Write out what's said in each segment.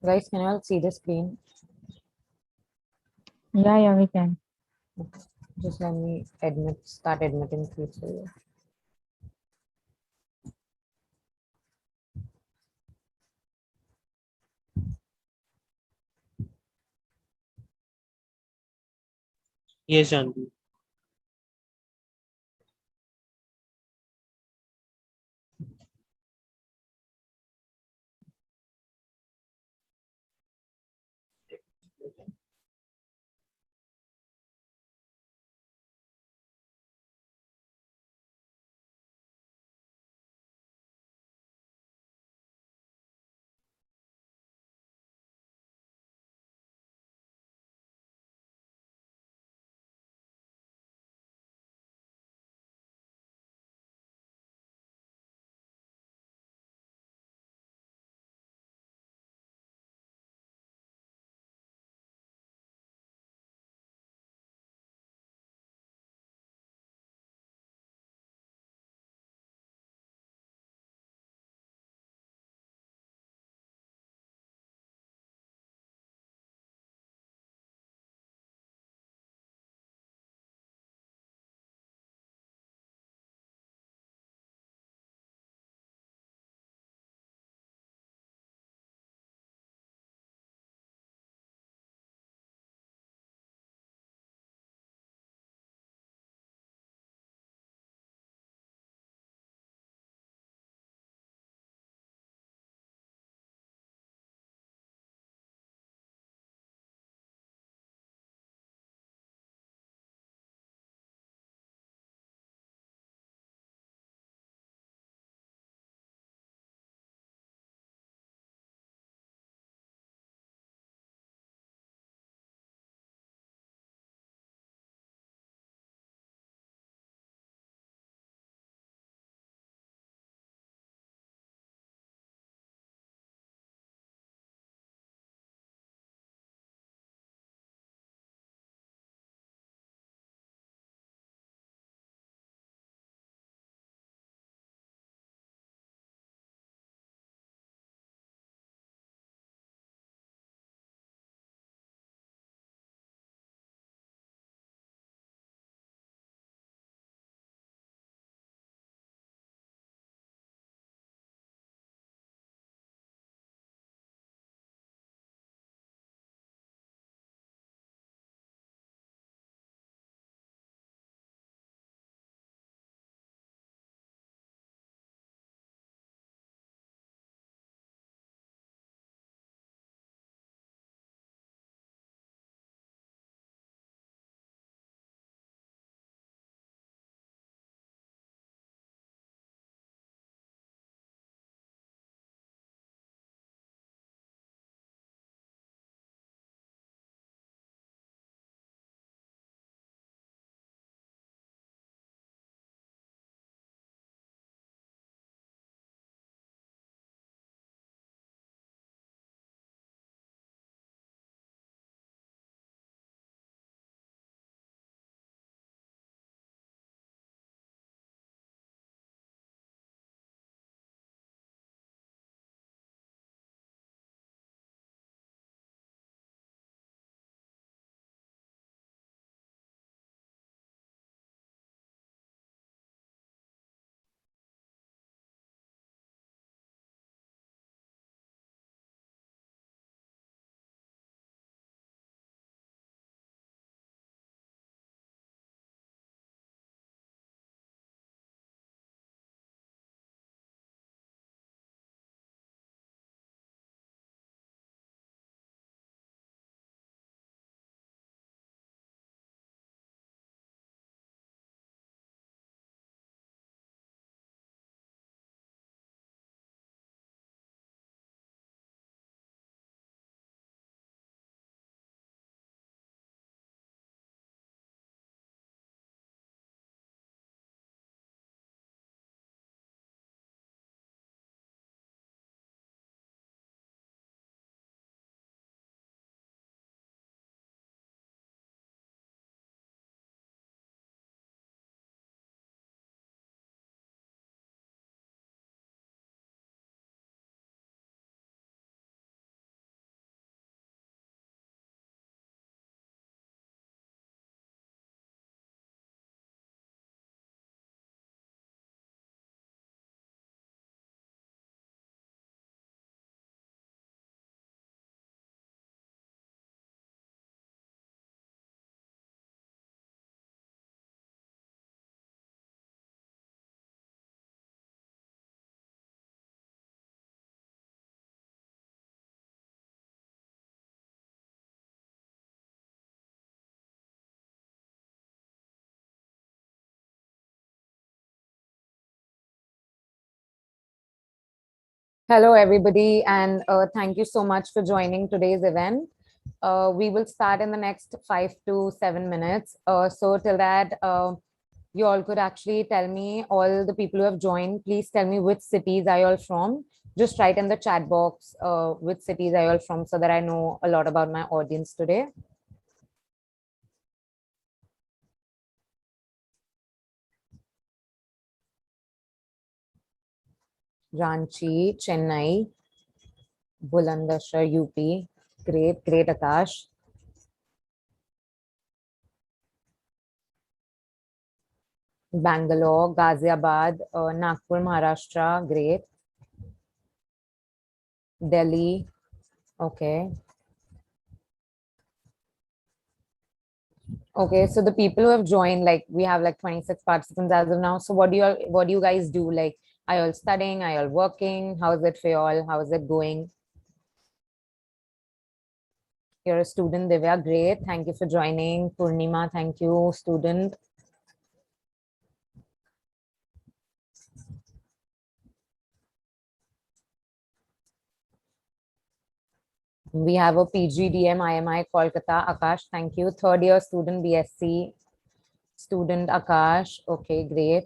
Guys, can you all see the screen? Yeah, we can. Just let me start admitting people. Yes, Janvi. Hello, everybody, and thank you so much for joining today's event. We will start in the next 5 to 7 minutes. So, till that, you all could actually tell me, all the people who have joined, please tell me which cities are you all from. Just write in the chat box which cities are you all from so that I know a lot about my audience today. Ranchi, Chennai, Bulandshahr, UP. Great, great, Akash. Bangalore, Ghaziabad, Nagpur, Maharashtra. Great. Delhi. Okay. Okay. So the people who have joined, like we have like 26 participants as of now. So what do you guys do? Like, are you all studying? Are you all working? How is it for you all? How is it going? You're a student, Divya. Great. Thank you for joining. Purnima, thank you, student. We have a PGDM IMI Kolkata, Akash. Thank you. Third year student, BSc student, Akash. Okay, great.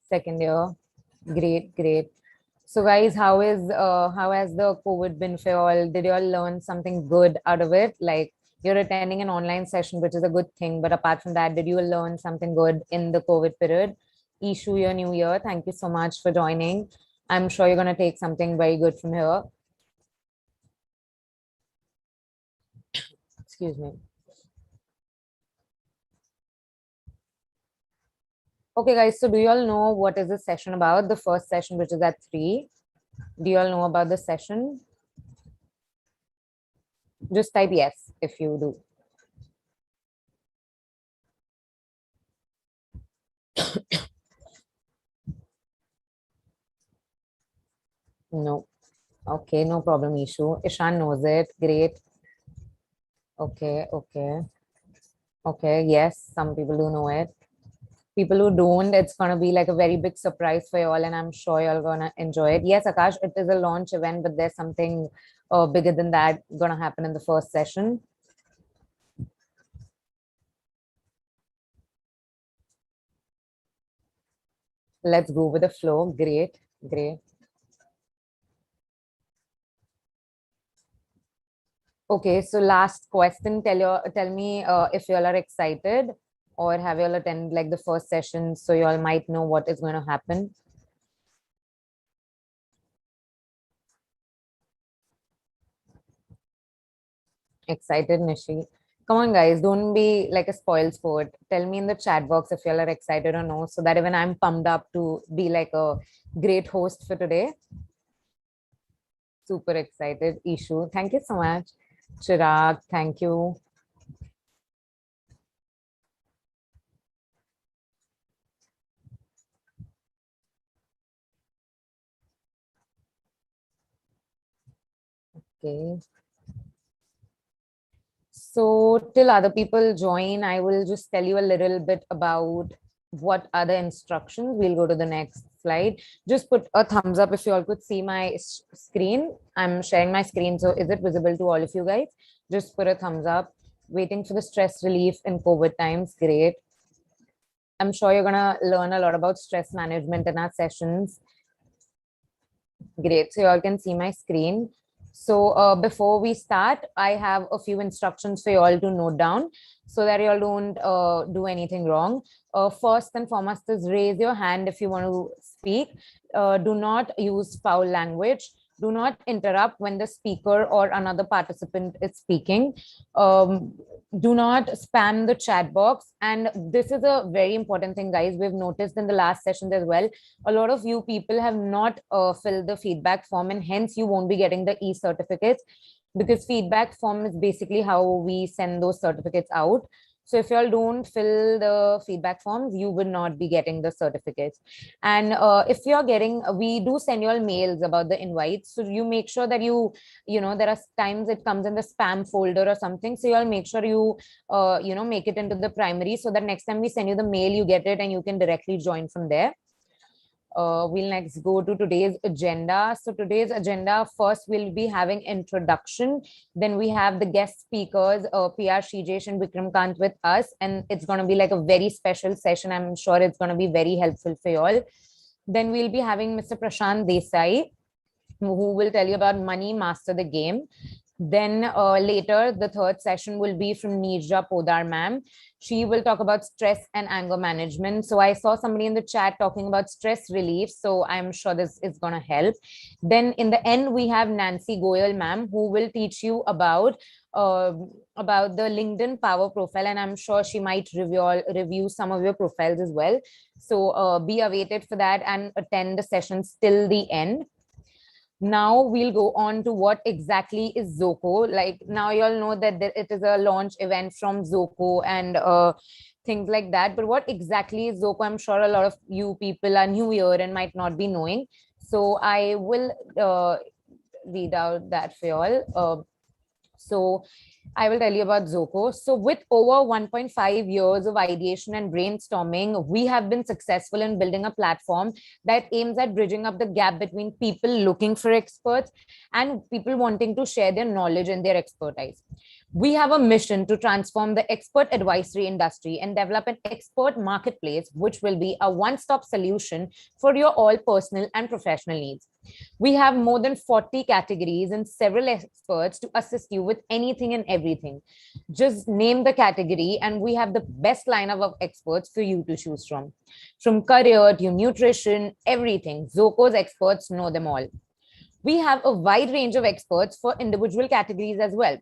Second year. Great, great. So guys, how has the COVID been for you all? Did you all learn something good out of it? Like you're attending an online session, which is a good thing. But apart from that, did you all learn something good in the COVID period? Issue your new year. Thank you so much for joining. I'm sure you're gonna take something very good from here. Excuse me. Okay, guys. So do you all know what is the session about? The first session, which is at 3. Do you all know about the session? Just type yes if you do. No. Okay, no problem, issue. Ishan knows it. Great. Okay, okay. Okay, yes, some people do know it. People who don't, it's gonna be like a very big surprise for you all, and I'm sure you're gonna enjoy it. Yes, Akash, it is a launch event, but there's something bigger than that gonna happen in the first session. Let's go with the flow. Great, great. Okay, so last question. Tell me if you all are excited or have you all attended like the first session so you all might know what is going to happen. Excited, Nishi. Come on, guys, don't be like a spoiled sport. Tell me in the chat box if you all are excited or no, so that even I'm pumped up to be like a great host for today. Super excited. Ishu, thank you so much. Chirag, thank you. Okay. So, till other people join, I will just tell you a little bit about what are the instructions. We'll go to the next slide. Just put a thumbs up if you all could see my screen. I'm sharing my screen. So, is it visible to all of you guys? Just put a thumbs up. Waiting for the stress relief in COVID times. Great. I'm sure you're going to learn a lot about stress management in our sessions. Great. So you all can see my screen. So before we start, I have a few instructions for you all to note down so that you all don't do anything wrong. First and foremost is raise your hand if you want to speak. Do not use foul language. Do not interrupt when the speaker or another participant is speaking. Um, do not spam the chat box. And this is a very important thing, guys. We've noticed in the last sessions as well, a lot of you people have not filled the feedback form, and hence you won't be getting the e-certificates, because feedback form is basically how we send those certificates out. So if you all don't fill the feedback forms, you will not be getting the certificates. And if you're getting, we do send you all mails about the invites. So you make sure that there are times it comes in the spam folder or something. So you all make sure you make it into the primary, so that next time we send you the mail, you get it and you can directly join from there. We'll next go to today's agenda. So today's agenda, first we'll be having introduction. Then we have the guest speakers, PR Shijesh and Vikram Kant with us. And it's going to be like a very special session. I'm sure it's going to be very helpful for you all. Then we'll be having Mr. Prashant Desai, who will tell you about Money Master the Game. Then later, the third session will be from Neerja Podar ma'am. She will talk about stress and anger management. So I saw somebody in the chat talking about stress relief. So I'm sure this is going to help. Then in the end, we have Nancy Goyal ma'am, who will teach you about the LinkedIn Power Profile. And I'm sure she might review some of your profiles as well. So be awaited for that and attend the sessions till the end. Now we'll go on to what exactly is Zzoko. Like, now you all know that it is a launch event from Zzoko and things like that. But what exactly is Zzoko? I'm sure a lot of you people are new here and might not be knowing. So I will read out that for you all. So I will tell you about Zzoko. So with over 1.5 years of ideation and brainstorming, we have been successful in building a platform that aims at bridging up the gap between people looking for experts and people wanting to share their knowledge and their expertise. We have a mission to transform the expert advisory industry and develop an expert marketplace, which will be a one-stop solution for your all personal and professional needs. We have more than 40 categories and several experts to assist you with anything and everything. Just name the category and we have the best lineup of experts for you to choose from. From career to nutrition, everything. Zoko's experts know them all. We have a wide range of experts for individual categories as well.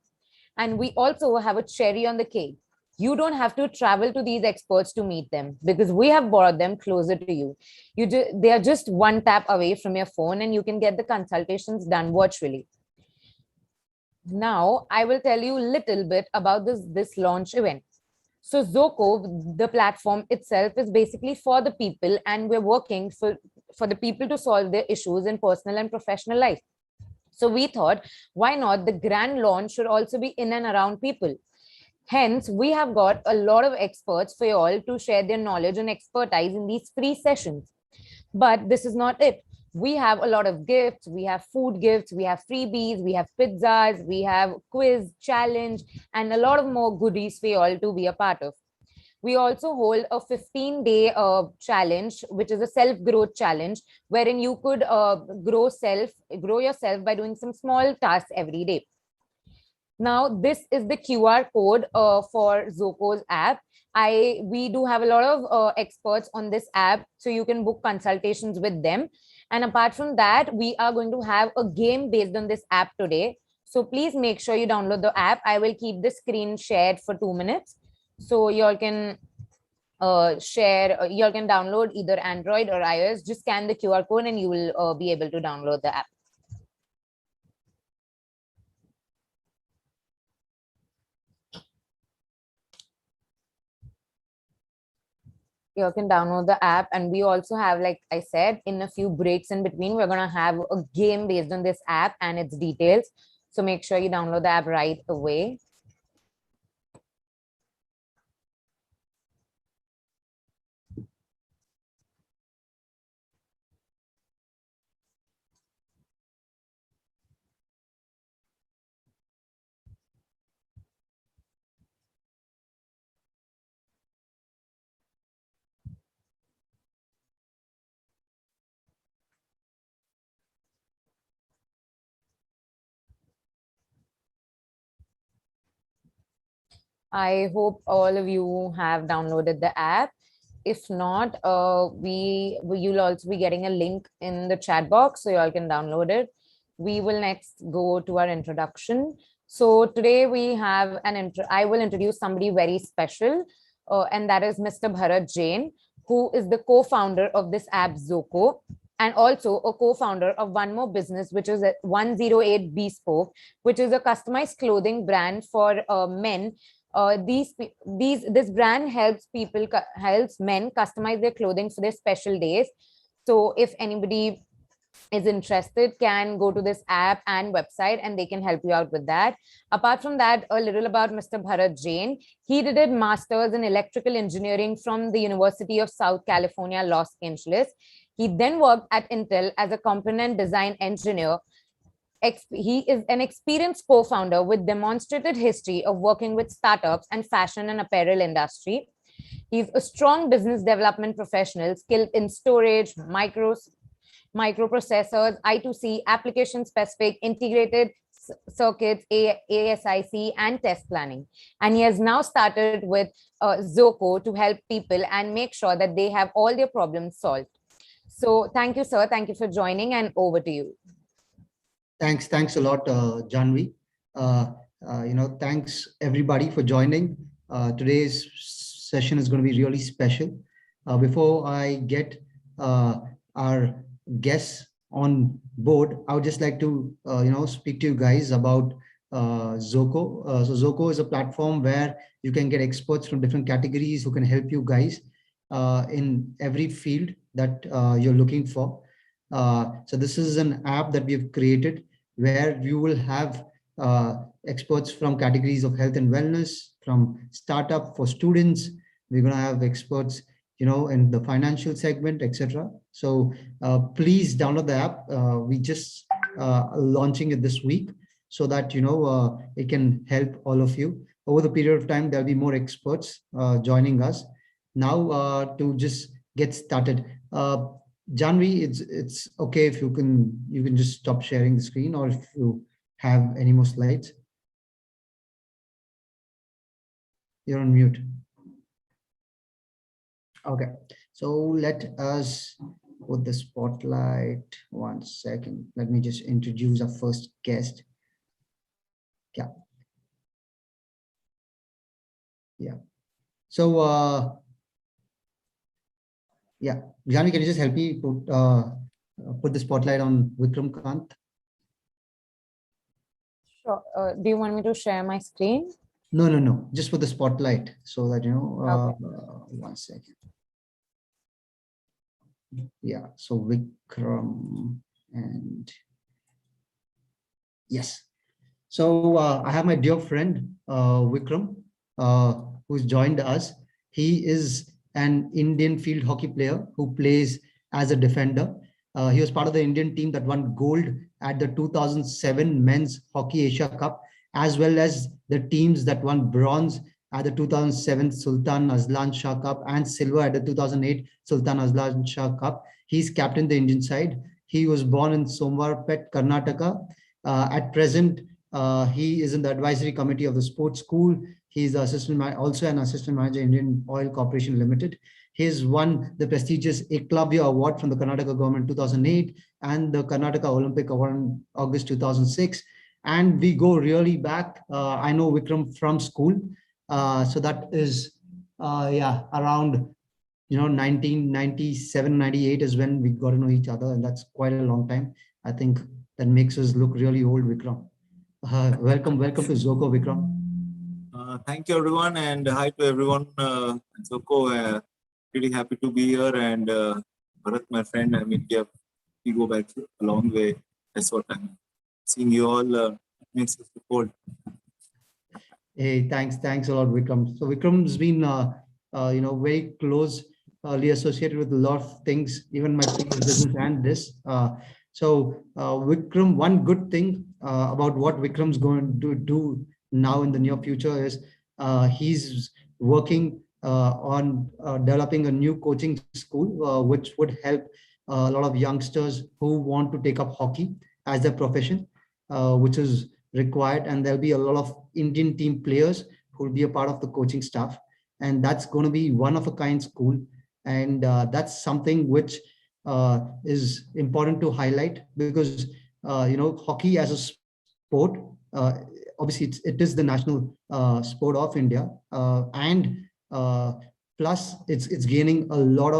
And we also have a cherry on the cake. You don't have to travel to these experts to meet them because we have brought them closer to you. They are just one tap away from your phone and you can get the consultations done virtually. Now, I will tell you a little bit about this launch event. So Zzoko, the platform itself, is basically for the people, and we're working for the people to solve their issues in personal and professional life. So we thought, why not the grand launch should also be in and around people? Hence, we have got a lot of experts for you all to share their knowledge and expertise in these free sessions. But this is not it. We have a lot of gifts. We have food gifts. We have freebies. We have pizzas. We have quiz, challenge, and a lot of more goodies for you all to be a part of. We also hold a 15-day challenge, which is a self-growth challenge, wherein you could grow yourself by doing some small tasks every day. Now, this is the QR code for Zoko's app. We do have a lot of experts on this app, so you can book consultations with them. And apart from that, we are going to have a game based on this app today. So please make sure you download the app. I will keep the screen shared for 2 minutes. So you all can you all can download either Android or iOS. Just scan the QR code and you will be able to download the app. You can download the app, and we also have, like I said, in a few breaks in between, we're going to have a game based on this app and its details. So make sure you download the app right away. I hope all of you have downloaded the app. If not, you'll also be getting a link in the chat box, so you all can download it. We will next go to our introduction. So today we have I will introduce somebody very special, and that is Mr. Bharat Jain, who is the co-founder of this app Zzoko, and also a co-founder of one more business, which is 108 Bespoke, which is a customized clothing brand for men This brand helps men customize their clothing for their special days. So if anybody is interested, can go to this app and website and they can help you out with that. Apart from that, a little about Mr. Bharat Jain. He did a master's in electrical engineering from the University of South California, Los Angeles. He then worked at Intel as a component design engineer. He is an experienced co-founder with demonstrated history of working with startups and fashion and apparel industry. He's a strong business development professional skilled in storage, microprocessors, I2C, application-specific integrated circuits, ASIC, and test planning. And he has now started with Zzoko to help people and make sure that they have all their problems solved. So thank you, sir. Thank you for joining, and over to you. Thanks a lot, Janvi. Thanks everybody for joining. Today's session is going to be really special. Before I get our guests on board, I would just like to speak to you guys about Zzoko. So Zzoko is a platform where you can get experts from different categories who can help you guys in every field that you're looking for. So this is an app that we've created where you will have experts from categories of health and wellness, from startup for students. We're going to have experts, in the financial segment, etc. So please download the app. We just launching it this week so that, it can help all of you. Over the period of time, there'll be more experts joining us. Now to just get started. Janvi, it's okay if you can just stop sharing the screen, or if you have any more slides. You're on mute. Okay, so let us put the spotlight. 1 second. Let me just introduce our first guest. Yeah. So yeah, Janvi, can you just help me put the spotlight on Vikram Kant? Sure. Do you want me to share my screen? No. Just put the spotlight so that, Okay. 1 second. Yeah, so Vikram and yes. So I have my dear friend, Vikram, who's joined us. He is an Indian field hockey player who plays as a defender. He was part of the Indian team that won gold at the 2007 Men's Hockey Asia Cup, as well as the teams that won bronze at the 2007 Sultan Azlan Shah Cup and silver at the 2008 Sultan Azlan Shah Cup. He's captained the Indian side. He was born in Somwarpet, Karnataka. At present, he is in the advisory committee of the sports school. He's also an assistant manager, Indian Oil Corporation Limited. He's won the prestigious Eklavya Award from the Karnataka government in 2008 and the Karnataka Olympic Award in August 2006. And we go really back. I know Vikram from school. So that is, around, 1997, 98 is when we got to know each other. And that's quite a long time. I think that makes us look really old, Vikram. Welcome to Zzoko, Vikram. Thank you, everyone, and hi to everyone. Zzoko, really happy to be here, and Bharat, my friend. I mean, we go back a long way. That's what I'm seeing you all makes us old. Hey, thanks a lot, Vikram. So Vikram's been, very closely associated with a lot of things, even my previous business and this. So Vikram, one good thing about what Vikram's going to do now in the near future is he's working on developing a new coaching school, which would help a lot of youngsters who want to take up hockey as their profession, which is required. And there'll be a lot of Indian team players who will be a part of the coaching staff. And that's going to be one of a kind school. And that's something which is important to highlight because, hockey as a sport, obviously it is the national sport of India. Plus it's gaining a lot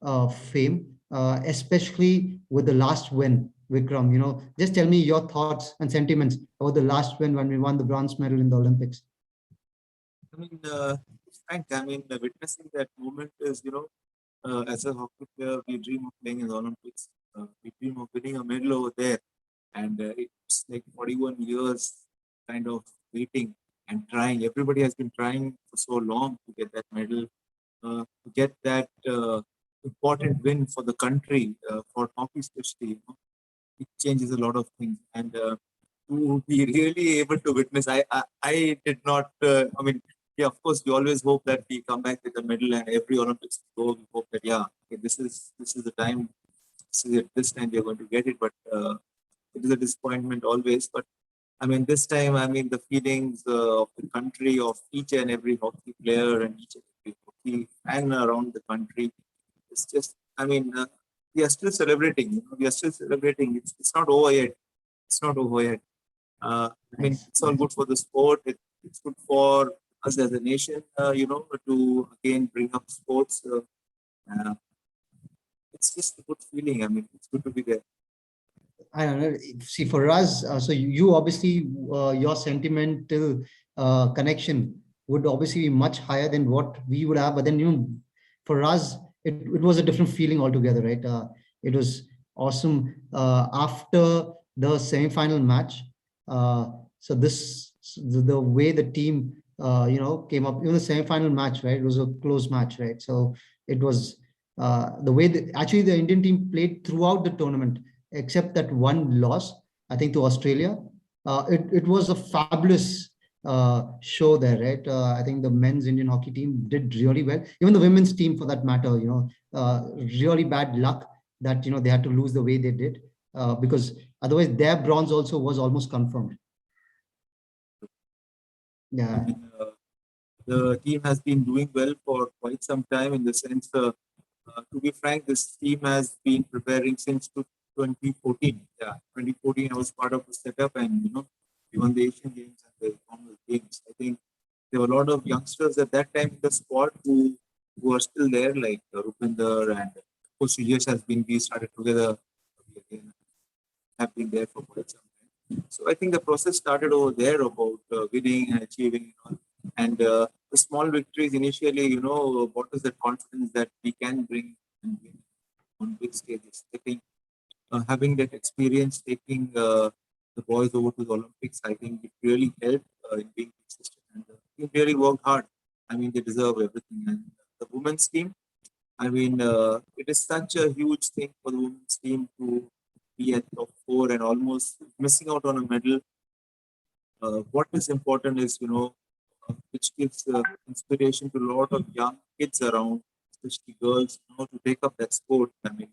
of fame, especially with the last win, Vikram. Just tell me your thoughts and sentiments about the last win when we won the bronze medal in the Olympics. I mean, Frank, witnessing that moment is, as a hockey player, we dream of playing in the Olympics. We dream of winning a medal over there. And it's like 41 years kind of waiting and trying. Everybody has been trying for so long to get that medal, to get that important win for the country, for hockey especially. It changes a lot of things. And to be really able to witness, I did not, yeah, of course, we always hope that we come back with a medal and every Olympics we go, we hope that, yeah, okay, this is the time, this time we are going to get it. But it is a disappointment always. But this time, the feelings of the country, of each and every hockey player and each and every hockey fan around the country, it's just, we are still celebrating. We are still celebrating. It's not over yet. It's not over yet. Nice. It's all good for the sport. It's good for us as a nation, to again bring up sports. It's just a good feeling. It's good to be there. I don't know. See, for us, so you obviously, your sentimental connection would obviously be much higher than what we would have. But then, for us, it was a different feeling altogether, right? It was awesome. After the semi-final match, so the way the team, came up, even the semi-final match, right? It was a close match, right? So it was the way actually the Indian team played throughout the tournament, except that one loss, I think, to Australia. It was a fabulous show there, right? I think the men's Indian hockey team did really well. Even the women's team, for that matter, really bad luck that they had to lose the way they did, because otherwise their bronze also was almost confirmed. Yeah. The team has been doing well for quite some time, in the sense, to be frank, this team has been preparing since 2014. Yeah, 2014, I was part of the setup, and we won the Asian Games and the Commonwealth Games. I think there were a lot of youngsters at that time in the squad who are still there, like Rupinder, and of course Sujesh has been. We started together. We again have been there for quite some time. So I think the process started over there about winning and achieving, and the small victories initially, what is the confidence that we can bring and win on big stages. I think having that experience, taking the boys over to the Olympics, I think it really helped in being consistent. And they really worked hard. They deserve everything. And the women's team, it is such a huge thing for the women's team to be at top 4 and almost missing out on a medal. What is important is, which gives inspiration to a lot of young kids around, especially girls, to take up that sport. It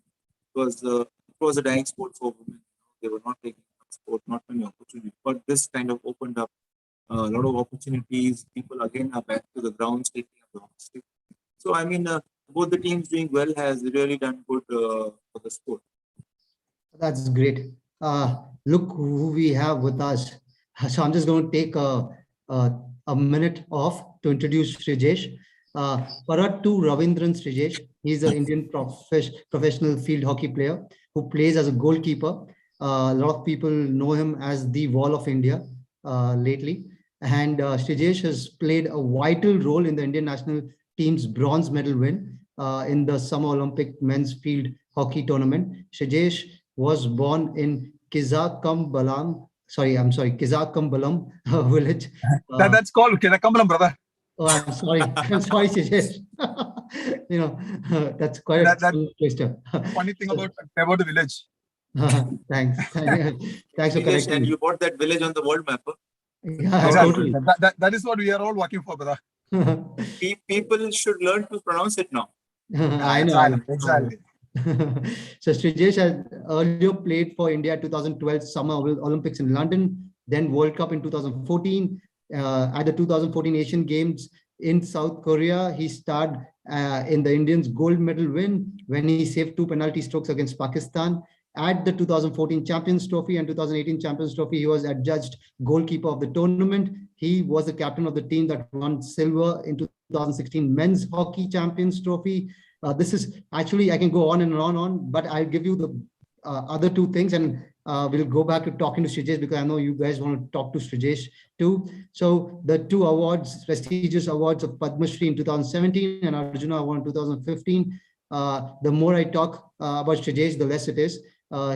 was a dying sport for women. They were not taking up sport, not many opportunities. But this kind of opened up a lot of opportunities. People again are back to the grounds, taking up the hockey stick. So both the teams doing well has really done good for the sport. That's great. Look who we have with us. So I'm just going to take a minute off to introduce Srijesh. Parattu Ravindran Srijesh. He's an Indian professional field hockey player who plays as a goalkeeper. A lot of people know him as the Wall of India lately. And Srijesh has played a vital role in the Indian national team's bronze medal win in the Summer Olympic men's field hockey tournament. Srijesh was born in Kizakambalam village. That's called Kizakambalam, brother. Oh, I'm sorry. I'm sorry, Srijesh. That's quite a twister. Funny thing about the village. Thanks. Thanks for correcting. And you bought that village on the world map. Huh? Yeah, exactly. totally. That is what we are all working for, brother. People should learn to pronounce it now. I know. Exactly. So Srijesh had earlier played for India 2012 Summer Olympics in London, then World Cup in 2014. At the 2014 Asian Games in South Korea, he starred in the Indians' gold medal win when he saved 2 penalty strokes against Pakistan. At the 2014 Champions Trophy and 2018 Champions Trophy, he was adjudged goalkeeper of the tournament. He was the captain of the team that won silver in 2016 Men's Hockey Champions Trophy. This is actually, I can go on and on, but I'll give you the other 2 things, and we'll go back to talking to Srijesh because I know you guys want to talk to Srijesh too. So the two awards, prestigious awards of Padma Shri in 2017 and Arjuna Award in 2015. The more I talk about Srijesh, the less it is.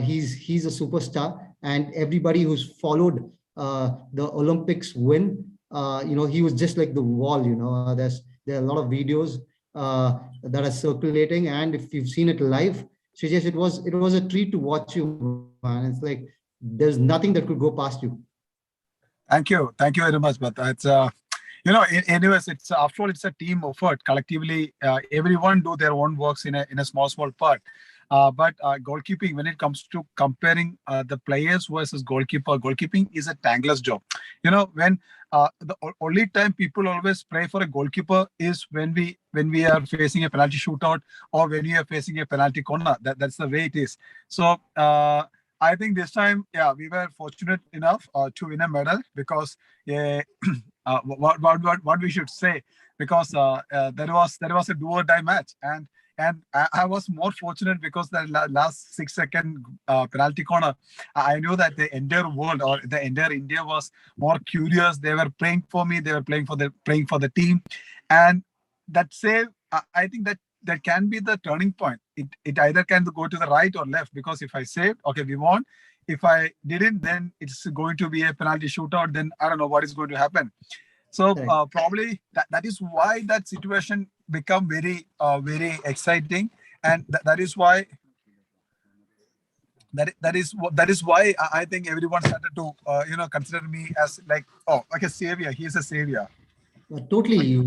He's a superstar, and everybody who's followed the Olympics win, he was just like the wall. There are a lot of videos that are circulating, and if you've seen it live, Srijesh, it was a treat to watch you, man. It's like there's nothing that could go past you. Thank you very much. But it's anyways, it's after all, it's a team effort. Collectively, everyone do their own works in a small part. But goalkeeping, when it comes to comparing the players versus goalkeeping is a thankless job. When the only time people always pray for a goalkeeper is when we are facing a penalty shootout or when we are facing a penalty corner. That's the way it is. So I think this time, we were fortunate enough to win a medal because what we should say, because there was a do or die match, and I was more fortunate because the last 6-second penalty corner, I knew that the entire world or the entire India was more curious. They were praying for me. They were praying for the team, and that save, I think that can be the turning point. It either can go to the right or left, because if I saved, okay, we won. If I didn't, then it's going to be a penalty shootout. Then I don't know what is going to happen. So probably that is why that situation become very exciting, and that is why that is why I think everyone started to consider me as like, oh, like a savior. He is a savior. Totally,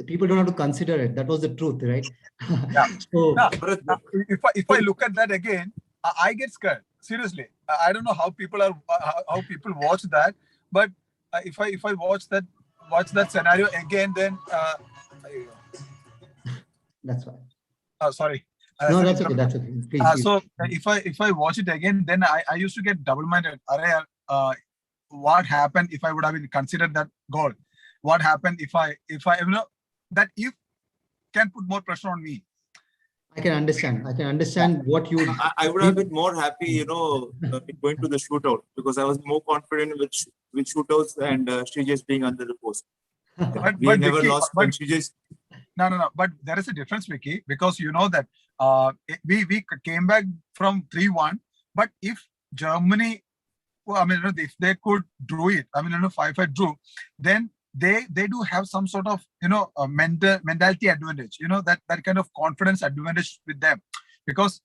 people don't have to consider it. That was the truth, right? Yeah. So if I look at that again, I get scared. Seriously, I don't know how people watch that, but if I watch that scenario again, then that's why. Sorry. No, that's okay. That's okay. Please. So if I watch it again, then I used to get double-minded. What happened if I would have considered that goal? What happened if I that if can put more pressure on me? I can understand what you. I would have been more happy, going to the shootout, because I was more confident with shootouts and Srijesh being under the post. We never lost when Srijesh. No. But there is a difference, Vicky, because you know that we came back from 3-1. But if Germany, if they could draw it, 5-5 drew, then they do have some sort of mentality advantage, that kind of confidence advantage with them, because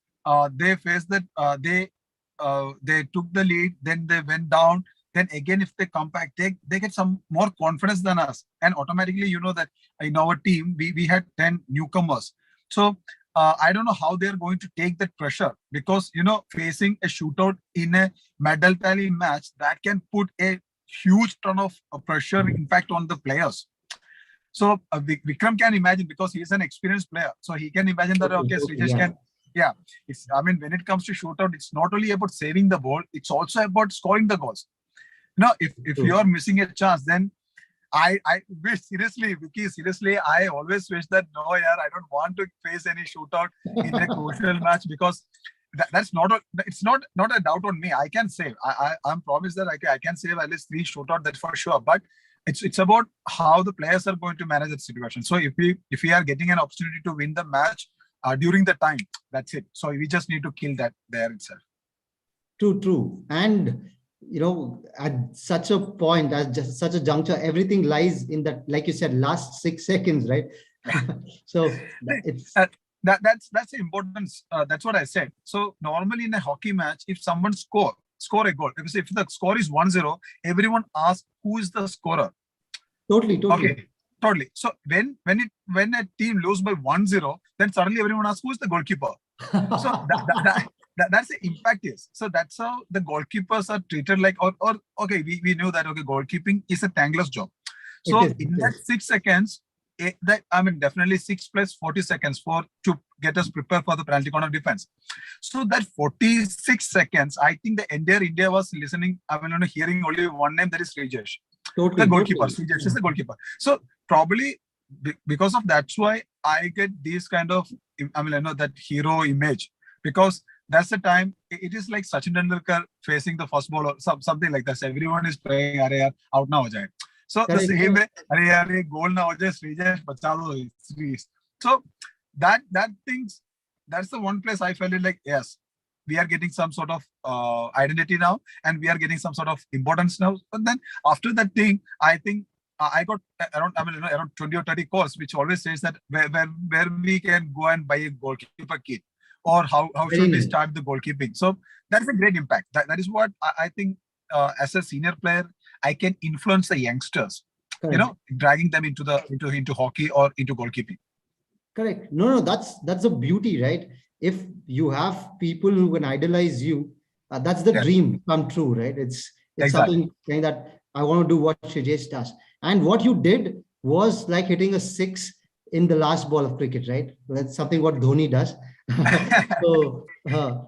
they faced that they took the lead, then they went down, then again if they come back, they get some more confidence than us, and automatically that in our team we had 10 newcomers. So I don't know how they're going to take that pressure, because facing a shootout in a medal tally match, that can put a huge ton of pressure impact on the players. So Vikram can imagine, because he is an experienced player, so he can imagine that Srijesh can. It's when it comes to shootout, it's not only about saving the ball, it's also about scoring the goals. If you are missing a chance, then I wish, seriously, Vicky, I always wish that I don't want to face any shootout in a crucial match, because it's not a doubt on me. I can save. I'm promised that I can save at least 3 shootout, that's for sure. But it's about how the players are going to manage that situation. So if we are getting an opportunity to win the match during the time, that's it. So we just need to kill that there itself. True. And at such a point, at just such a juncture, everything lies in that, like you said, last 6 seconds, right? So it's that's the importance. That's what I said. So normally in a hockey match, if someone score a goal, if the score is 1-0, everyone asks who is the scorer. Totally. Okay, totally. So when a team loses by 1-0, then suddenly everyone asks who is the goalkeeper. So that's the impact is. So that's how the goalkeepers are treated like, or okay, we knew that goalkeeping is a thankless job. So in that 6 seconds, definitely 6 plus 40 seconds to get us prepared for the penalty corner defense. So that 46 seconds, I think the entire India was listening, hearing only one name, that is Srijesh. Totally. The goalkeeper. Srijesh is the goalkeeper. So probably because of that's why I get these kind of, that hero image, because that's the time. It is like Sachin Tendulkar facing the first ball or something like that. So everyone is praying, "Arey yaar, out na ho jaye." So the Correct. same way, "Arey yaar, ye goal na ho jaye, Srijesh, bacha do, Srijesh." So that things, that's the one place I felt it like, yes, we are getting some sort of identity now, and we are getting some sort of importance now. But then after that thing, I think I got around, around 20 or 30 calls, which always says that where we can go and buy a goalkeeper kit, or how Very should we nice. start the goalkeeping. So that's a great impact. That is what I think. As a senior player, I can influence the youngsters, Correct. dragging them into hockey or into goalkeeping. Correct. No, that's the beauty, right? If you have people who can idolize you, that's the Yes. dream come true, right? It's Exactly. something saying that I want to do what Shijesh does. And what you did was like hitting a six in the last ball of cricket, right? That's something what Dhoni does. So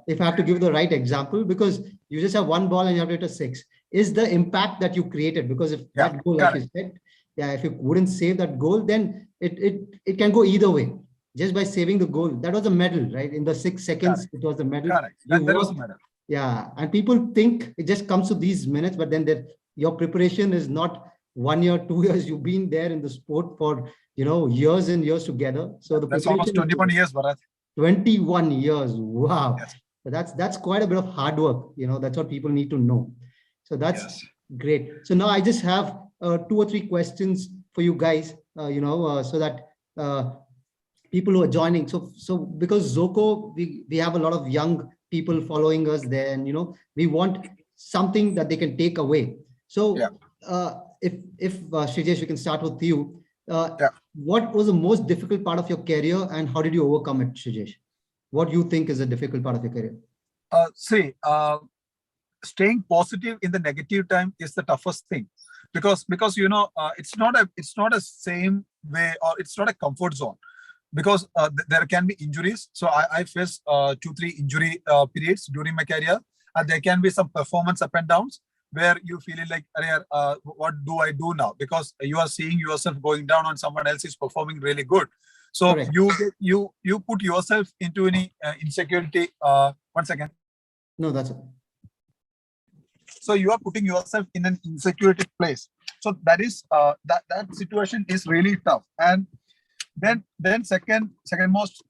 if I have to give the right example, because you just have one ball and you have to hit a six, is the impact that you created. Because if Yeah, that goal, like you correct. said, yeah, if you wouldn't save that goal, then it can go either way. Just by saving the goal, that was a medal, right? In the 6 seconds, Correct. it was a medal. Correct. You That was a worked, matter. yeah. And people think it just comes to these minutes, but then your preparation is not 1 year, 2 years. You've been there in the sport for years and years together. So the That's almost preparation is 21 years, Bharat. 21 years. Wow. Yes. That's quite a bit of hard work. That's what people need to know. So that's Yes. great. So now I just have 2 or 3 questions for you guys, so that people who are joining. So because Zzoko, we have a lot of young people following us there, and we want something that they can take away. So Yeah. if Shijesh, we can start with you. Yeah. What was the most difficult part of your career, and how did you overcome it, Shijesh? What do you think is a difficult part of your career? See, staying positive in the negative time is the toughest thing, because it's not a same way, or it's not a comfort zone, because there can be injuries. So I faced 2-3 injury periods during my career, and there can be some performance up and downs where you feel it like, what do I do now? Because you are seeing yourself going down and someone else is performing really good. So Correct. you put yourself into any insecurity. 1 second. No, that's it. So you are putting yourself in an insecurity place. So that is that situation is really tough. And then second most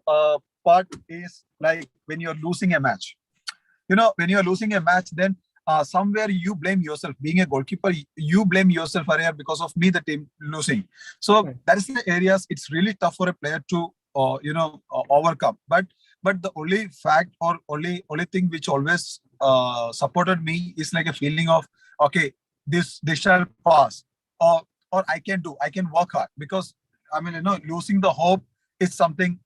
part is like when you're losing a match. When you're losing a match, then somewhere you blame yourself. Being a goalkeeper, you blame yourself, because of me the team losing. So Right. that is the areas it's really tough for a player to overcome. But the only fact, or only thing which always supported me is like a feeling of, okay, this shall pass, or I can work hard. Because losing the hope is something,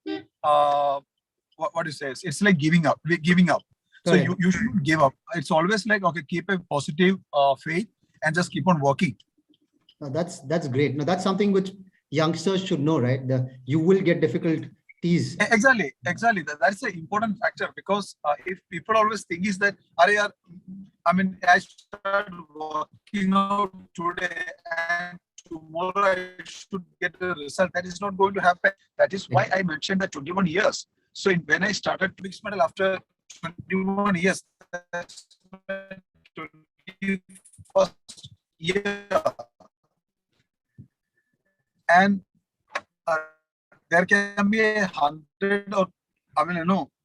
what do you say, it's like giving up. So Correct. you shouldn't give up. It's always like, okay, keep a positive faith and just keep on working. That's great. No, that's something which youngsters should know, right? You will get difficulties. Exactly. That's an important factor, because if people always think is that, I started working out today and tomorrow I should get a result. That is not going to happen. That is why I mentioned that 21 years. So when I started mixed medal after 21 years, that's my 21st year. And there can be 100 or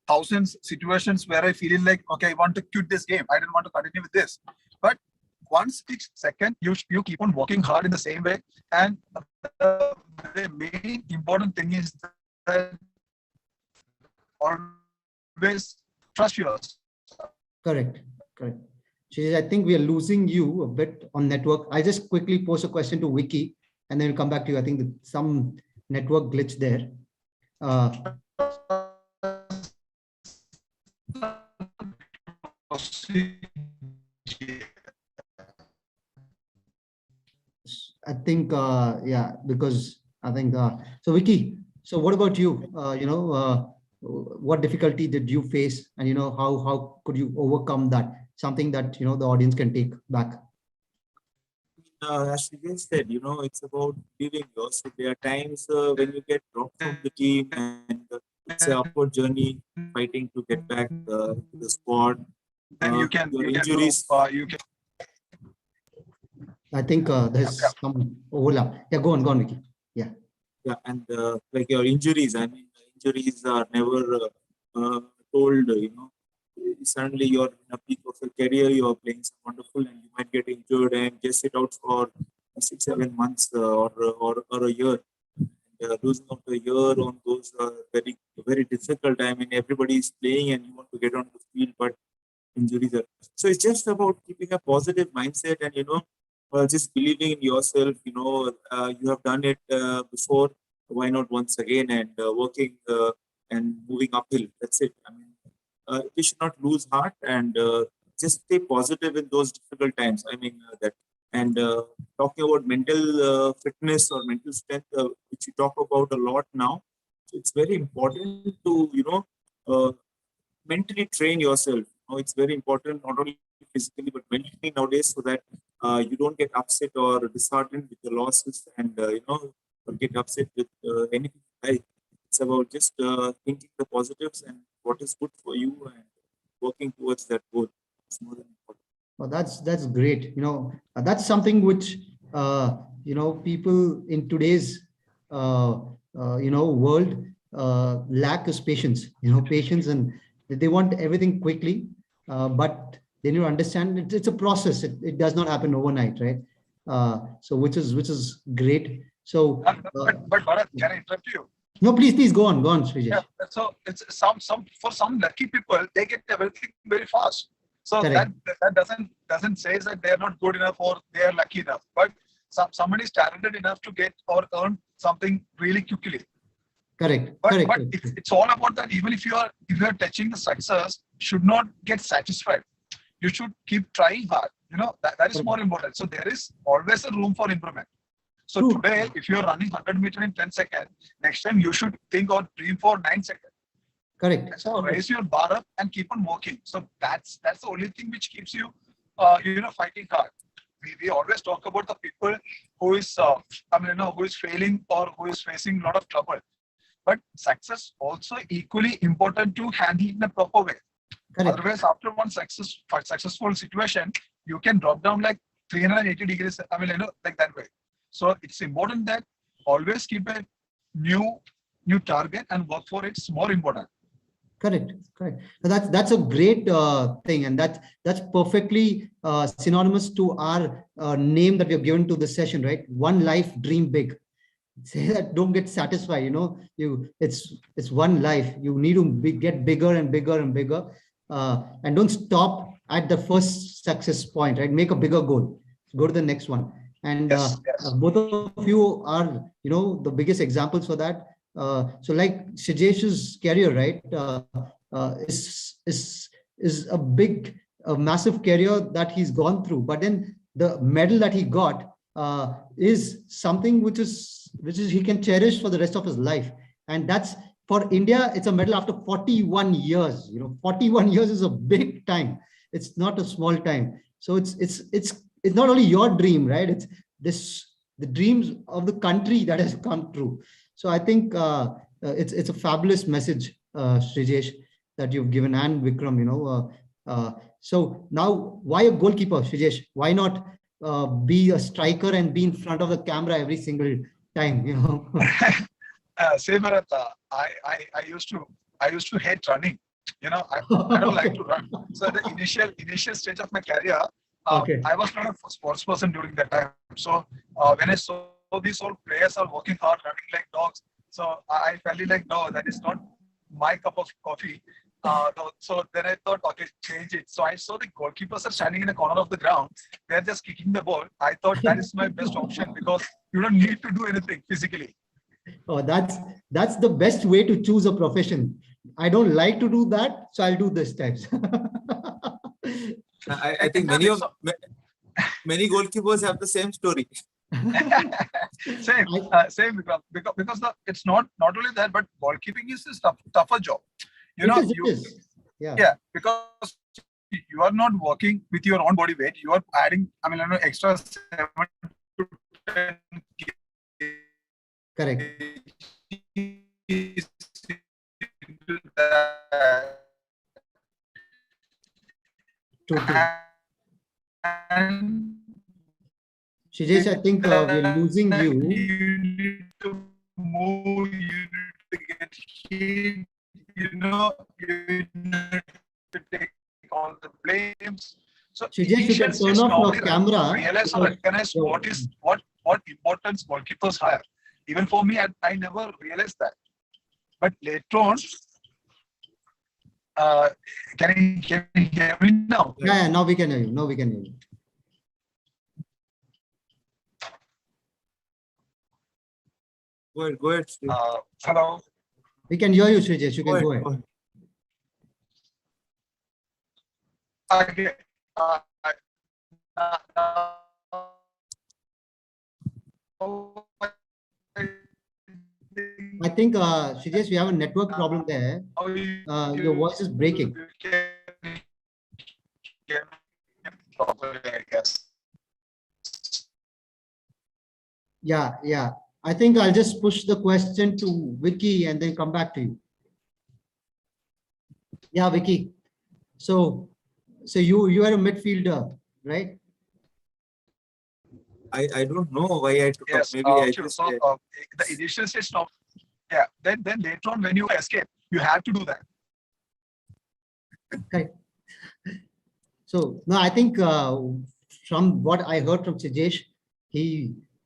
thousands situations where I feel like, okay, I want to quit this game. I don't want to continue with this. But once each second, you keep on working hard in the same way. And the main important thing is that always trust yourself. Correct. Shijesh, I think we are losing you a bit on network. I just quickly post a question to Wiki, and then we'll come back to you. I think some network glitch there. I think, yeah, because I think, so Vicky, so what about you? What difficulty did you face, and how could you overcome that? Something that the audience can take back. As you said, it's about giving yourself. There are times when you get dropped from the team and it's an upward journey, fighting to get back to the squad. Then Your injuries. you can. I think there's some overlap. Yeah, go on, Vicky. Yeah. Yeah, and like your injuries, I mean, injuries are never told, suddenly you're in a peak of your career, you're playing so wonderful, and you might get injured and just sit out for 6-7 months or a year. And, losing out a year on those very difficult. I mean, everybody is playing and you want to get on the field, but injuries are. So it's just about keeping a positive mindset and just believing in yourself. You have done it before. Why not once again and working and moving uphill? That's it. I mean, we should not lose heart and just stay positive in those difficult times. I mean that. And talking about mental fitness or mental strength, which you talk about a lot now, so it's very important to mentally train yourself. It's very important not only physically but mentally nowadays, so that you don't get upset or disheartened with the losses and or get upset with anything. Like it's about just thinking the positives and what is good for you and working towards that goal. It's more than important. Well, that's great. That's something which people in today's world lack is patience. Patience, and they want everything quickly. But they need to understand it's a process. It does not happen overnight, right? So which is great. So, But Bharat, can I interrupt you? no, please go on, Srijesh. Yeah, so it's some lucky people, they get everything very fast. So Correct. that doesn't say that they are not good enough or they are lucky enough. But somebody is talented enough to get or earn something really quickly. Correct. But Correct. it's all about that. Even if you are touching the success, should not get satisfied. You should keep trying hard. That is more important. So there is always a room for improvement. So True. today, if you are running 100 meters in 10 seconds, next time you should think or dream for 9 seconds. Correct. So raise your bar up and keep on working. So that's the only thing which keeps you, fighting hard. We always talk about the people who is, who is failing or who is facing a lot of trouble. But success also equally important to handle in a proper way. Correct. Otherwise, after one successful situation, you can drop down like 380 degrees. Like that way. So it's important that always keep a new target and work for it. It's more important. Correct. That's a great thing, and that's perfectly synonymous to our name that we have given to this session, right? One life, dream big. Say that, don't get satisfied. It's one life. You need to get bigger and bigger and bigger, and don't stop at the first success point, right? Make a bigger goal. Go to the next one. And Yes. both of you are, the biggest examples for that. So like Shijesh's career, right, is a massive career that he's gone through. But then the medal that he got is something which is he can cherish for the rest of his life. And that's, for India, it's a medal after 41 years. 41 years is a big time. It's not a small time. So it's not only your dream, right? It's the dreams of the country that has come true. So I think it's a fabulous message, Shrijesh, that you've given, and Vikram. So now, why a goalkeeper, Shrijesh? Why not be a striker and be in front of the camera every single time? Say, Bharat, I used to hate running. I don't like to run. So the initial stage of my career, Okay. I was not a sports person during that time. So when I saw these old players are working hard, running like dogs, so I felt it like, no, that is not my cup of coffee. So then I thought, okay, change it. So I saw the goalkeepers are standing in the corner of the ground. They're just kicking the ball. I thought that is my best option because you don't need to do anything physically. Oh, that's the best way to choose a profession. I don't like to do that, so I'll do this types. I think many goalkeepers have the same story. Same because it's not only that, but goalkeeping is a tougher job. It is. Yeah, because you are not working with your own body weight. You are adding, extra 7 to 10 Correct. kgs into that. True. And Shijesh, I think we're losing you. you need to move, you need to get heat, you need to take all the blames. So Shijesh, you initial can stage turn off normally your camera. realize or because recognize your- what importance goalkeepers have. Even for me, I never realized that. But later on, can you hear me now? Yeah, now we can hear you. Now we can hear you. Go ahead. Steve. Hello. We can hear you, Shijesh. You Go can ahead. go ahead. Okay. I think, Shijesh, we have a network problem there. Your voice is breaking. I guess. Yeah. I think I'll just push the question to Vicky and then come back to you. Yeah, Vicky. So you are a midfielder, right? I don't know why I took up. Yes. Maybe I Sure. just. So the initial stage now. Yeah. Then later on, when you escape, you have to do that. Correct. So no, I think from what I heard from Shijesh,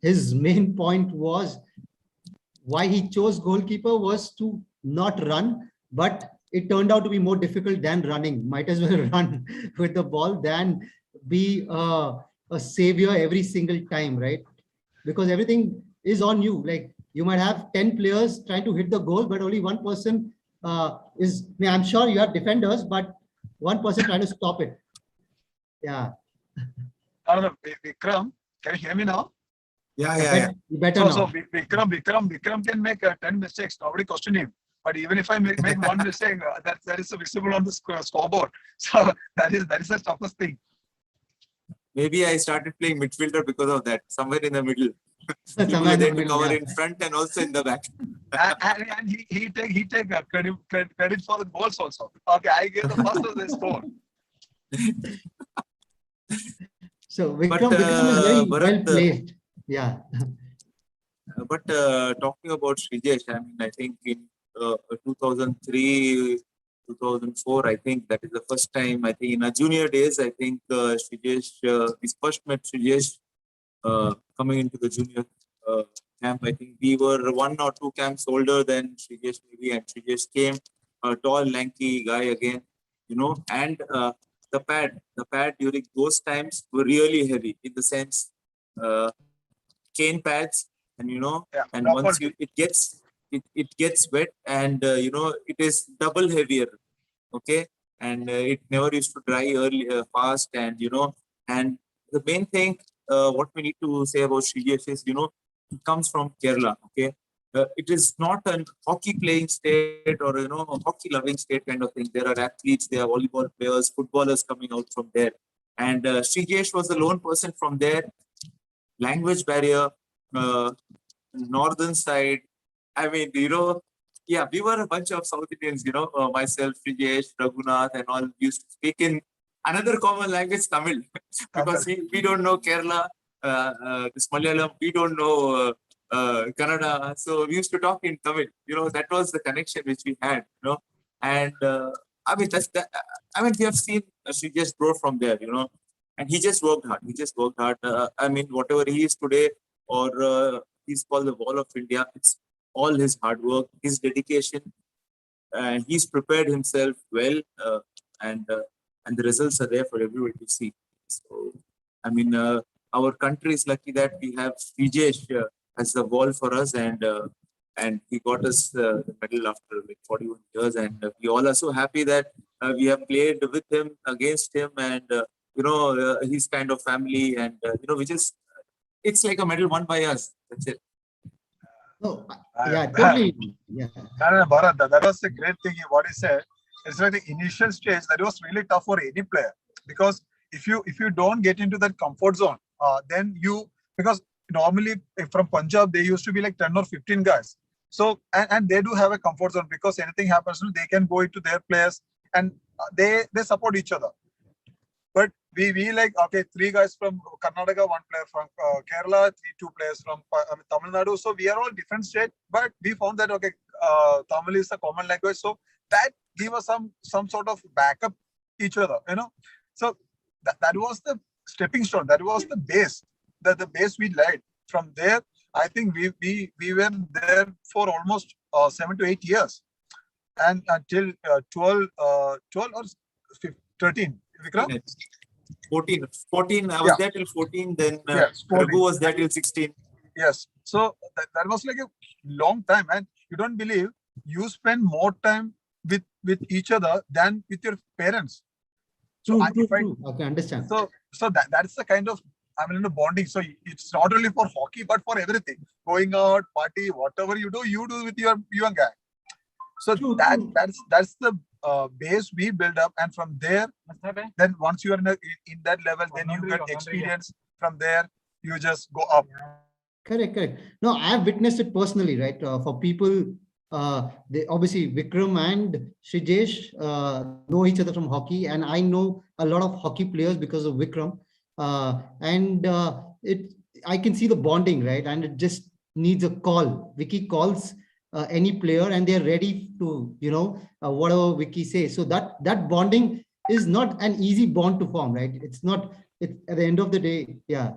his main point was why he chose goalkeeper was to not run, but it turned out to be more difficult than running. Might as well run with the ball than be a savior every single time, right? Because everything is on you. Like you might have 10 players trying to hit the goal, but only one person is, I mean, I'm sure you have defenders, but one person trying to stop it. Yeah. No, Vikram, can you hear me now? Yeah. You better So now. Vikram can make 10 mistakes. Nobody question him. But even if I make one mistake, that is visible on the scoreboard. So that is the toughest thing. Maybe I started playing midfielder because of that. Somewhere in the middle. People Somewhere are in the there to middle, cover yeah. in front and also in the back. And he take credit for the goals also. Okay, I gave the first of the score. So But Vikram is very well Bharat, placed. Yeah. but talking about Shrijesh, I mean, I think in 2003, 2004, I think that is the first time, I think in our junior days, I think Shrijesh, we first met Shrijesh coming into the junior camp. I think we were 1 or 2 camps older than Shrijesh maybe, and Shrijesh came, a tall, lanky guy again, and the pad during those times were really heavy in the sense, cane pads, and Yeah, and proper. once it gets wet, and it is double heavier, okay, and it never used to dry early fast, and the main thing what we need to say about Shrijesh is, he comes from Kerala, okay. It is not a hockey playing state or a hockey loving state kind of thing. There are athletes, there are volleyball players, footballers coming out from there, and Shrijesh was the lone person from there. Language barrier, uh, northern side. I mean, yeah, we were a bunch of South Indians, myself, Frijesh, Raghunath, and all used to speak in another common language, Tamil, because we don't know Kerala, this Malayalam, we don't know Kannada, so we used to talk in Tamil. That was the connection which we had, and I mean, that's that. I mean, we have seen Frijesh grow from there, and he just worked hard. He just worked hard. I mean, whatever he is today, or he's called the Wall of India. It's all his hard work, his dedication, and he's prepared himself well, and the results are there for everyone to see. So, I mean, our country is lucky that we have Frijesh as the wall for us, and he got us the medal after like 41 years, and we all are so happy that we have played with him, against him, and his kind of family, and which is, it's like a medal won by us. That's it. No, yeah, totally. Yeah. No, Bharat, that was a great thing. What he said, it's like the initial stage that was really tough for any player, because if you don't get into that comfort zone, then because normally from Punjab they used to be like 10 or 15 guys. So, and they do have a comfort zone because anything happens, they can go into their players and they support each other. But we like, okay, 3 guys from Karnataka, 1 player from Kerala, 2 players from Tamil Nadu. So we are all different state, but we found that, okay, Tamil is a common language. So that give us some sort of backup each other, So that was the stepping stone. That was the base, the base we laid. From there, I think we were there for almost 7 to 8 years, and until 12 or 13. Vikram? 14. I was there till 14. Then Yes, 14. Raghu was there till 16. Yes. So that was like a long time, and you don't believe you spend more time with each other than with your parents. So True. Okay, understand. So that's the kind of bonding. So it's not only for hockey but for everything. Going out, party, whatever you do with your young guy. So that's the base we build up, and from there, then once you are in that level, then you get experience. From there, you just go up. Correct. No, I have witnessed it personally, right? For people, they obviously Vikram and Shijesh know each other from hockey, and I know a lot of hockey players because of Vikram. I can see the bonding, right? And it just needs a call. Vicky calls any player, and they're ready to, whatever Vicky says. So that bonding is not an easy bond to form, right? It's not. It's at the end of the day, yeah.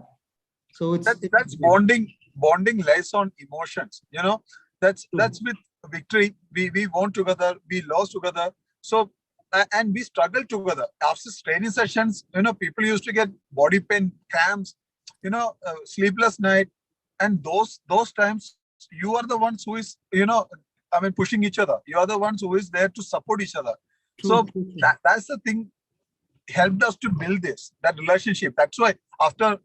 So that's bonding. Bonding lies on emotions. That's with victory. We won together. We lost together. So and we struggled together. After training sessions, people used to get body pain, cramps, sleepless night, and those times you are the ones who is pushing each other. You are the ones who is there to support each other. True. That's the thing. Helped us to build that relationship. That's why after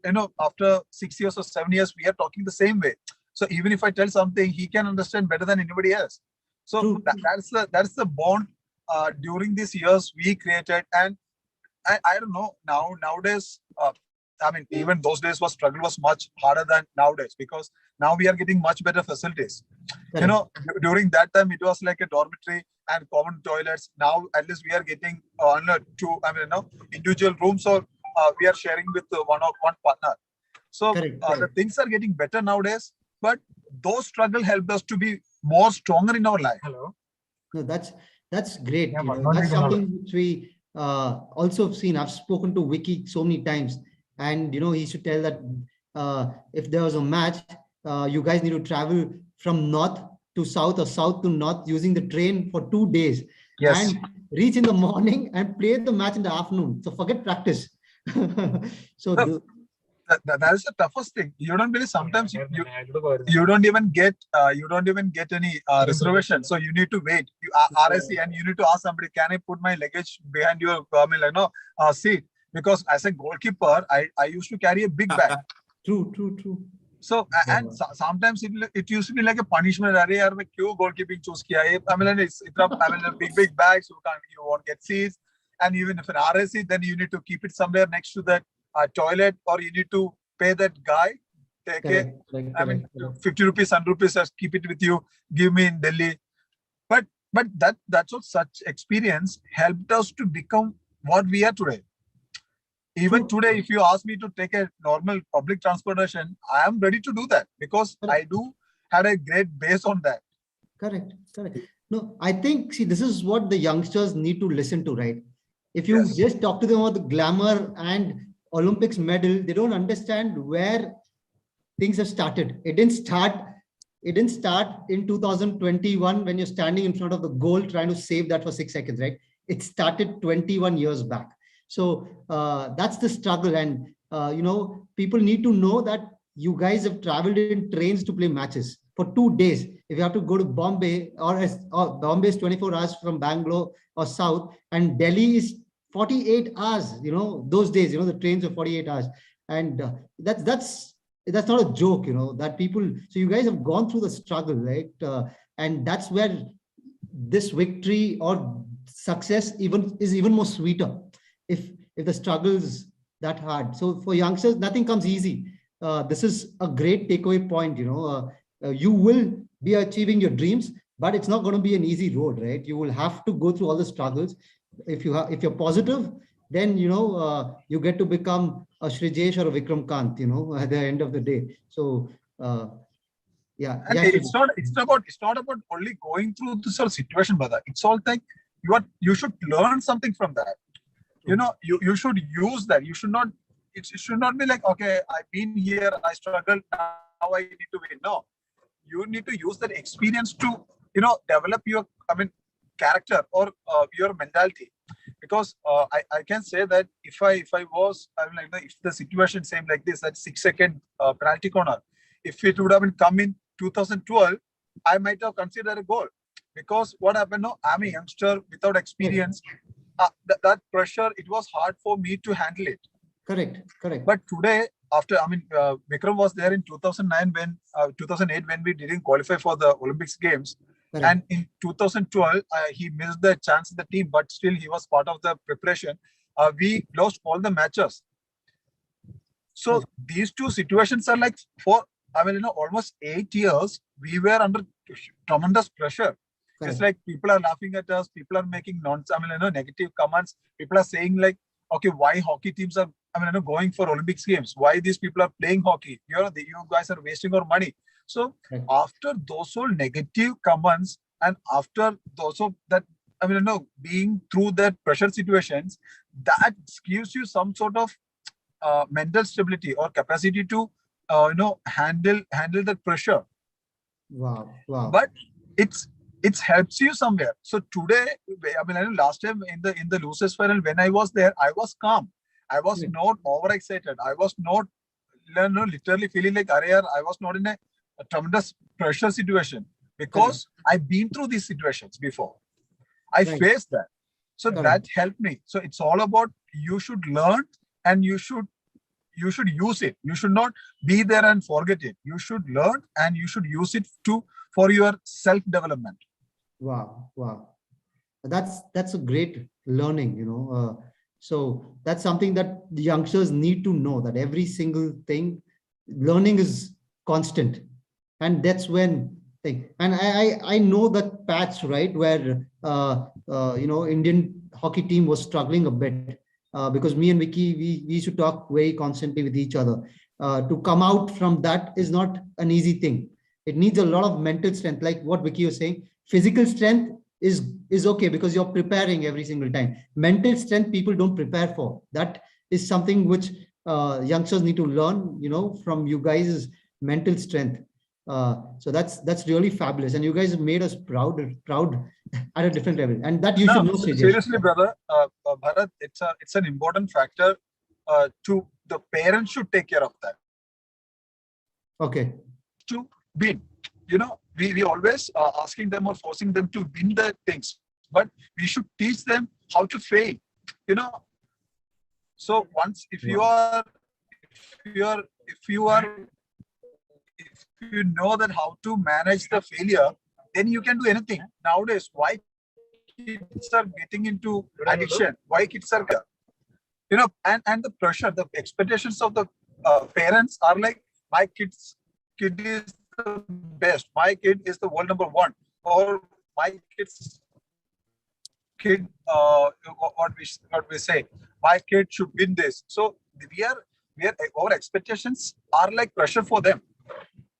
6 years or 7 years, we are talking the same way. So even if I tell something, he can understand better than anybody else. So that's the bond during these years we created. And I don't know nowadays. Even those days struggle was much harder than nowadays, because now we are getting much better facilities. Correct. During that time it was like a dormitory and common toilets. Now at least we are getting 2 individual rooms, or we are sharing with one partner. So correct. The things are getting better nowadays, but those struggle helped us to be more stronger in our life. Hello. No, that's great. That's something which we also have seen. I've spoken to Vicky so many times, and he used to tell that if there was a match, you guys need to travel from north to south or south to north using the train for 2 days. Yes. And reach in the morning and play the match in the afternoon. So forget practice. So that is the toughest thing. You don't believe sometimes you don't even get any reservation. So you need to wait. You RSC, and you need to ask somebody, can I put my luggage behind your seat? Because as a goalkeeper, I used to carry a big bag. True. So and sometimes it used to be like a punishment. Arey yaar, main kyun goalkeeping choose kiya? It's big bags. You won't get seats. And even if an RSC, then you need to keep it somewhere next to that toilet, or you need to pay that guy. Take it. 50 rupees, 100 rupees. Keep it with you. Give me in Delhi. But that's what such experience helped us to become what we are today. Even today, if you ask me to take a normal public transportation, I am ready to do that, because I do had a great base on that. Correct. No, I think, see, this is what the youngsters need to listen to, right? If you just talk to them about the glamour and Olympics medal, they don't understand where things have started. It didn't start in 2021 when you're standing in front of the goal trying to save that for 6 seconds, right? It started 21 years back. So that's the struggle. And, people need to know that you guys have traveled in trains to play matches for 2 days. If you have to go to Bombay, or Bombay is 24 hours from Bangalore or South, and Delhi is 48 hours, those days, the trains are 48 hours. And that's not a joke, that people, so you guys have gone through the struggle, right? And that's where this victory or success is even more sweeter. If the struggle is that hard. So for youngsters, nothing comes easy. This is a great takeaway point. You will be achieving your dreams, but it's not going to be an easy road, right? You will have to go through all the struggles. If you're positive, then you get to become a Shrijesh or a Vikram Kant, at the end of the day. So yeah, And yes. it's not about only going through this sort of situation, brother. It's all like you should learn something from that. You should use that. You should not, it should not be like, okay, I've been here, I struggled, now I need to win. No, you need to use that experience to, develop your, character or your mentality. Because I can say that if the situation same like this, that 6-second penalty corner, if it would have been come in 2012, I might have considered a goal. Because what happened? No, I'm a youngster without experience. That pressure, it was hard for me to handle it. Correct. But today, after Vikram was there in 2008 when we didn't qualify for the Olympics games. Correct. And in 2012, he missed the chance in the team, but still he was part of the preparation. We lost all the matches. So these two situations are like almost 8 years, we were under tremendous pressure. Correct. It's like people are laughing at us, people are making negative comments. People are saying like, okay, why hockey teams are going for Olympics games? Why these people are playing hockey? You guys are wasting our money. So after those all negative comments, and after those of that, being through that pressure situations, that gives you some sort of mental stability or capacity to handle that pressure. Wow. But it helps you somewhere. So today, last time in the losers final, when I was there, I was calm. I was not overexcited. I was not literally feeling like I was not in a tremendous pressure situation, because I've been through these situations before. I faced that. So that helped me. So it's all about, you should learn and you should use it. You should not be there and forget it. You should learn and you should use it for your self-development. Wow. That's a great learning, so that's something that the youngsters need to know, that every single thing, learning is constant. And that's when and I know that patch, right, where Indian hockey team was struggling a bit, because me and Vicky, we used to talk very constantly with each other. To come out from that is not an easy thing. It needs a lot of mental strength, like what Vicky was saying. Physical strength is okay because you're preparing every single time. Mental strength, people don't prepare for. That is something which youngsters need to learn, from you guys, mental strength. So that's really fabulous, and you guys have made us proud at a different level, and that you should know. Seriously, brother, Bharat, it's an important factor. To the parents should take care of that. Okay. To win, we always asking them or forcing them to win the things, but we should teach them how to fail. So once if you know that how to manage the failure, then you can do anything. Nowadays, why kids are getting into addiction? Why kids are, and the pressure, the expectations of the parents are like, my kid is the best. My kid is the world number one, or my kid. What we say, my kid should win this. So our expectations are like pressure for them.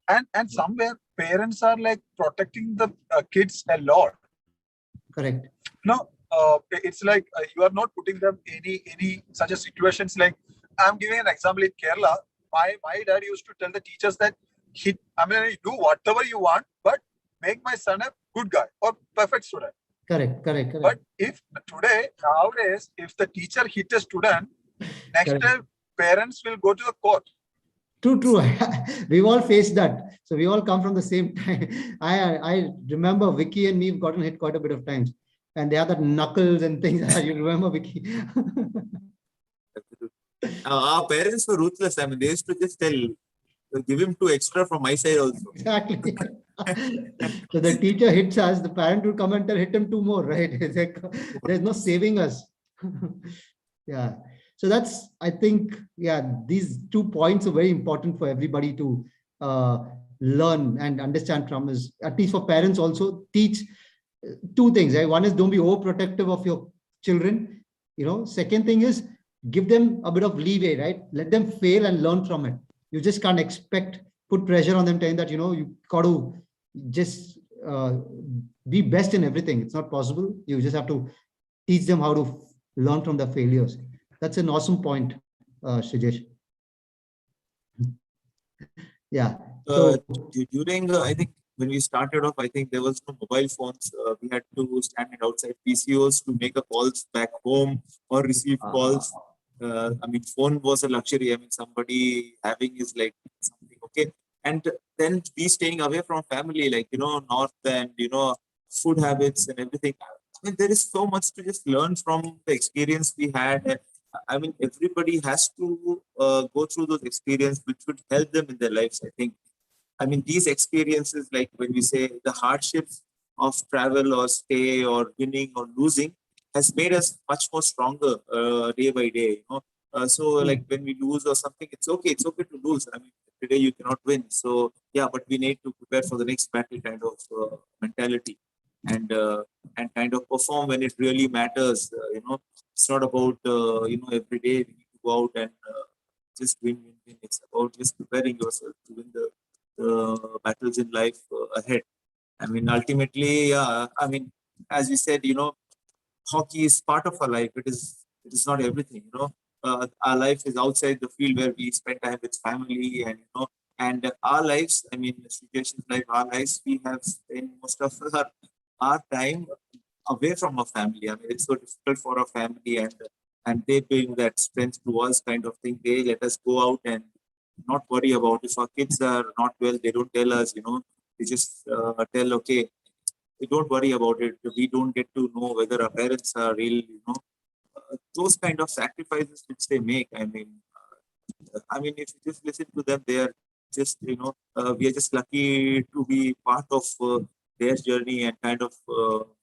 And somewhere parents are like protecting the kids a lot. Correct. It's like you are not putting them any such a situations. Like, I'm giving an example in Kerala. My dad used to tell the teachers that do whatever you want, but make my son a good guy or perfect student. Correct. But if nowadays, if the teacher hit a student, next time parents will go to the court. True. We've all faced that. So we all come from the same time. I remember Vicky and me have gotten hit quite a bit of times. And they have that knuckles and things. You remember, Vicky? Our parents were ruthless. They used to just give him 2 extra from my side also. Exactly. So the teacher hits us, the parent will come and hit him 2 more, right? It's like, there's no saving us. Yeah. So that's, I think, these 2 points are very important for everybody to learn and understand from is, at least for parents also, teach two things, right? One is don't be overprotective of your children. Second thing is give them a bit of leeway, right? Let them fail and learn from it. You just can't put pressure on them, telling that, you got to just be best in everything. It's not possible. You just have to teach them how to learn from their failures. That's an awesome point, Shijesh. Yeah. So During, I think when we started off, I think there was no mobile phones. We had to stand outside PCOs to make a calls back home or receive calls. I mean, phone was a luxury. I mean, somebody having is like something, okay. And then we staying away from family, like, north and, food habits and everything. I mean, there is so much to just learn from the experience we had. And, I mean, everybody has to go through those experiences, which would help them in their lives, I think. I mean, these experiences, like when we say the hardships of travel or stay or winning or losing, has made us much more stronger day by day. So like when we lose or something, it's okay. It's okay to lose. I mean, today you cannot win. So yeah, but we need to prepare for the next battle kind of mentality, and kind of perform when it really matters. It's not about every day we need to go out and just win, win, win. It's about just preparing yourself to win the battles in life ahead. I mean, ultimately, I mean, as we said, hockey is part of our life. It is not everything. Our life is outside the field where we spend time with family, and our lives. I mean, situations like our lives, we have spent most of our time away from our family. I mean, it's so difficult for our family, and they bring that strength to us, kind of thing. They let us go out and not worry about if our kids are not well. They don't tell us. They just tell, okay, don't worry about it. We don't get to know whether our parents are real. Those kind of sacrifices which they make. I mean, if you just listen to them, they are just, we are just lucky to be part of their journey and kind of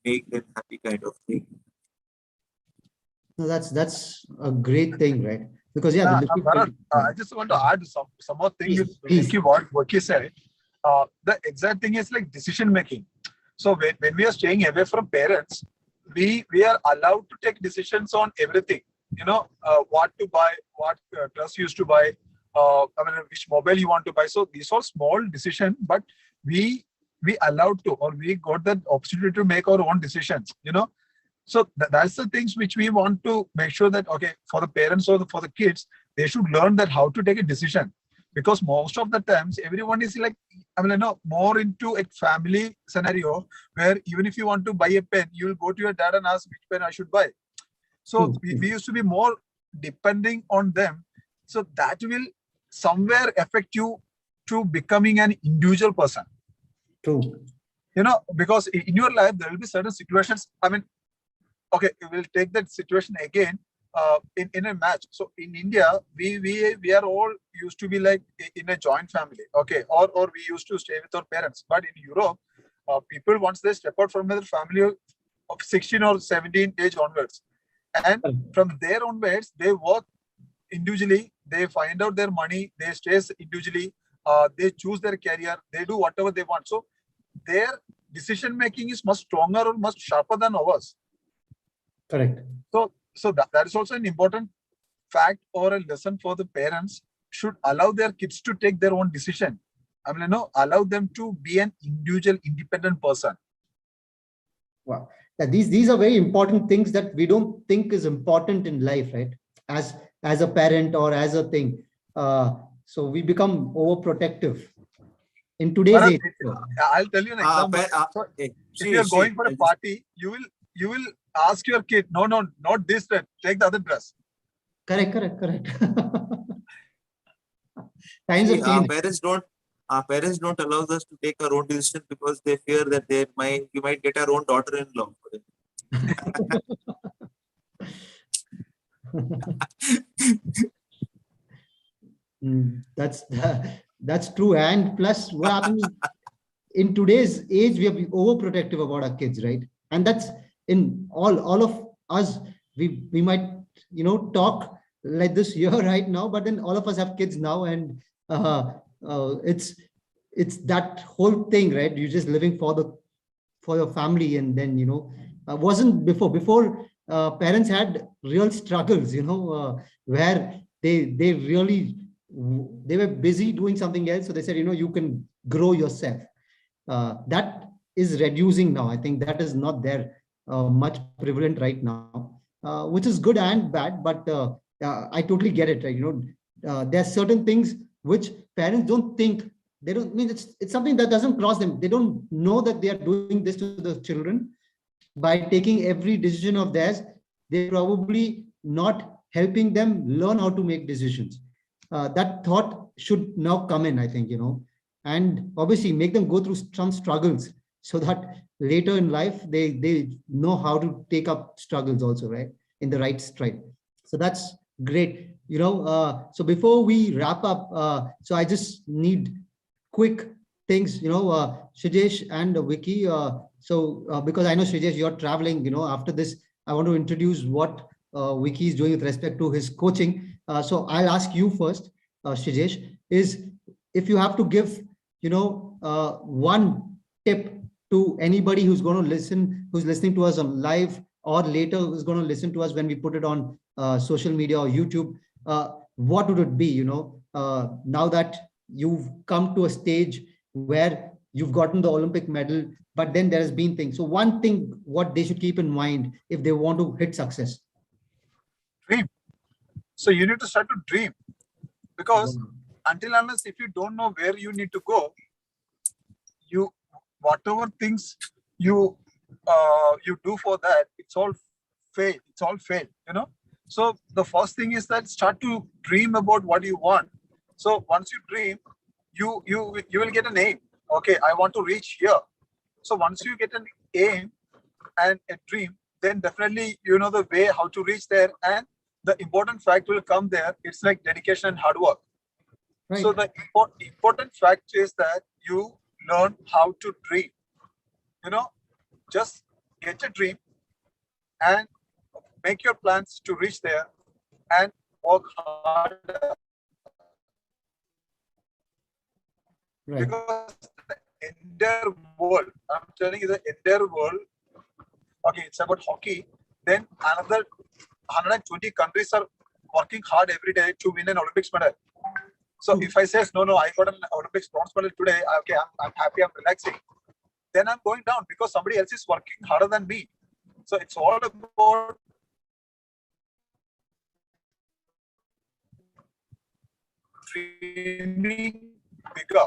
make them happy, kind of thing. no, that's a great thing, right? Because Bharat, I just want to add some more thing. Please. What you said. The exact thing is like decision making. So when we are staying away from parents, we are allowed to take decisions on everything. What to buy, what dress you used to buy, which mobile you want to buy. So these are small decisions, but we allowed to, or we got the opportunity to make our own decisions. So that's the things which we want to make sure that, okay, for the parents or for the kids, they should learn that how to take a decision. Because most of the times, everyone is like, more into a family scenario where even if you want to buy a pen, you will go to your dad and ask which pen I should buy. So we used to be more depending on them. So that will somewhere affect you to becoming an individual person. True. Because in your life, there will be certain situations. Okay, we'll take that situation again in a match. So in India, we are all used to be like in a joint family, okay, or we used to stay with our parents. But in Europe, people, once they step out from their family of 16 or 17 age onwards, and from there onwards, they work individually, they find out their money, they stay individually, they choose their career, they do whatever they want. So their decision making is much stronger or much sharper than ours. Correct. So that is also an important fact or a lesson for the parents. Should allow their kids to take their own decision. Allow them to be an individual, independent person. Wow. Yeah, these are very important things that we don't think is important in life, right? As a parent or as a thing. So we become overprotective in today's age. I'll tell you an example. If you are going for a party, you will ask your kid, no, not this dress, take the other dress. Correct. Times See, have changed. Our parents don't allow us to take our own decision because they fear that we might get our own daughter-in-law. That's true. And plus, what happens in today's age, we are overprotective about our kids, right? And that's in all of us. We might talk like this here right now, but then all of us have kids now, and it's that whole thing, right? You're just living for your family, and then wasn't before parents had real struggles, where they really they were busy doing something else, so they said, you can grow yourself. That is reducing now. I think that is not there much prevalent right now, which is good and bad, but I totally get it, right? There are certain things which parents don't think, they don't mean, it's something that doesn't cross them. They don't know that they are doing this to the children by taking every decision of theirs. They're probably not helping them learn how to make decisions. That thought should now come in, I think, and obviously make them go through some struggles, so that later in life they know how to take up struggles also, right, in the right stride. So that's great. So before we wrap up, so I just need quick things, Shijesh and Vicky. Because I know, Shijesh, you're traveling, after this, I want to introduce what Vicky is doing with respect to his coaching. So I'll ask you first, Shijesh, is if you have to give, one tip to anybody who's going to listen, who's listening to us on live, or later who's going to listen to us when we put it on social media or YouTube, what would it be, now that you've come to a stage where you've gotten the Olympic medal, but then there has been things. So one thing, what they should keep in mind if they want to hit success. Dream. So you need to start to dream, because until unless if you don't know where you need to go, whatever things you do for that, it's all fail. It's all fail. So the first thing is that start to dream about what you want. So once you dream, you will get an aim. Okay, I want to reach here. So once you get an aim and a dream, then definitely you know the way how to reach there, and the important fact will come there. It's like dedication and hard work. Right. So the important fact is that you learn how to dream. Just get a dream and make your plans to reach there and work hard. Right. Because the entire world, I'm telling you, the entire world, okay, it's about hockey, then another 120 countries are working hard every day to win an Olympics medal. So if I say, no, I got an Olympics bronze medal today, okay, I'm happy, I'm relaxing, then I'm going down because somebody else is working harder than me. So it's all about dreaming bigger,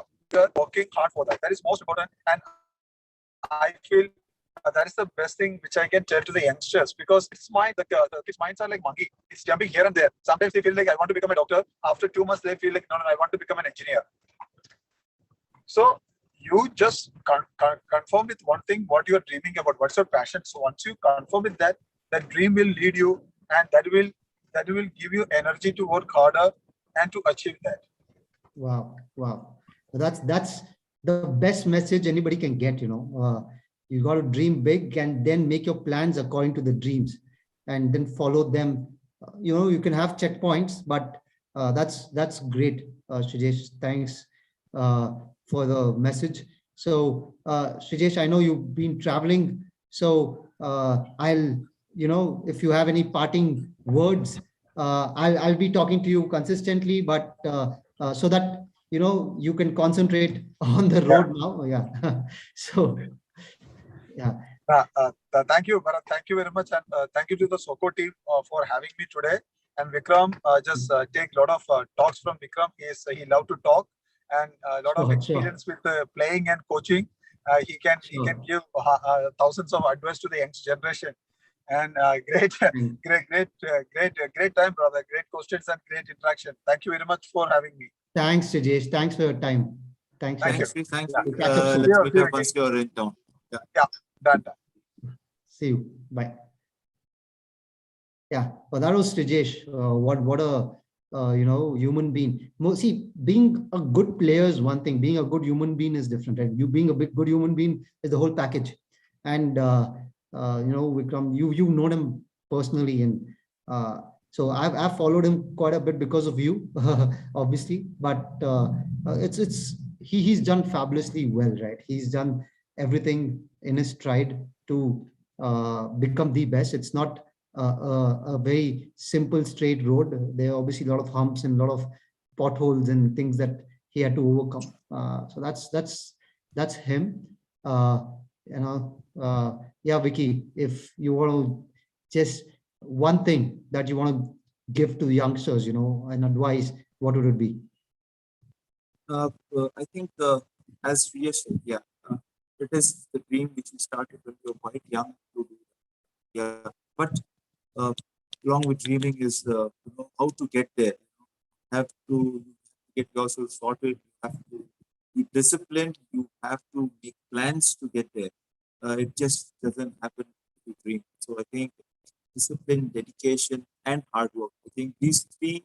working hard for that. That is most important. And I feel that is the best thing which I can tell to the youngsters, because it's mind, the kids' minds are like monkey. It's jumping here and there. Sometimes they feel like I want to become a doctor. After 2 months, they feel like, no, I want to become an engineer. So you just confirm with one thing, what you are dreaming about, what's your passion. So once you confirm with that, that dream will lead you, and that will give you energy to work harder and to achieve that. Wow. That's the best message anybody can get. You got to dream big and then make your plans according to the dreams, and then follow them. You can have checkpoints, but that's great, Shijesh. Thanks for the message. So Shijesh, I know you've been traveling, so I'll, if you have any parting words, I'll be talking to you consistently, but so that you can concentrate on the road now. Yeah. So yeah. Thank you, Bharat. Thank you very much, and thank you to the Zzoko team for having me today. And Vikram, just take a lot of talks from Vikram. He loved to talk, and a lot of experience with playing and coaching. He can give thousands of advice to the young generation. And great time, brother. Great questions and great interaction. Thank you very much for having me. Thanks, Shijesh. Thanks for your time. Thanks. Thanks. Let's meet up once you're in town. Yeah, done. See you. Bye. Yeah, well, that was Shijesh. What a human being. See, being a good player is one thing. Being a good human being is different. Right? You being a good human being is the whole package. And Vikram, you've known him personally, and so I've followed him quite a bit because of you, obviously. But it's he's done fabulously well, right? He's done everything in his stride to become the best. It's not a very simple straight road. There are obviously a lot of humps and a lot of potholes and things that he had to overcome. So that's him. You know, yeah, Vicky, if you want to just one thing that you want to give to the youngsters, you know, an advice, what would it be? I think, as Riya said, yeah, it is the dream which we started when we were quite young to do. Yeah, but uh, along with dreaming is how to get there. Have to get yourself sorted. You have to be disciplined. You have to make plans to get there. It just doesn't happen to dream. So I think discipline, dedication, and hard work. I think these three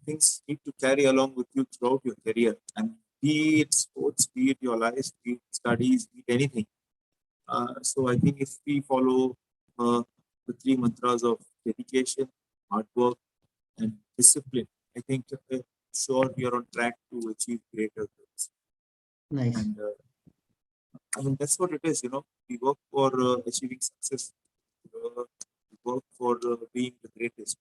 things need to carry along with you throughout your career. And be it sports, be it your life, be it studies, be it anything. So I think if we follow uh, the three mantras of dedication, hard work, and discipline, I think sure we are on track to achieve greater goals. Nice. And I mean that's what it is. We work for achieving success. We work for being the greatest.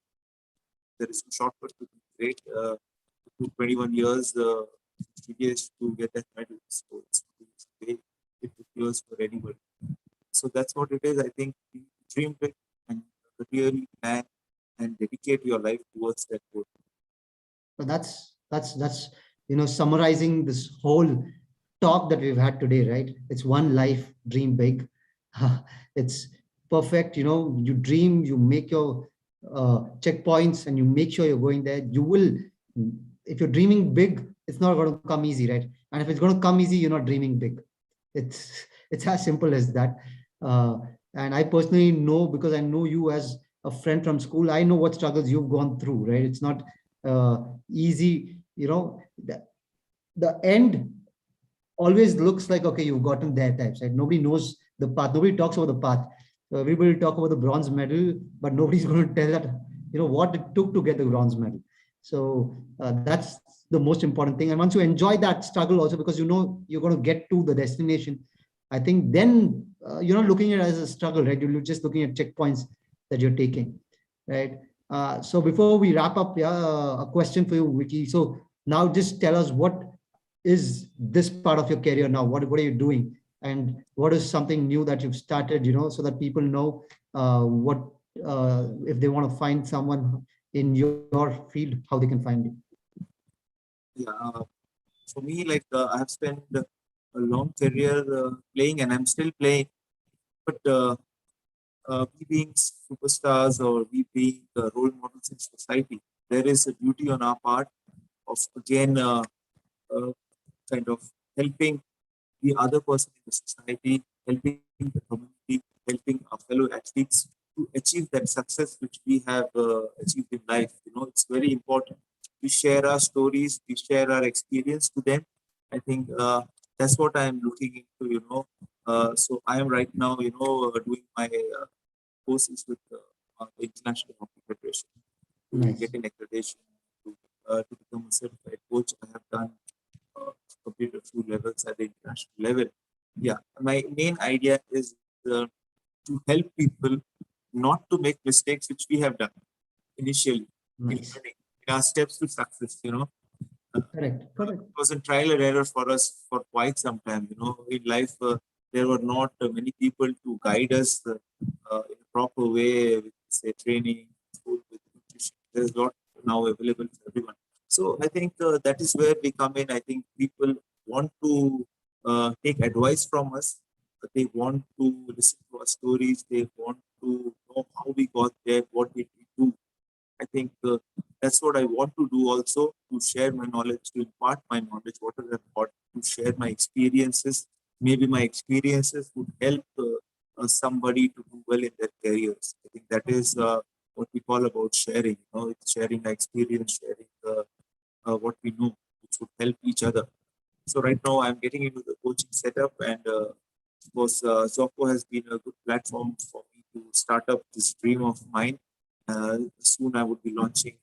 There is no shortcut to be great. It took 21 years, 60 years to get that medal. So it's way it took years for anybody. So that's what it is. I think you dream big and really plan and dedicate your life towards that goal. So that's you know, summarizing this whole talk that we've had today, right? It's one life, dream big. It's perfect. You know, you dream, you make your checkpoints, and you make sure you're going there. You will, if you're dreaming big, it's not going to come easy, right? And if it's going to come easy, you're not dreaming big. It's it's as simple as that. Uh, and I personally know, because I know you as a friend from school. I know what struggles you've gone through, right? It's not uh, easy. You know, the end always looks like, okay, you've gotten there types, right? Nobody knows the path. Nobody talks about the path. So everybody talk about the bronze medal, but nobody's going to tell that, you know, what it took to get the bronze medal. So that's the most important thing. And once you enjoy that struggle also, because you know you're going to get to the destination, I think then you're not looking at it as a struggle, right? You're just looking at checkpoints that you're taking, right? So before we wrap up, yeah, a question for you, Vicky. So now just tell us, what is this part of your career now? What are you doing? And what is something new that you've started, you know, so that people know what, if they want to find someone in your field, how they can find you? Yeah, for me, like I have spent a long career playing, and I'm still playing. But we being superstars, or we being role models in society, there is a duty on our part of again uh, kind of helping the other person in the society, helping the community, helping our fellow athletes to achieve that success which we have achieved in life. It's very important. We share our stories, we share our experience to them. I think that's what I am looking into. So I am right now, doing my courses with the International Hockey Federation to Nice. get an accreditation to become a certified coach. I have done completed a few levels at the international level. Yeah, my main idea is to help people not to make mistakes which we have done initially in Nice. learning, in our steps to success. Correct. Correct. It was a trial and error for us for quite some time. In life, there were not many people to guide us in a proper way with, say, training, food, with nutrition. There's a lot now available for everyone. So I think that is where we come in. I think people want to take advice from us. They want to listen to our stories. They want to know how we got there, what did we do. I think that's what I want to do also, to share my knowledge, to impart my knowledge, whatever I've got, to share my experiences. Maybe my experiences would help somebody to do well in their careers. I think that is what we call about sharing. It's sharing our experience, sharing what we know, which would help each other. So right now I'm getting into the coaching setup, and of course Zzoko has been a good platform for me to start up this dream of mine. Soon I would be launching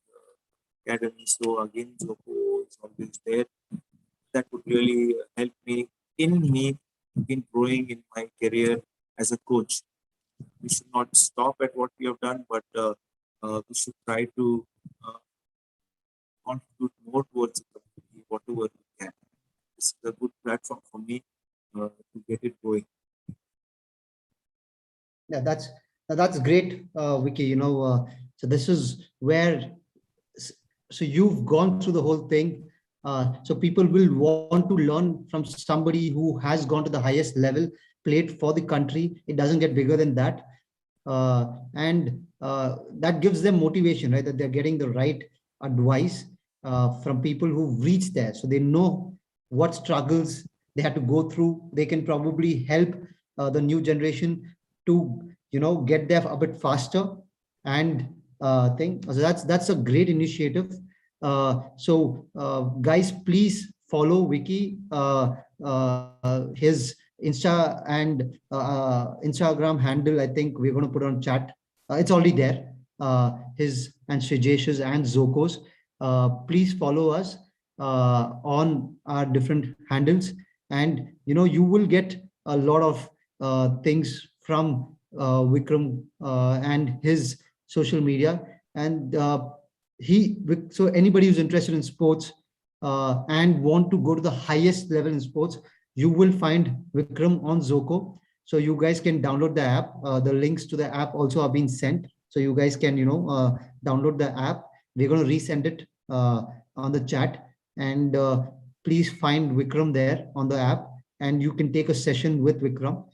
academy. So again, Zzoko is always there. that would really help me in growing in my career as a coach. We should not stop at what we have done, but we should try to contribute more towards the community, whatever we can. This is a good platform for me to get it going. Yeah, that's great, Vicky. So this is where, so you've gone through the whole thing. So people will want to learn from somebody who has gone to the highest level, played for the country. It doesn't get bigger than that. And that gives them motivation, right? That they're getting the right advice from people who've reached there. So they know what struggles they had to go through. They can probably help the new generation to, get there a bit faster and thing. So that's a great initiative. So guys, please follow Vicky. His Instagram handle, I think we're going to put on chat. It's already there. His and Shrijesh's and Zzoko's. Please follow us on our different handles, and you will get a lot of things from Vikram and his social media. And so anybody who's interested in sports and want to go to the highest level in sports, you will find Vikram on Zzoko. So you guys can download the app. The links to the app also are being sent. So you guys can, download the app. We're going to resend it on the chat. And please find Vikram there on the app. And you can take a session with Vikram.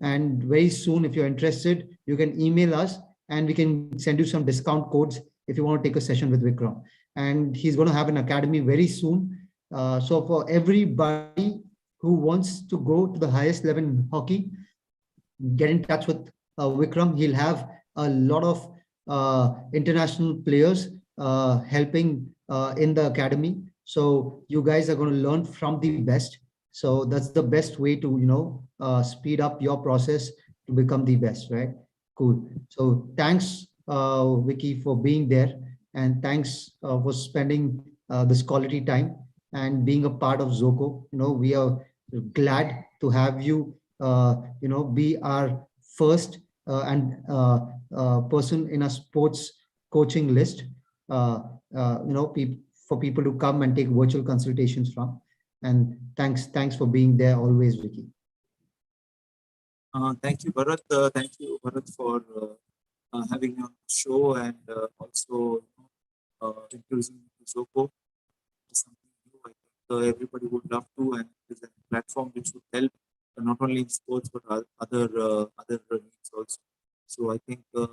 And very soon, if you're interested, you can email us and we can send you some discount codes if you want to take a session with Vikram. And he's going to have an academy very soon. So for everybody who wants to go to the highest level in hockey, get in touch with Vikram. He'll have a lot of international players helping in the academy. So you guys are going to learn from the best. So that's the best way to, speed up your process to become the best, right? Cool. So thanks, Vicky, for being there. And thanks for spending this quality time and being a part of Zzoko. We are glad to have you, be our first and person in a sports coaching list, for people to come and take virtual consultations from. And thanks for being there always, Vicky. Thank you, Bharat. Thank you, Bharat, for having me on the show and also introducing me to Zzoko. It's something new. I think everybody would love to, and it is a platform which would help not only in sports but other needs also. So I think I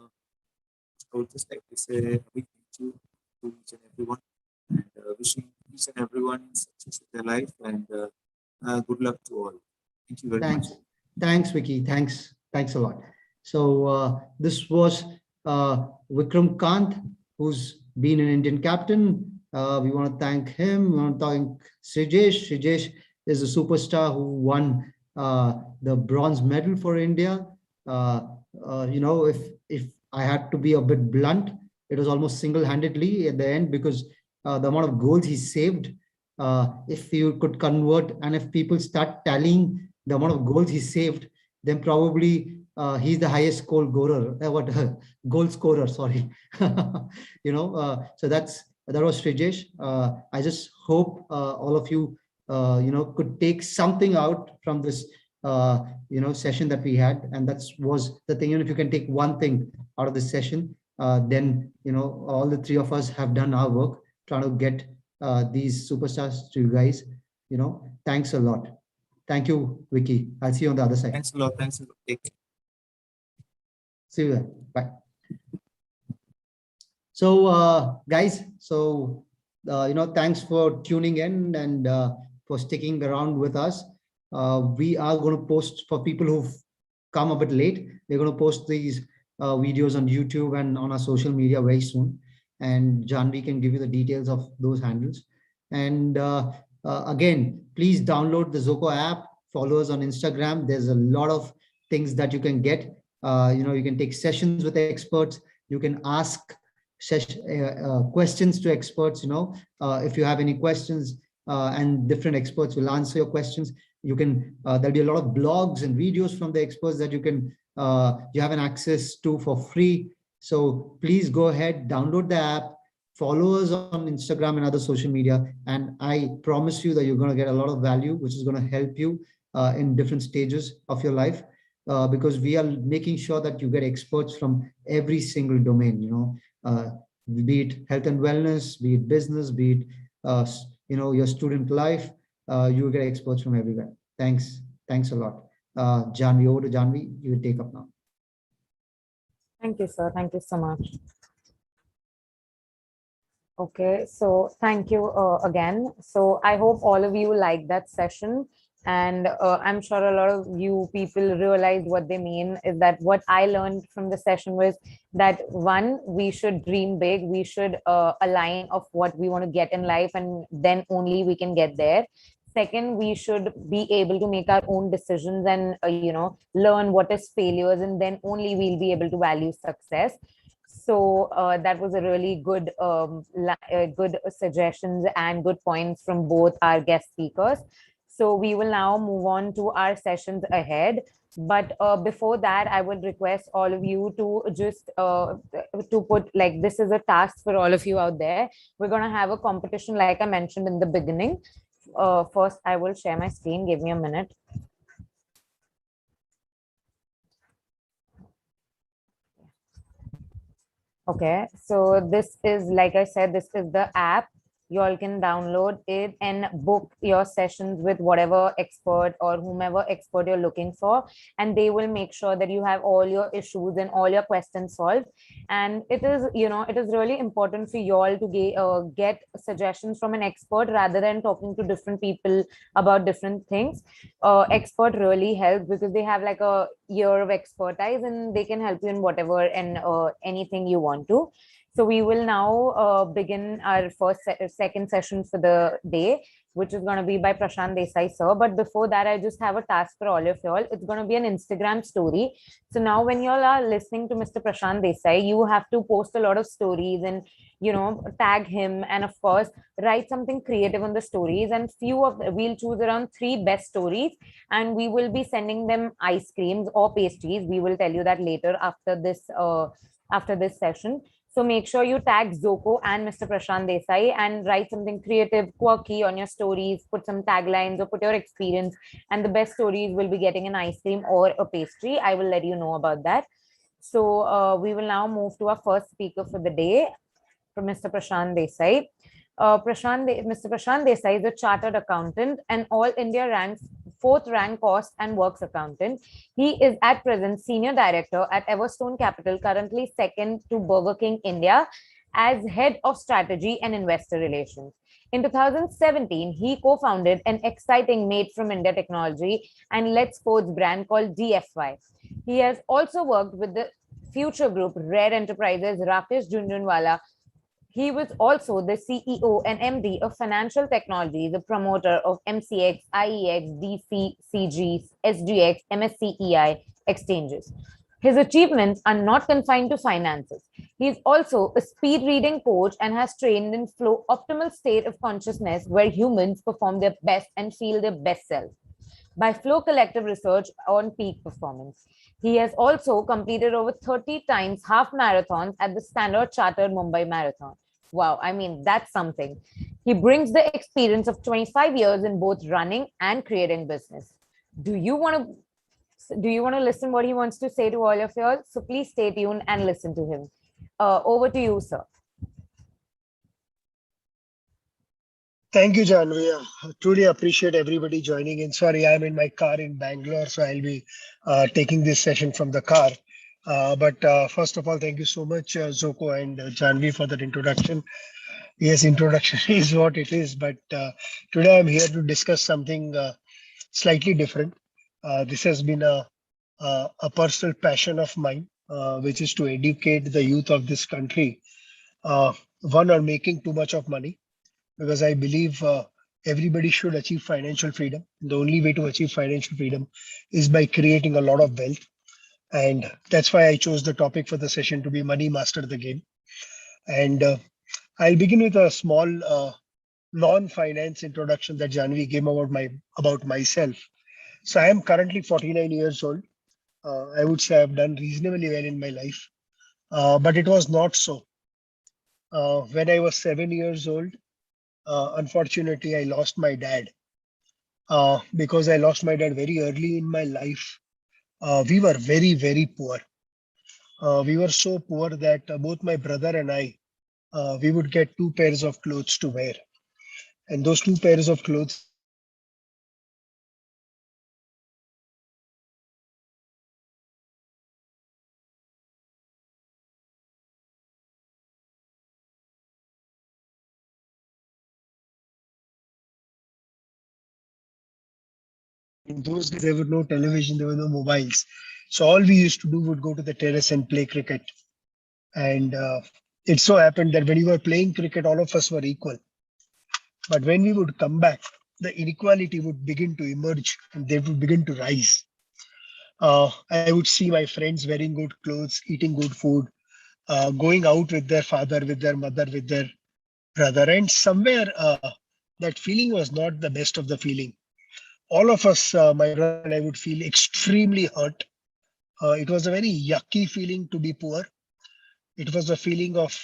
would just like to say a big thank you to each and everyone, and wishing each and everyone success in their life, and good luck to all. Thank you very much. Thanks, Vicky. Thanks a lot. So this was Vikram Kant, who's been an Indian captain. We want to thank him. We want to thank Shrijesh. Shrijesh is a superstar who won the bronze medal for India. If I had to be a bit blunt, it was almost single-handedly at the end, because the amount of goals he saved, if you could convert and if people start tallying the amount of goals he saved, then probably he's the highest goal scorer, sorry. So that was Shrijesh. I just hope all of you, could take something out from this, session that we had. And that was the thing. Even if you can take one thing out of this session, then, all the three of us have done our work trying to get these superstars to you guys. Thanks a lot. Thank you, Vicky. I'll see you on the other side. Thanks a lot. Thanks a lot. Take care. See you then. Bye. So, guys, thanks for tuning in and for sticking around with us. We are going to post, for people who've come a bit late, we're going to post these videos on YouTube and on our social media very soon. And Janvi can give you the details of those handles. And again, please download the Zzoko app, follow us on Instagram. There's a lot of things that you can get. You can take sessions with experts. You can ask questions to experts. If you have any questions, and different experts will answer your questions. You can, there'll be a lot of blogs and videos from the experts that you can, you have an access to for free. So please go ahead, download the app, follow us on Instagram and other social media. And I promise you that you're going to get a lot of value, which is going to help you in different stages of your life, because we are making sure that you get experts from every single domain, be it health and wellness, be it business, be it, your student life, you will get experts from everywhere. Thanks. Thanks a lot. Janvi, over to Janvi. You will take up now. Thank you, sir. Thank you so much. Okay, so thank you again. So I hope all of you like that session. And I'm sure a lot of you people realized what they mean is that what I learned from the session was that one, we should dream big. We should align of what we want to get in life, and then only we can get there. Second, we should be able to make our own decisions and, learn what is failures, and then only we'll be able to value success. So that was a really good, good suggestions and good points from both our guest speakers. So we will now move on to our sessions ahead. But before that, I would request all of you to just to put, like, this is a task for all of you out there. We're going to have a competition, like I mentioned in the beginning. First, I will share my screen. Give me a minute. Okay, so this is, like I said, this is the app. You all can download it and book your sessions with whatever expert or whomever expert you're looking for, and they will make sure that you have all your issues and all your questions solved. And it is, it is really important for you all to get suggestions from an expert rather than talking to different people about different things. Expert really helps because they have like a year of expertise and they can help you in whatever and anything you want to. So we will now begin our second session for the day, which is going to be by Prashant Desai, sir. But before that, I just have a task for all of y'all. It's going to be an Instagram story. So now when y'all are listening to Mr. Prashant Desai, you have to post a lot of stories and, tag him. And of course, write something creative on the stories. And we'll choose around 3 best stories. And we will be sending them ice creams or pastries. We will tell you that later after this session. So make sure you tag Zzoko and Mr. Prashant Desai and write something creative, quirky on your stories, put some taglines or put your experience, and the best stories will be getting an ice cream or a pastry. I will let you know about that. So we will now move to our first speaker for the day, from Mr. Prashant Desai. Mr. Prashant Desai is a chartered accountant and All India ranks 4th rank cost and works accountant. He is at present senior director at Everstone Capital, currently second to Burger King India as head of strategy and investor relations. In 2017, he co-founded an exciting Made from India technology and Let's Sports brand called DFY. He has also worked with the Future Group, Rare Enterprises, Rakesh Jhunjhunwala. He was also the CEO and MD of Financial Technology, the promoter of MCX, IEX, DCCG, SGX, MSCEI exchanges. His achievements are not confined to finances. He is also a speed reading coach and has trained in flow optimal state of consciousness where humans perform their best and feel their best self by Flow Collective research on peak performance. He has also completed over 30 times half marathons at the Standard Chartered Mumbai Marathon. Wow, I mean, that's something. He brings the experience of 25 years in both running and creating business. Do you want to listen what he wants to say to all of you all? So please stay tuned and listen to him. Over to you, sir. Thank you, Janvi. Truly appreciate everybody joining in. Sorry, I'm in my car in Bangalore, so I'll be taking this session from the car. But first of all, thank you so much, Zzoko and Janvi, for that introduction. Yes, introduction is what it is, but today I'm here to discuss something slightly different. This has been a personal passion of mine, which is to educate the youth of this country, one, on making too much of money, because I believe everybody should achieve financial freedom. The only way to achieve financial freedom is by creating a lot of wealth. And that's why I chose the topic for the session to be Money Master the Game. And I'll begin with a small non-finance introduction that Janvi gave about myself. So I am currently 49 years old. I would say I've done reasonably well in my life, but it was not so. When I was 7 years old, unfortunately, I lost my dad. Because I lost my dad very early in my life, we were very, very poor. We were so poor that both my brother and I, we would get two pairs of clothes to wear. And those two pairs of clothes in those days, there were no television, there were no mobiles. So all we used to do would go to the terrace and play cricket. And it so happened that when you were playing cricket, all of us were equal. But when we would come back, the inequality would begin to emerge and they would begin to rise. I would see my friends wearing good clothes, eating good food, going out with their father, with their mother, with their brother. And somewhere that feeling was not the best of the feeling. All of us, my brother and I, would feel extremely hurt. It was a very yucky feeling to be poor. It was a feeling of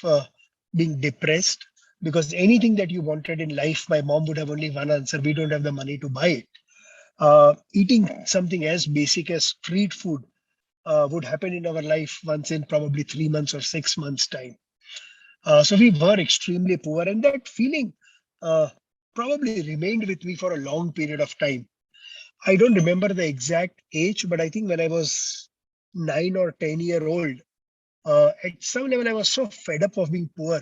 being depressed because anything that you wanted in life, my mom would have only one answer: we don't have the money to buy it. Eating something as basic as street food would happen in our life once in probably 3 months or 6 months' time. So we were extremely poor, and that feeling probably remained with me for a long period of time. I don't remember the exact age, but I think when I was 9 or 10 year old, at some level I was so fed up of being poor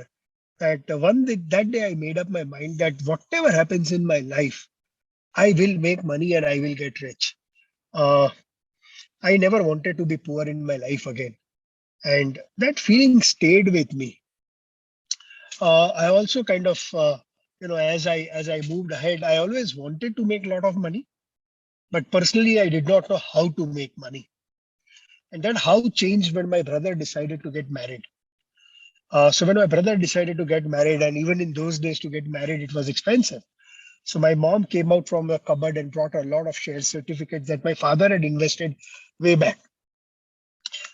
that that day I made up my mind that whatever happens in my life, I will make money and I will get rich. I never wanted to be poor in my life again, and that feeling stayed with me. I also kind of, as I moved ahead, I always wanted to make a lot of money, but personally, I did not know how to make money. And that how changed when my brother decided to get married. So when my brother decided to get married, and even in those days to get married, it was expensive. So my mom came out from a cupboard and brought a lot of share certificates that my father had invested way back.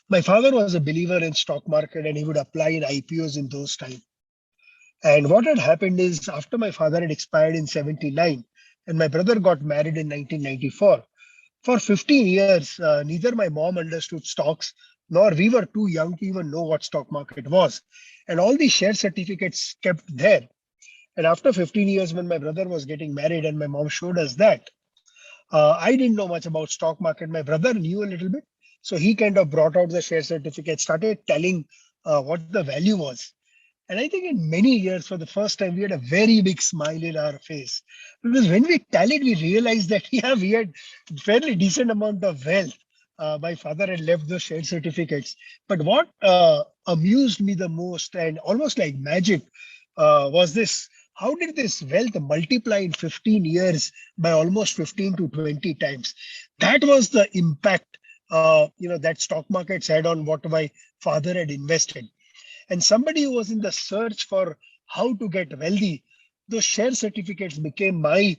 My father was a believer in stock market and he would apply in IPOs in those times. And what had happened is after my father had expired in 79 and my brother got married in 1994, for 15 years, neither my mom understood stocks nor we were too young to even know what stock market was. And all these share certificates kept there. And after 15 years, when my brother was getting married and my mom showed us that, I didn't know much about stock market. My brother knew a little bit. So he kind of brought out the share certificate, started telling what the value was. And I think in many years, for the first time, we had a very big smile in our face. Because when we tallied, we realized that, yeah, we had fairly decent amount of wealth. My father had left those share certificates. But what amused me the most and almost like magic was this: how did this wealth multiply in 15 years by almost 15 to 20 times? That was the impact that stock markets had on what my father had invested. And somebody who was in the search for how to get wealthy, those share certificates became my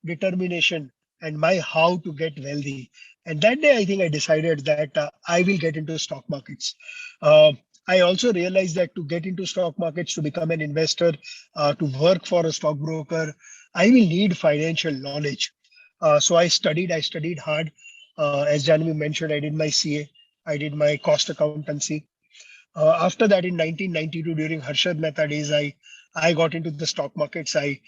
determination and my how to get wealthy. And that day I think I decided that I will get into stock markets. uh, I also realized that to get into stock markets, to become an investor, to work for a stockbroker, I will need financial knowledge. So I studied hard. As Janvi mentioned, I did my CA, I did my cost accountancy. After that, in 1992, during Harshad Mehta days, I got into the stock markets. I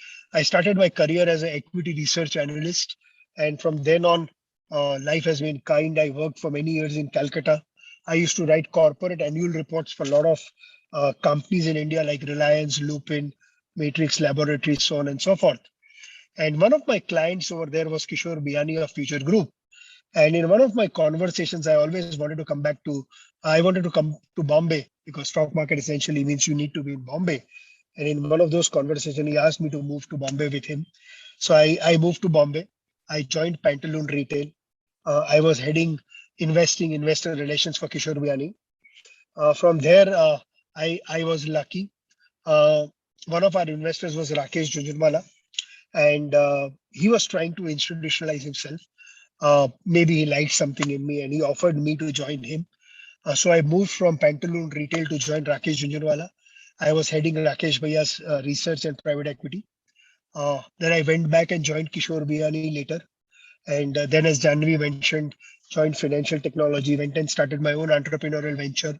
started my career as an equity research analyst. And from then on, life has been kind. I worked for many years in Calcutta. I used to write corporate annual reports for a lot of companies in India like Reliance, Lupin, Matrix Laboratories, so on and so forth. And one of my clients over there was Kishore Biani of Future Group. And in one of my conversations, I always I wanted to come to Bombay because stock market essentially means you need to be in Bombay. And in one of those conversations, he asked me to move to Bombay with him. So I moved to Bombay. I joined Pantaloon Retail. I was heading investor relations for Kishore Biani. From there, I was lucky. Uh, one of our investors was Rakesh Jhunjhunwala, and he was trying to institutionalize himself. Maybe he liked something in me and he offered me to join him. So I moved from Pantaloon Retail to join Rakesh Jhunjhunwala. I was heading Rakesh Bhaiya's research and private equity. Then I went back and joined Kishore Biyani later. And then, as Janvi mentioned, joined financial technology, went and started my own entrepreneurial venture.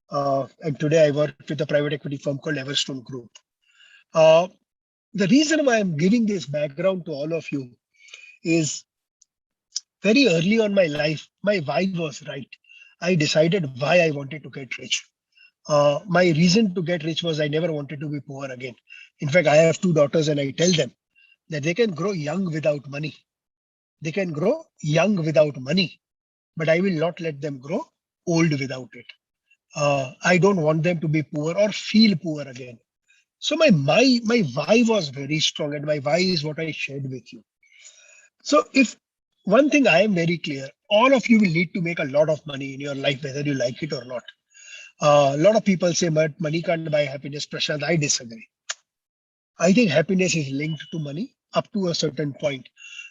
And today I work with a private equity firm called Everstone Group. Uh, the reason why I'm giving this background to all of you is very early on my life, my why was right. I decided why I wanted to get rich. My reason to get rich was I never wanted to be poor again. In fact, I have two daughters and I tell them that they can grow young without money. They can grow young without money, but I will not let them grow old without it. I don't want them to be poor or feel poor again. So my why was very strong, and my why is what I shared with you. So if one thing I am very clear, all of you will need to make a lot of money in your life, whether you like it or not. A lot of people say, but money can't buy happiness. Prashant, I disagree. I think happiness is linked to money up to a certain point.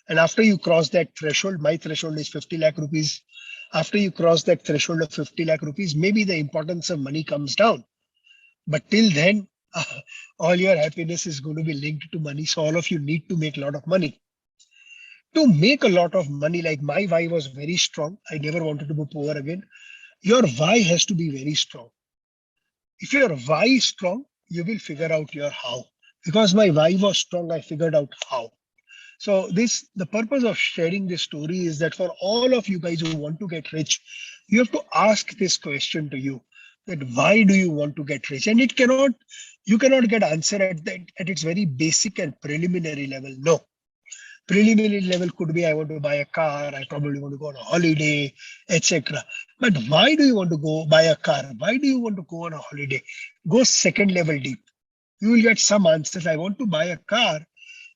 And after you cross that threshold, my threshold is 50 lakh rupees. After you cross that threshold of 50 lakh rupees, maybe the importance of money comes down. But till then, all your happiness is going to be linked to money. So all of you need to make a lot of money. To make a lot of money, like my why was very strong. I never wanted to be poor again. Your why has to be very strong. If your why is strong, you will figure out your how. Because my why was strong, I figured out how. So the purpose of sharing this story is that for all of you guys who want to get rich, you have to ask this question to you, that why do you want to get rich? And you cannot get answer at its very basic and preliminary level. No. Preliminary level could be I want to buy a car, I probably want to go on a holiday, etc. But why do you want to go buy a car? Why do you want to go on a holiday? Go second level deep. You will get some answers. I want to buy a car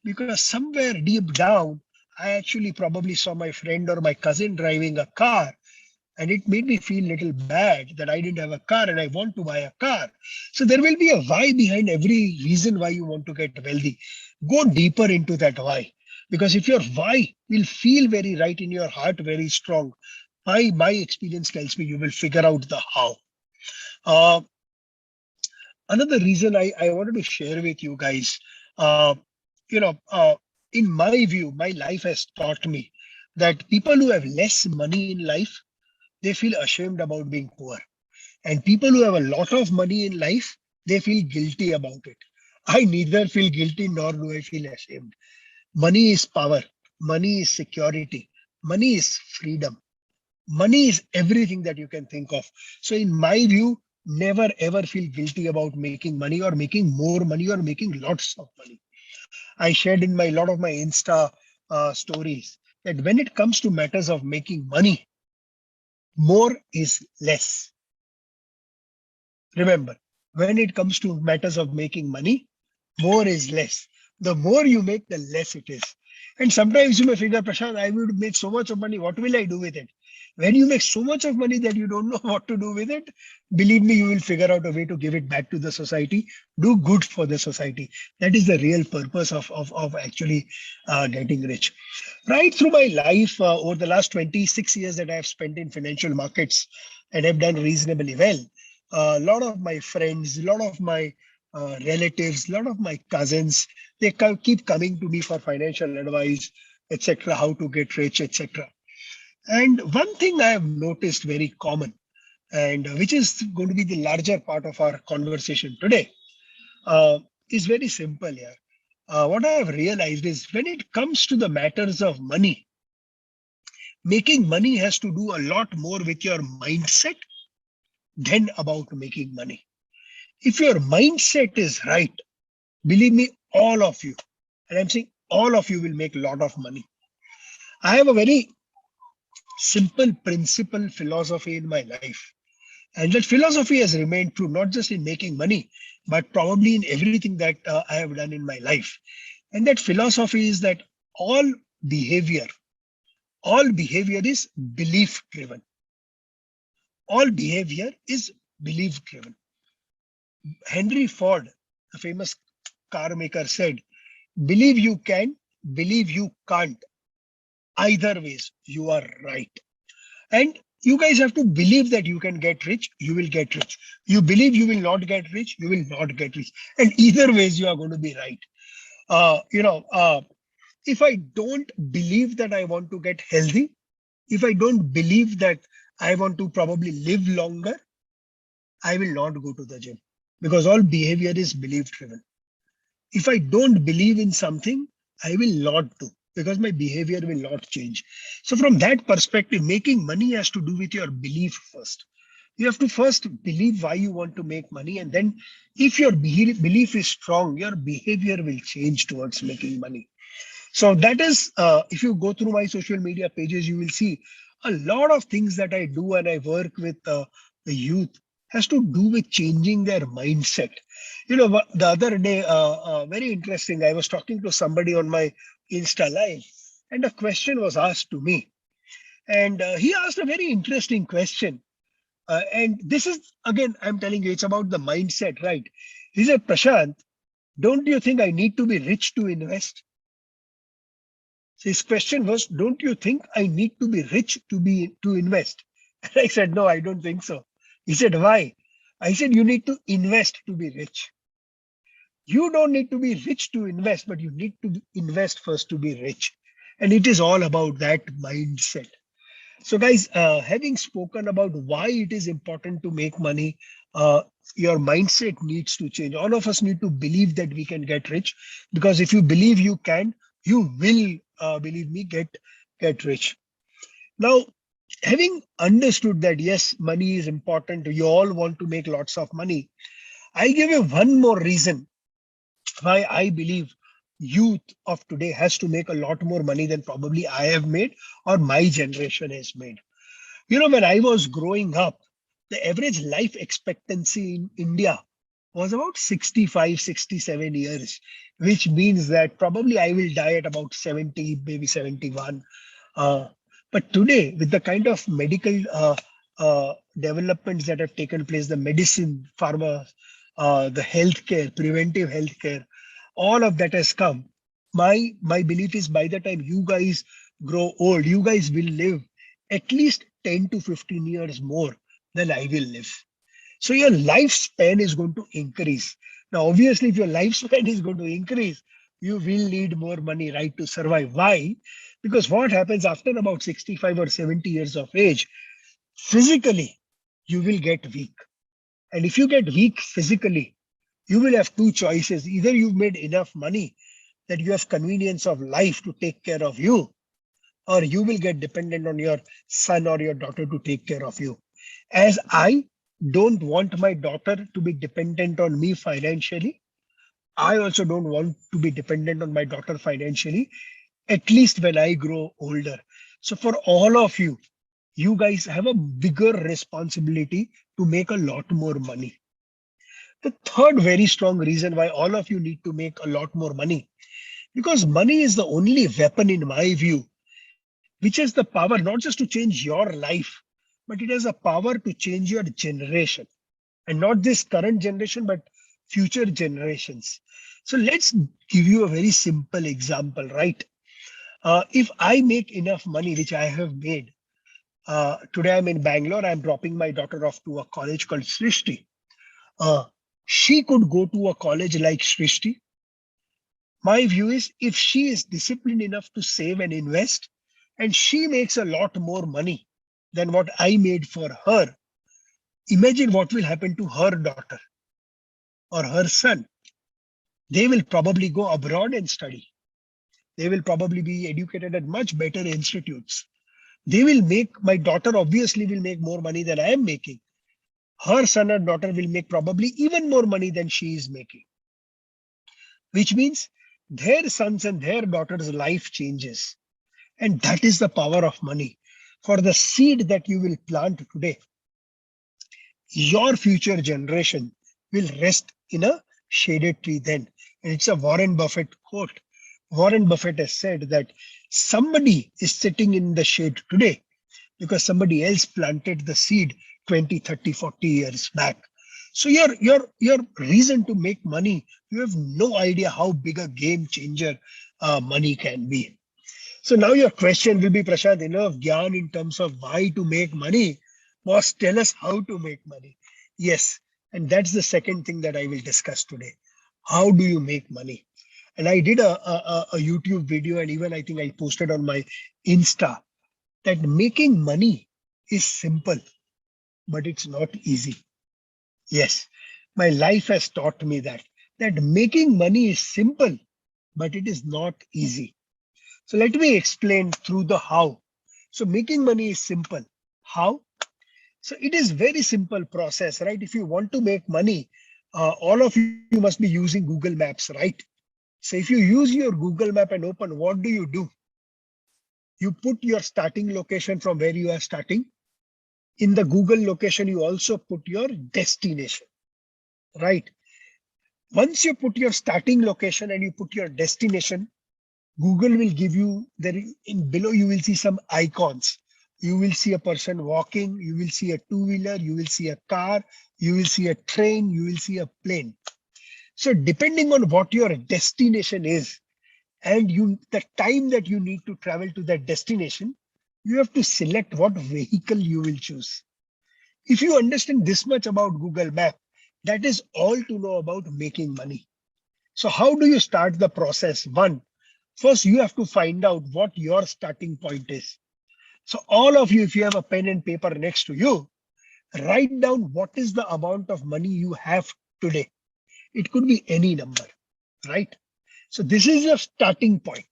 because somewhere deep down, I actually probably saw my friend or my cousin driving a car, and it made me feel a little bad that I didn't have a car and I want to buy a car. So there will be a why behind every reason why you want to get wealthy. Go deeper into that why. Because if your why will feel very right in your heart, very strong, my experience tells me you will figure out the how. Uh, Another reason I wanted to share with you guys, uh, you know, uh, in my view, my life has taught me that people who have less money in life, they feel ashamed about being poor. And people who have a lot of money in life, they feel guilty about it. I neither feel guilty nor do I feel ashamed. Money is power. Money is security. Money is freedom. Money is everything that you can think of. So in my view, never ever feel guilty about making money or making more money or making lots of money. I shared in my lot of my Insta stories that when it comes to matters of making money, more is less. Remember, when it comes to matters of making money, more is less. The more you make, the less it is. And sometimes you may figure, Prashant, I would make so much of money. What will I do with it? When you make so much of money that you don't know what to do with it, believe me, you will figure out a way to give it back to the society. Do good for the society. That is the real purpose of actually getting rich. Right through my life, over the last 26 years that I have spent in financial markets and have done reasonably well, a lot of my friends, a lot of my relatives, a lot of my cousins, they keep coming to me for financial advice, etc., how to get rich, etc. And one thing I have noticed very common, and which is going to be the larger part of our conversation today, uh, is very simple here. What I have realized is when it comes to the matters of money, making money has to do a lot more with your mindset than about making money. If your mindset is right, believe me, all of you, and I'm saying all of you will make a lot of money. I have a very simple principle philosophy in my life. And that philosophy has remained true, not just in making money, but probably in everything that I have done in my life. And that philosophy is that all behavior, all behavior is belief driven. All behavior is belief driven. Henry Ford, a famous car maker said, believe you can, believe you can't. Either ways, you are right. And you guys have to believe that you can get rich, you will get rich. You believe you will not get rich, you will not get rich. And either ways, you are going to be right. If I don't believe that I want to get healthy, if I don't believe that I want to probably live longer, I will not go to the gym, because all behavior is belief driven. If I don't believe in something, I will not do, because my behavior will not change. So from that perspective, making money has to do with your belief first. You have to first believe why you want to make money. And then if your belief is strong, your behavior will change towards making money. So that is, if you go through my social media pages, you will see a lot of things that I do and I work with the youth has to do with changing their mindset. The other day, very interesting, I was talking to somebody on my Insta Live, and a question was asked to me. And he asked a very interesting question. And this is, again, I'm telling you, it's about the mindset, right? He said, Prashant, don't you think I need to be rich to invest? So his question was, don't you think I need to be rich to invest? And I said, no, I don't think so. He said, why? I said, you need to invest to be rich. You don't need to be rich to invest, but you need to invest first to be rich. And it is all about that mindset. So guys, having spoken about why it is important to make money, your mindset needs to change. All of us need to believe that we can get rich, because if you believe you can, you will, believe me, get rich. Now, having understood that, yes, money is important, you all want to make lots of money, I give you one more reason why I believe youth of today has to make a lot more money than probably I have made or my generation has made. When I was growing up, the average life expectancy in India was about 65, 67 years, which means that probably I will die at about 70, maybe 71. But today, with the kind of medical developments that have taken place, the medicine, pharma, the healthcare, preventive healthcare, all of that has come. My belief is by the time you guys grow old, you guys will live at least 10 to 15 years more than I will live. So your lifespan is going to increase. Now, obviously, if your lifespan is going to increase, you will need more money, right, to survive. Why? Because what happens after about 65 or 70 years of age, physically, you will get weak. And if you get weak physically, you will have two choices. Either you've made enough money that you have convenience of life to take care of you, or you will get dependent on your son or your daughter to take care of you. As I don't want my daughter to be dependent on me financially, I also don't want to be dependent on my daughter financially, at least when I grow older. So for all of you, you guys have a bigger responsibility to make a lot more money. The third very strong reason why all of you need to make a lot more money, because money is the only weapon, in my view, which has the power not just to change your life, but it has a power to change your generation. And not this current generation, but future generations. So let's give you a very simple example, right? If I make enough money, which I have made, today I'm in Bangalore, I'm dropping my daughter off to a college called Srishti. She could go to a college like Srishti. My view is, if she is disciplined enough to save and invest, and she makes a lot more money than what I made for her, imagine what will happen to her daughter or her son. They will probably go abroad and study. They will probably be educated at much better institutes. My daughter obviously will make more money than I am making. Her son or daughter will make probably even more money than she is making, which means their sons and their daughters' life changes. And that is the power of money. For the seed that you will plant today, your future generation will rest in a shaded tree then. And it's a Warren Buffett quote. Warren Buffett has said that somebody is sitting in the shade today because somebody else planted the seed 20, 30, 40 years back. So your reason to make money, you have no idea how big a game changer money can be. So now your question will be, Prashant, enough gyan in terms of why to make money. Boss, tell us how to make money. Yes, and that's the second thing that I will discuss today. How do you make money? And I did a YouTube video, and even I think I posted on my Insta that making money is simple, but it's not easy. Yes, my life has taught me that making money is simple, but it is not easy. So let me explain through the how. So making money is simple. How? So it is very simple process, right? If you want to make money, all of you must be using Google Maps, right? So if you use your Google Map and open, what do? You put your starting location from where you are starting. In the Google location, you also put your destination, right? Once you put your starting location and you put your destination, Google will give you there in below, you will see some icons. You will see a person walking, you will see a two-wheeler, you will see a car, you will see a train, you will see a plane. So depending on what your destination is and the time that you need to travel to that destination, you have to select what vehicle you will choose. If you understand this much about Google Map, that is all to know about making money. So how do you start the process? One, first you have to find out what your starting point is. So all of you, if you have a pen and paper next to you, write down what is the amount of money you have today. It could be any number, right? So this is your starting point.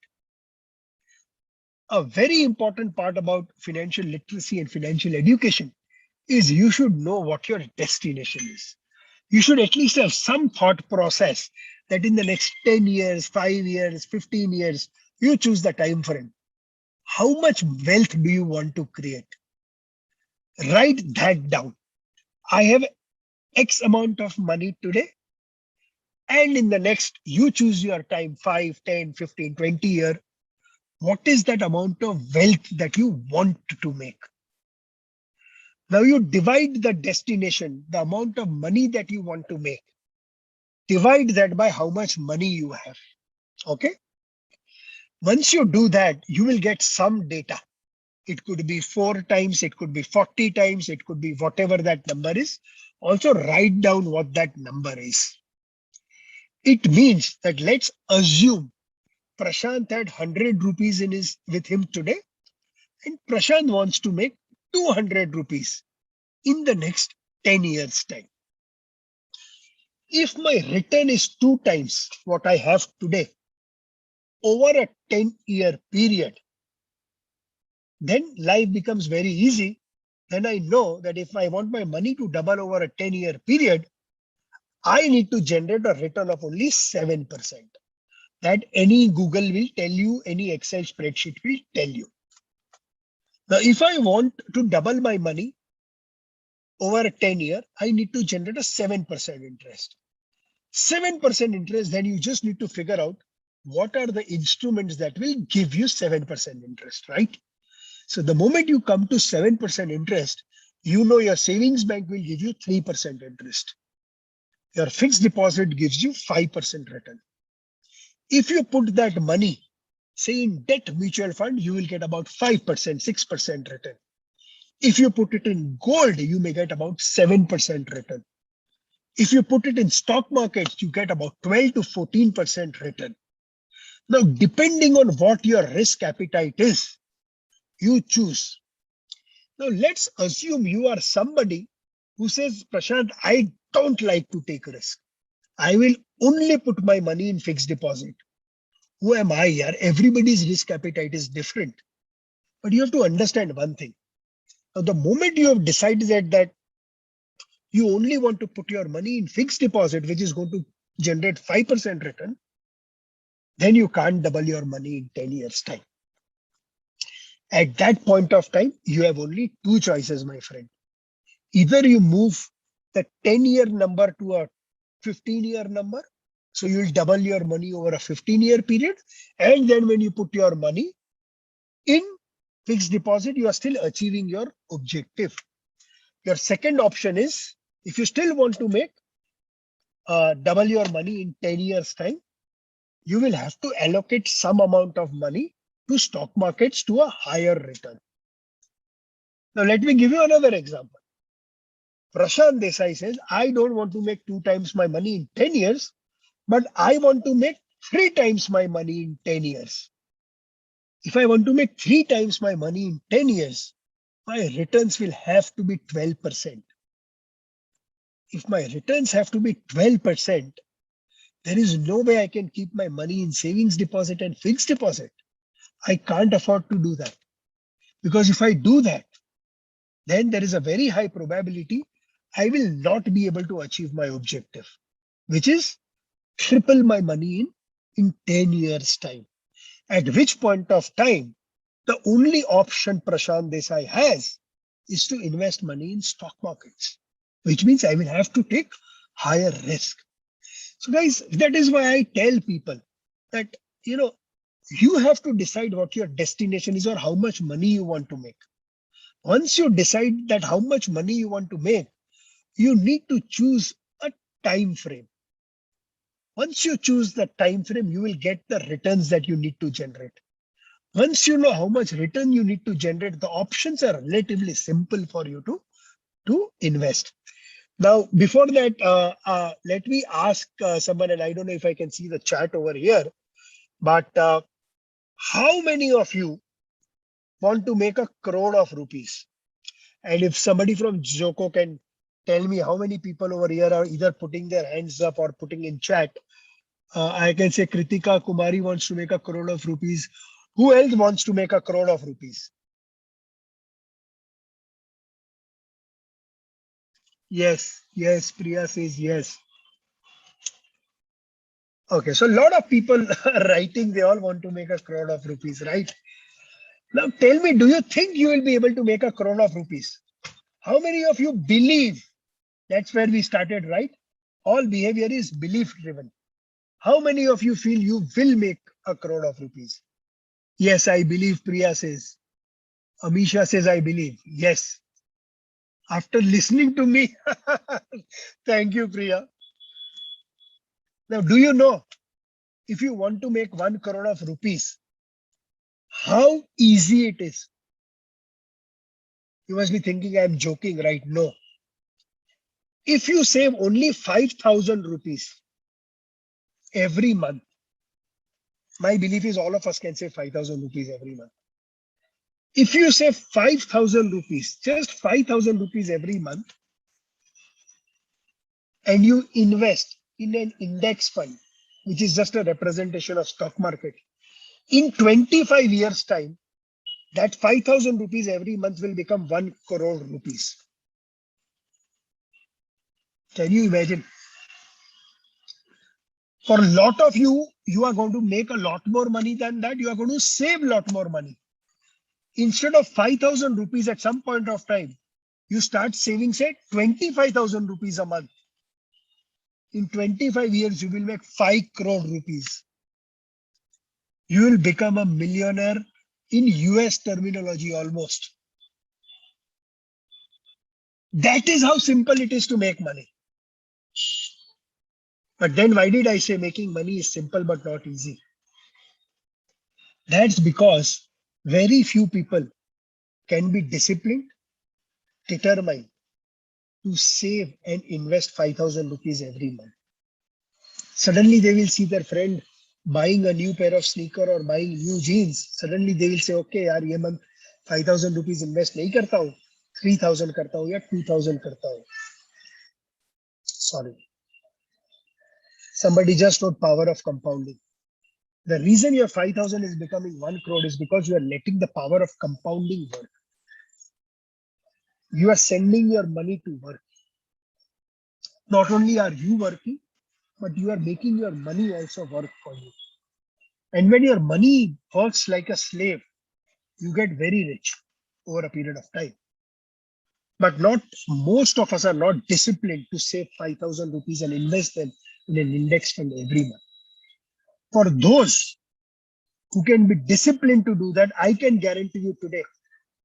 A very important part about financial literacy and financial education is you should know what your destination is. You should at least have some thought process that in the next 10 years, 5 years, 15 years, you choose the time frame. How much wealth do you want to create? Write that down. I have X amount of money today. And in the next, you choose your time, 5, 10, 15, 20 years. What is that amount of wealth that you want to make? Now you divide the destination, the amount of money that you want to make. Divide that by how much money you have. Okay. Once you do that, you will get some data. It could be 4 times, it could be 40 times, it could be whatever that number is. Also write down what that number is. It means that let's assume Prashant had 100 rupees with him today, and Prashant wants to make 200 rupees in the next 10 years time. If my return is 2 times what I have today over a 10-year period, then life becomes very easy. Then I know that if I want my money to double over a 10-year period, I need to generate a return of only 7%. That any Google will tell you, any Excel spreadsheet will tell you. Now, if I want to double my money over a 10-year, I need to generate a 7% interest. 7% interest, then you just need to figure out what are the instruments that will give you 7% interest, right? So the moment you come to 7% interest, you know your savings bank will give you 3% interest. Your fixed deposit gives you 5% return. If you put that money, say in debt mutual fund, you will get about 5%, 6% return. If you put it in gold, you may get about 7% return. If you put it in stock markets, you get about 12 to 14% return. Now, depending on what your risk appetite is, you choose. Now, let's assume you are somebody who says, Prashant, I don't like to take risk. I will only put my money in fixed deposit. Who am I here? Everybody's risk appetite is different. But you have to understand one thing. Now, the moment you have decided that you only want to put your money in fixed deposit, which is going to generate 5% return, then you can't double your money in 10 years' time. At that point of time, you have only 2 choices, my friend. Either you move the 10-year number to a 15-year number, so you'll double your money over a 15-year period, and then when you put your money in fixed deposit, you are still achieving your objective. Your second option is If you still want to make double your money in 10 years time, you will have to allocate some amount of money to stock markets to a higher return. Now, let me give you another example. Prashant Desai says, I don't want to make 2 times my money in 10 years, but I want to make 3 times my money in 10 years. If I want to make 3 times my money in 10 years, my returns will have to be 12%. If my returns have to be 12%, there is no way I can keep my money in savings deposit and fixed deposit. I can't afford to do that. Because if I do that, then there is a very high probability I will not be able to achieve my objective, which is triple my money in 10 years time. At which point of time, the only option Prashant Desai has is to invest money in stock markets, which means I will have to take higher risk. So guys, that is why I tell people that, you have to decide what your destination is or how much money you want to make. Once you decide that how much money you want to make, you need to choose a time frame. Once you choose the time frame, you will get the returns that you need to generate. Once you know how much return you need to generate, the options are relatively simple for you to invest. Now, before that, let me ask someone, and I don't know if I can see the chat over here, but how many of you want to make 1 crore of rupees? And if somebody from Zzoko can tell me how many people over here are either putting their hands up or putting in chat, I can say Kritika Kumari wants to make 1 crore of rupees. Who else wants to make 1 crore of rupees? Yes, Priya says yes. Okay, so a lot of people are writing, they all want to make 1 crore of rupees, right? Now tell me, do you think you will be able to make 1 crore of rupees? How many of you believe? That's where we started, right? All behavior is belief driven. How many of you feel you will make 1 crore of rupees? Yes, I believe, Priya says. Amisha says, I believe. Yes. After listening to me, thank you, Priya. Now, do you know, if you want to make 1 crore of rupees, how easy it is? You must be thinking I'm joking, right? No. If you save only 5,000 rupees every month, my belief is all of us can save 5,000 rupees every month. If you save 5,000 rupees, just 5,000 rupees every month, and you invest in an index fund, which is just a representation of stock market, in 25 years time, that 5,000 rupees every month will become 1 crore rupees. Can you imagine? For a lot of you, you are going to make a lot more money than that. You are going to save a lot more money. Instead of 5,000 rupees at some point of time, you start saving, say, 25,000 rupees a month. In 25 years, you will make 5 crore rupees. You will become a millionaire in US terminology almost. That is how simple it is to make money. But then why did I say making money is simple but not easy? That's because very few people can be disciplined, determined to save and invest 5,000 rupees every month. Suddenly they will see their friend buying a new pair of sneaker or buying new jeans. Suddenly they will say, okay, yaar, ye month 5,000 rupees invest nahi karta hu, 3,000 karta hu ya 2,000 karta hu. Sorry. Somebody just wrote power of compounding. The reason your 5,000 is becoming 1 crore is because you are letting the power of compounding work. You are sending your money to work. Not only are you working, but you are making your money also work for you. And when your money works like a slave, you get very rich over a period of time. But not most of us are not disciplined to save 5,000 rupees and invest them in an index fund every month. For those who can be disciplined to do that, I can guarantee you today,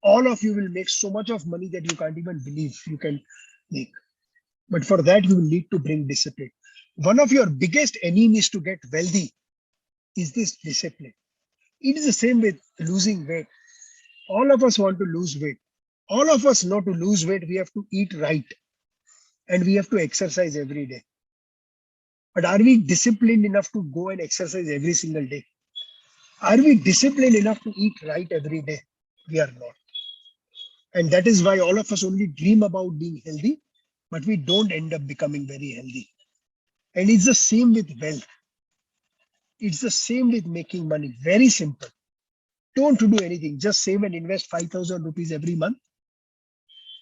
all of you will make so much of money that you can't even believe you can make. But for that, you will need to bring discipline. One of your biggest enemies to get wealthy is this discipline. It is the same with losing weight. All of us want to lose weight. All of us know to lose weight, we have to eat right and we have to exercise every day. But are we disciplined enough to go and exercise every single day? Are we disciplined enough to eat right every day? We are not. And that is why all of us only dream about being healthy, but we don't end up becoming very healthy. And it's the same with wealth. It's the same with making money. Very simple. Don't do anything. Just save and invest 5,000 rupees every month.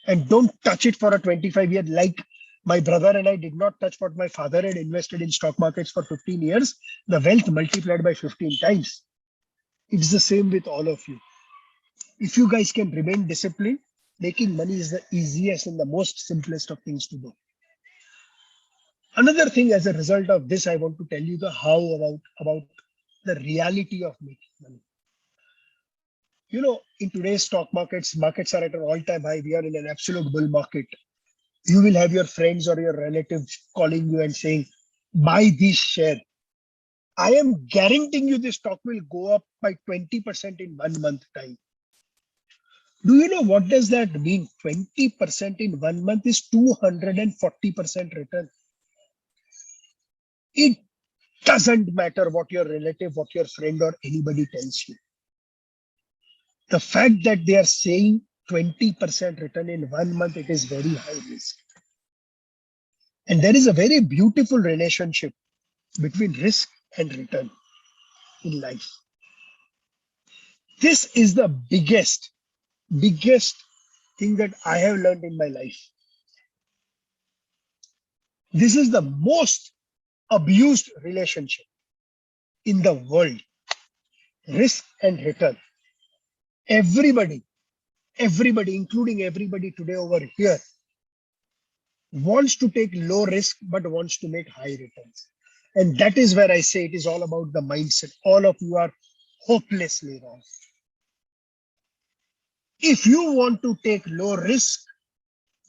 And don't touch it for a 25-year. Like my brother and I did not touch what my father had invested in stock markets for 15 years. The wealth multiplied by 15 times. It's the same with all of you. If you guys can remain disciplined, making money is the easiest and the most simplest of things to do. Another thing as a result of this, I want to tell you the how about the reality of making money. You know, in today's stock markets are at an all-time high. We are in an absolute bull market. You will have your friends or your relatives calling you and saying, buy this share. I am guaranteeing you this stock will go up by 20% in 1 month time. Do you know what does that mean? 20% in 1 month is 240% return. It doesn't matter what your relative, what your friend or anybody tells you. The fact that they are saying 20% return in 1 month, it is very high risk. And there is a very beautiful relationship between risk and return in life. This is the biggest thing that I have learned in my life. This is the most abused relationship in the world. Risk and return. Everybody, including everybody today over here, wants to take low risk but wants to make high returns. And that is where I say it is all about the mindset. All of you are hopelessly wrong. If you want to take low risk,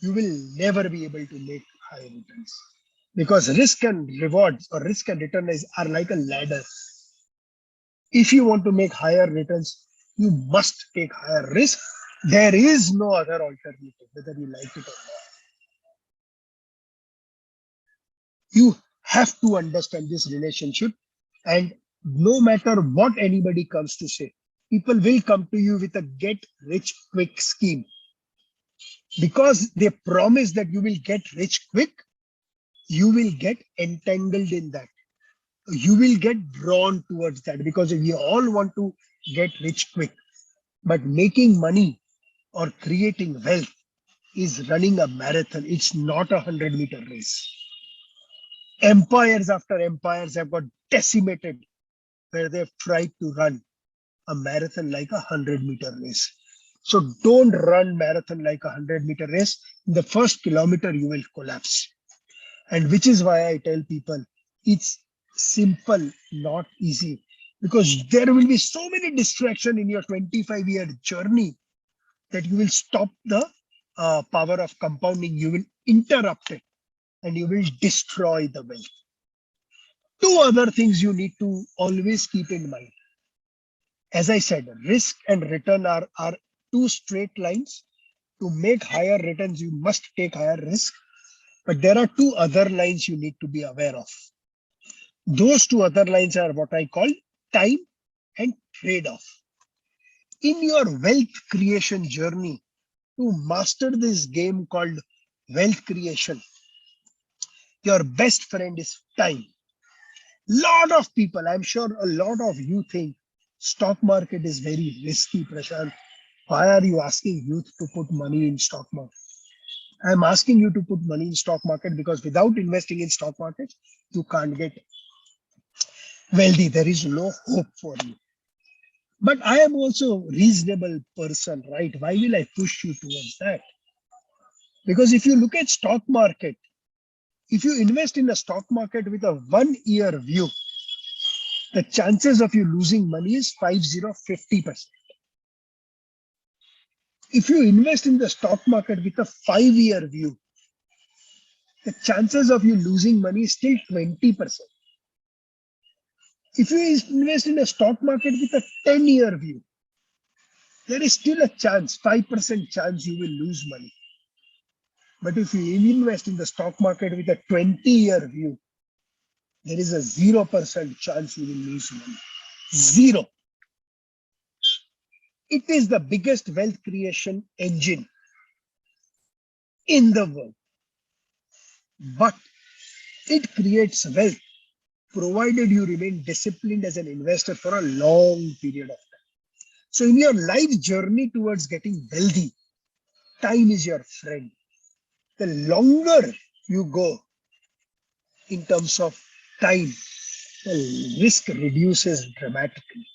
you will never be able to make high returns, because risk and rewards or risk and return are like a ladder. If you want to make higher returns, you must take higher risk. There is no other alternative, whether you like it or not. You have to understand this relationship, and no matter what anybody comes to say, people will come to you with a get rich quick scheme, because they promise that you will get rich quick. You will get entangled in that. You will get drawn towards that, because we all want to get rich quick. But making money or creating wealth is running a marathon. It's not a 100-meter race. Empires after empires have got decimated where they've tried to run a marathon like a 100-meter race. So don't run marathon like a 100-meter race. In the first kilometer, you will collapse. And which is why I tell people it's simple, not easy, because there will be so many distractions in your 25-year journey that you will stop the power of compounding. You will interrupt it and you will destroy the wealth. Two other things you need to always keep in mind. As I said, risk and return are two straight lines. To make higher returns, you must take higher risk. But there are two other lines you need to be aware of. Those two other lines are what I call time and trade-off. In your wealth creation journey, to master this game called wealth creation, your best friend is time. Lot of people, I'm sure a lot of you think stock market is very risky, Prashant. Why are you asking youth to put money in stock market? I'm asking you to put money in stock market because without investing in stock market, you can't get wealthy. There is no hope for you. But I am also a reasonable person, right? Why will I push you towards that? Because if you look at stock market, if you invest in a stock market with a 1 year view, the chances of you losing money is 50%. If you invest in the stock market with a 5 year view, the chances of you losing money is still 20%. If you invest in a stock market with a 10-year view, there is still a chance, 5% chance you will lose money. But if you invest in the stock market with a 20-year view, there is a 0% chance you will lose money. Zero. It is the biggest wealth creation engine in the world. But it creates wealth provided you remain disciplined as an investor for a long period of time. So in your life journey towards getting wealthy, time is your friend. The longer you go in terms of time, the risk reduces dramatically.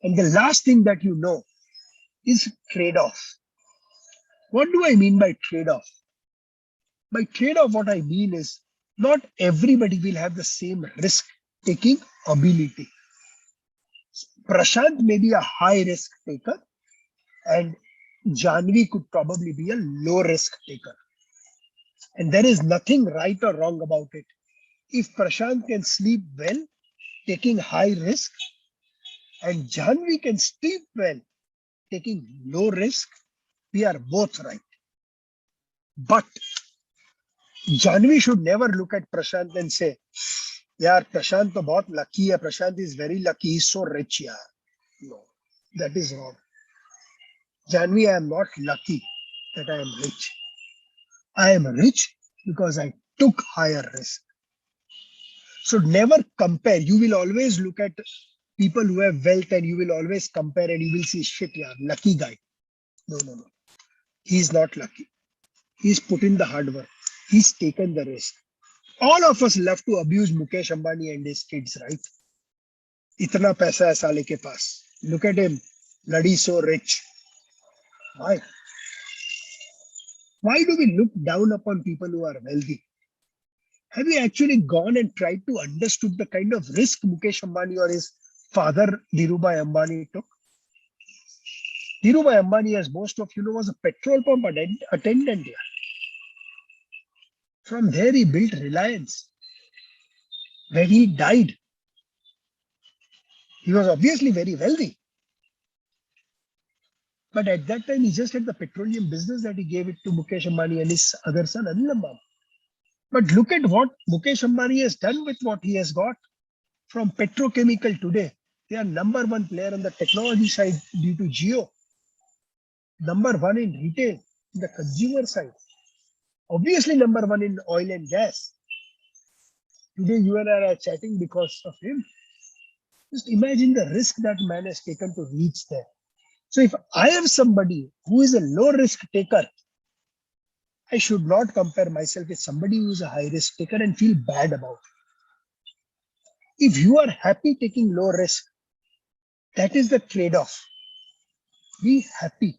And the last thing that you know is trade-off. What do I mean by trade-off? By trade-off, what I mean is not everybody will have the same risk-taking ability. Prashant may be a high-risk taker, and Janvi could probably be a low-risk taker. And there is nothing right or wrong about it. If Prashant can sleep well, taking high risk, and Janvi can sleep well, taking low risk, we are both right. But Janvi should never look at Prashant and say, "Yaar, Prashant to bahut lucky hai. Prashant is very lucky. He's so rich, yaar." No, that is wrong. Janvi, I am not lucky that I am rich. I am rich because I took higher risk. So never compare. You will always look at people who have wealth and you will always compare and you will see, shit, yaar, lucky guy. No. He's not lucky. He's put in the hard work. He's taken the risk. All of us love to abuse Mukesh Ambani and his kids, right? Itna paisa hai saale ke paas. Look at him. Bloody so rich. Why? Why do we look down upon people who are wealthy? Have you actually gone and tried to understand the kind of risk Mukesh Ambani or his father Dhirubhai Ambani took? Dhirubhai Ambani, as most of you know, was a petrol pump attendant here. From there, he built Reliance. When he died, he was obviously very wealthy. But at that time, he just had the petroleum business that he gave it to Mukesh Ambani and his other son, Anil Ambani. But look at what Mukesh Ambani has done with what he has got. From petrochemical today, they are number one player on the technology side due to Jio. Number one in retail, in the consumer side. Obviously number one in oil and gas. Today you and I are chatting because of him. Just imagine the risk that man has taken to reach there. So if I am somebody who is a low risk taker, I should not compare myself with somebody who is a high risk taker and feel bad about it. If you are happy taking low risk, that is the trade-off. Be happy.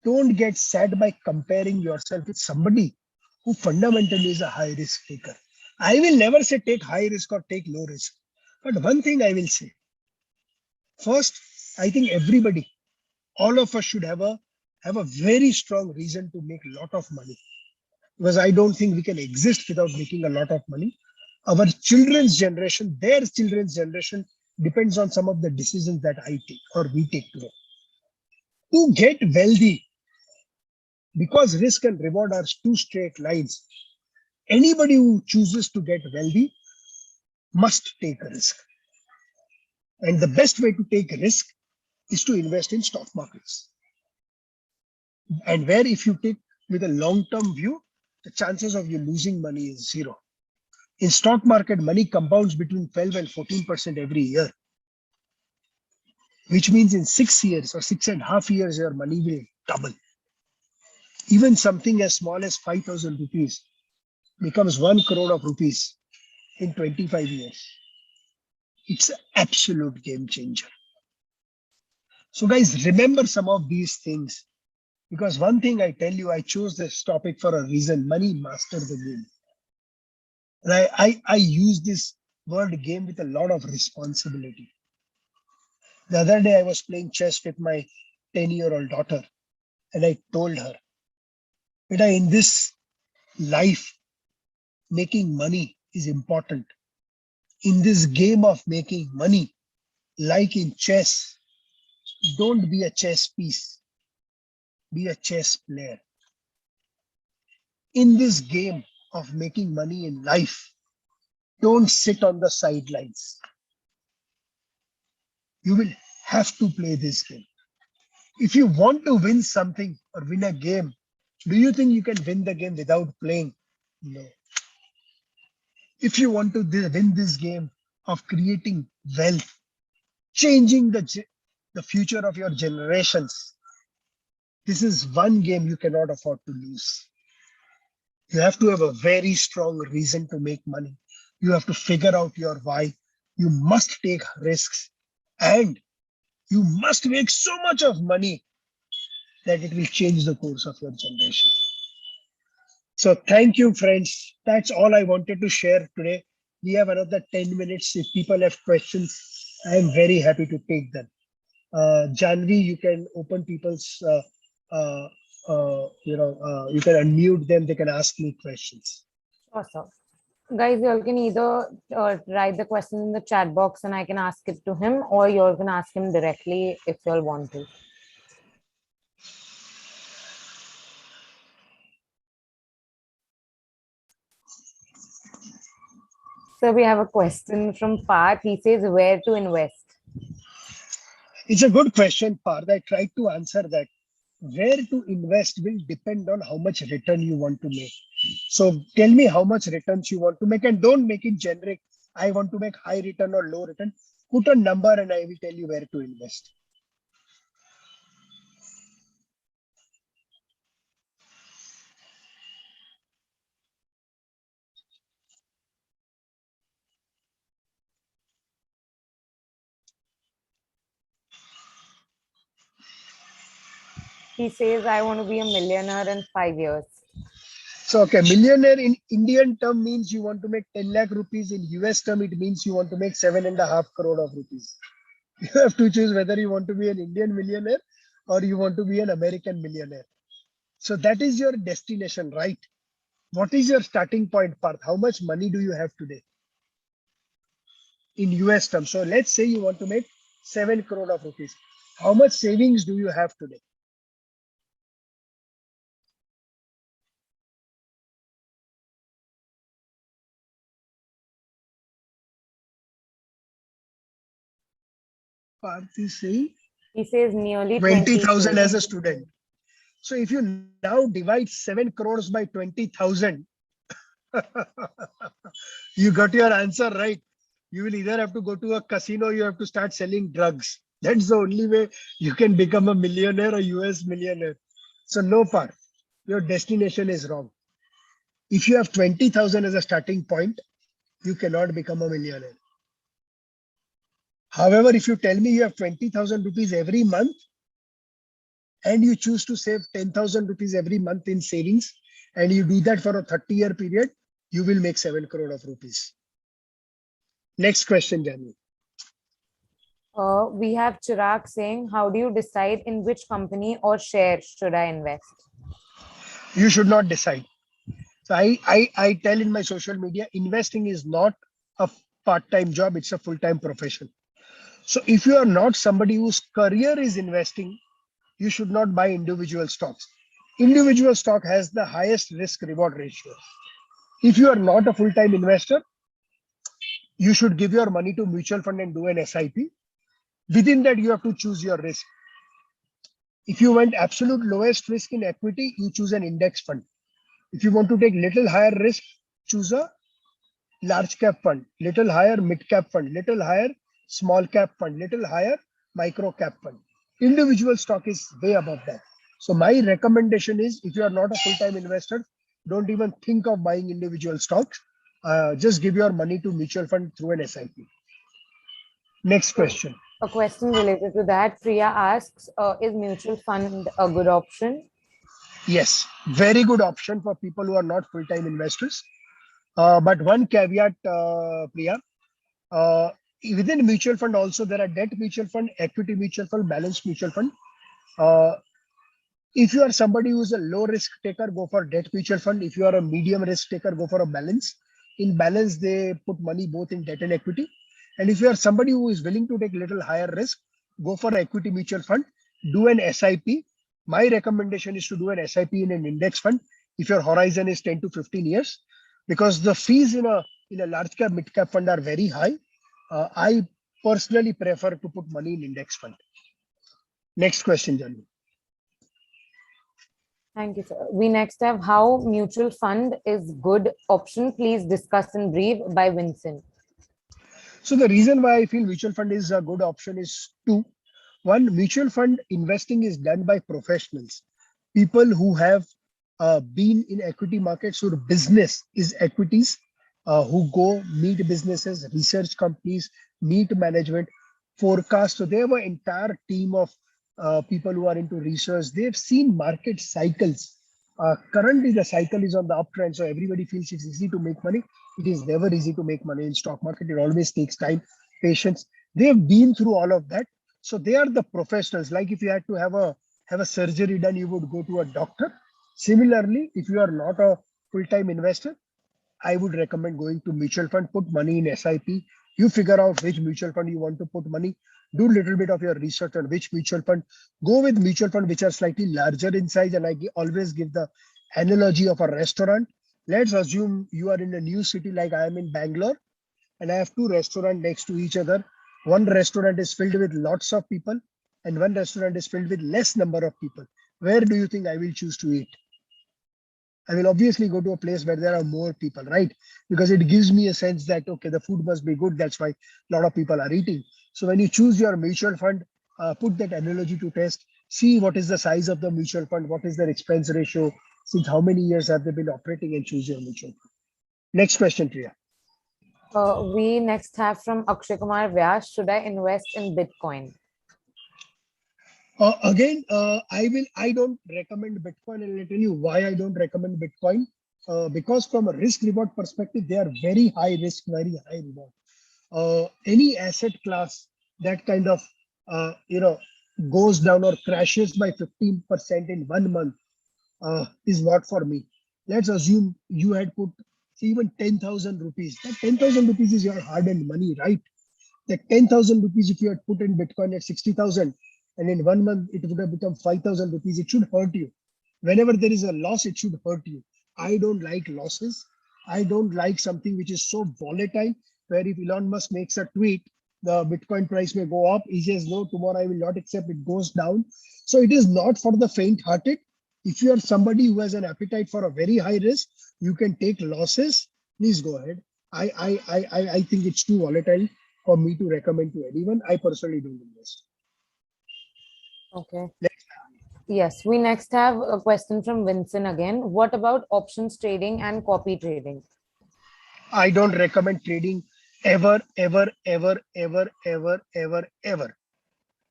Don't get sad by comparing yourself with somebody who fundamentally is a high risk taker. I will never say take high risk or take low risk. But one thing I will say. First, I think everybody, all of us should have a very strong reason to make a lot of money. Because I don't think we can exist without making a lot of money. Our children's generation, their children's generation depends on some of the decisions that I take or we take today. To get wealthy, because risk and reward are two straight lines, anybody who chooses to get wealthy must take a risk. And the best way to take a risk is to invest in stock markets. And where if you take with a long-term view, the chances of you losing money is zero. In stock market, money compounds between 12 and 14% every year, which means in 6 years or 6.5 years, your money will double. Even something as small as 5,000 rupees becomes 1 crore of rupees in 25 years. It's an absolute game changer. So guys, remember some of these things, because one thing I tell you, I chose this topic for a reason. Money master the game. And I use this word game with a lot of responsibility. The other day I was playing chess with my 10-year-old daughter, and I told her, in this life, making money is important. In this game of making money, like in chess, don't be a chess piece, be a chess player. In this game of making money in life, don't sit on the sidelines. You will have to play this game. If you want to win something or win a game, do you think you can win the game without playing? No. If you want to win this game of creating wealth, changing the future of your generations, this is one game you cannot afford to lose. You have to have a very strong reason to make money. You have to figure out your why. You must take risks, and you must make so much of money that it will change the course of your generation. So thank you, friends. That's all I wanted to share today. We have another 10 minutes. If people have questions, I am very happy to take them. Janvi, you can open people's, you can unmute them. They can ask me questions. Sure, sir. Guys, you all can either write the question in the chat box and I can ask it to him, or you all can ask him directly if you all want to. So we have a question from Parth. He says, where to invest? It's a good question, Parth. I tried to answer that. Where to invest will depend on how much return you want to make. So tell me how much returns you want to make, and don't make it generic. I want to make high return or low return. Put a number and I will tell you where to invest. He says, I want to be a millionaire in 5 years. So, okay, millionaire in Indian term means you want to make 10 lakh rupees. In US term, it means you want to make 7.5 crore of rupees. You have to choose whether you want to be an Indian millionaire or you want to be an American millionaire. So that is your destination, right? What is your starting point, Parth? How much money do you have today in US terms? So let's say you want to make 7 crore of rupees. How much savings do you have today? Parth is saying He says nearly 20,000 as 20,000. a student. So if you now divide 7 crores by 20,000, you got your answer right. You will either have to go to a casino, you have to start selling drugs. That's the only way you can become a millionaire or US millionaire. So no, Parth, your destination is wrong. If you have 20,000 as a starting point, you cannot become a millionaire. However, if you tell me you have 20,000 rupees every month and you choose to save 10,000 rupees every month in savings, and you do that for a 30-year period, you will make 7 crore of rupees. Next question, Janu. We have Chirag saying, how do you decide in which company or share should I invest? You should not decide. So I tell in my social media, investing is not a part-time job, it's a full-time profession. So if you are not somebody whose career is investing, you should not buy individual stocks. Individual stock has the highest risk reward ratio. If you are not a full-time investor, you should give your money to mutual fund and do an SIP. Within that, you have to choose your risk. If you want absolute lowest risk in equity, you choose an index fund. If you want to take little higher risk, choose a large cap fund, little higher mid cap fund, little higher small cap fund, little higher micro cap fund. Individual stock is way above that. So my recommendation is, if you are not a full-time investor, don't even think of buying individual stocks. Just give your money to mutual fund through an SIP. Next question. A question related to that. Priya asks, is mutual fund a good option? Yes, very good option for people who are not full-time investors. But one caveat, Priya, within mutual fund also, there are debt mutual fund, equity mutual fund, balanced mutual fund. If you are somebody who is a low risk taker, go for debt mutual fund. If you are a medium risk taker, go for a balance. In balance, they put money both in debt and equity. And if you are somebody who is willing to take little higher risk, go for equity mutual fund. Do an SIP. My recommendation is to do an SIP in an index fund if your horizon is 10 to 15 years, because the fees in a large cap, mid cap fund are very high. I personally prefer to put money in index fund. Next question, Janvi. Thank you, sir. We next have how mutual fund is good option. Please discuss in brief by Vincent. So the reason why I feel mutual fund is a good option is two. One, mutual fund investing is done by professionals, people who have been in equity markets, whose business is equities, who go meet businesses, research companies, meet management, forecast. So they have an entire team of people who are into research. They've seen market cycles. Currently, the cycle is on the uptrend, so everybody feels it's easy to make money. It is never easy to make money in stock market. It always takes time, patience. They've been through all of that, so they are the professionals. Like if you had to have a surgery done, you would go to a doctor. Similarly, if you are not a full-time investor, I would recommend going to mutual fund, put money in SIP. You figure out which mutual fund you want to put money. Do a little bit of your research on which mutual fund. Go with mutual fund which are slightly larger in size. And I always give the analogy of a restaurant. Let's assume you are in a new city like I am in Bangalore, and I have two restaurants next to each other. One restaurant is filled with lots of people, and one restaurant is filled with less number of people. Where do you think I will choose to eat? I will obviously go to a place where there are more people, right? Because it gives me a sense that, okay, the food must be good. That's why a lot of people are eating. So when you choose your mutual fund, put that analogy to test, see what is the size of the mutual fund, what is their expense ratio, since how many years have they been operating, and choose your mutual fund. Next question, Priya. We next have from Akshay Kumar Vyas. Should I invest in Bitcoin? I don't recommend Bitcoin, and I'll tell you why I don't recommend Bitcoin. Because from a risk reward perspective, they are very high risk, very high reward. Any asset class that kind of goes down or crashes by 15% in 1 month is not for me. Let's assume you had put even 10,000 rupees. That 10,000 rupees is your hard-earned money, right? That 10,000 rupees, if you had put in Bitcoin at 60,000, and in 1 month it would have become 5,000 rupees, it should hurt you. Whenever there is a loss, it should hurt you. I don't like losses. I don't like something which is so volatile, where if Elon Musk makes a tweet, the Bitcoin price may go up. He says, no, tomorrow I will not accept, it goes down. So it is not for the faint hearted. If you are somebody who has an appetite for a very high risk, you can take losses. Please go ahead. I think it's too volatile for me to recommend to anyone. I personally don't invest. Okay. Yes, we next have a question from Vincent again. What about options trading and copy trading? I don't recommend trading ever, ever, ever, ever, ever, ever, ever.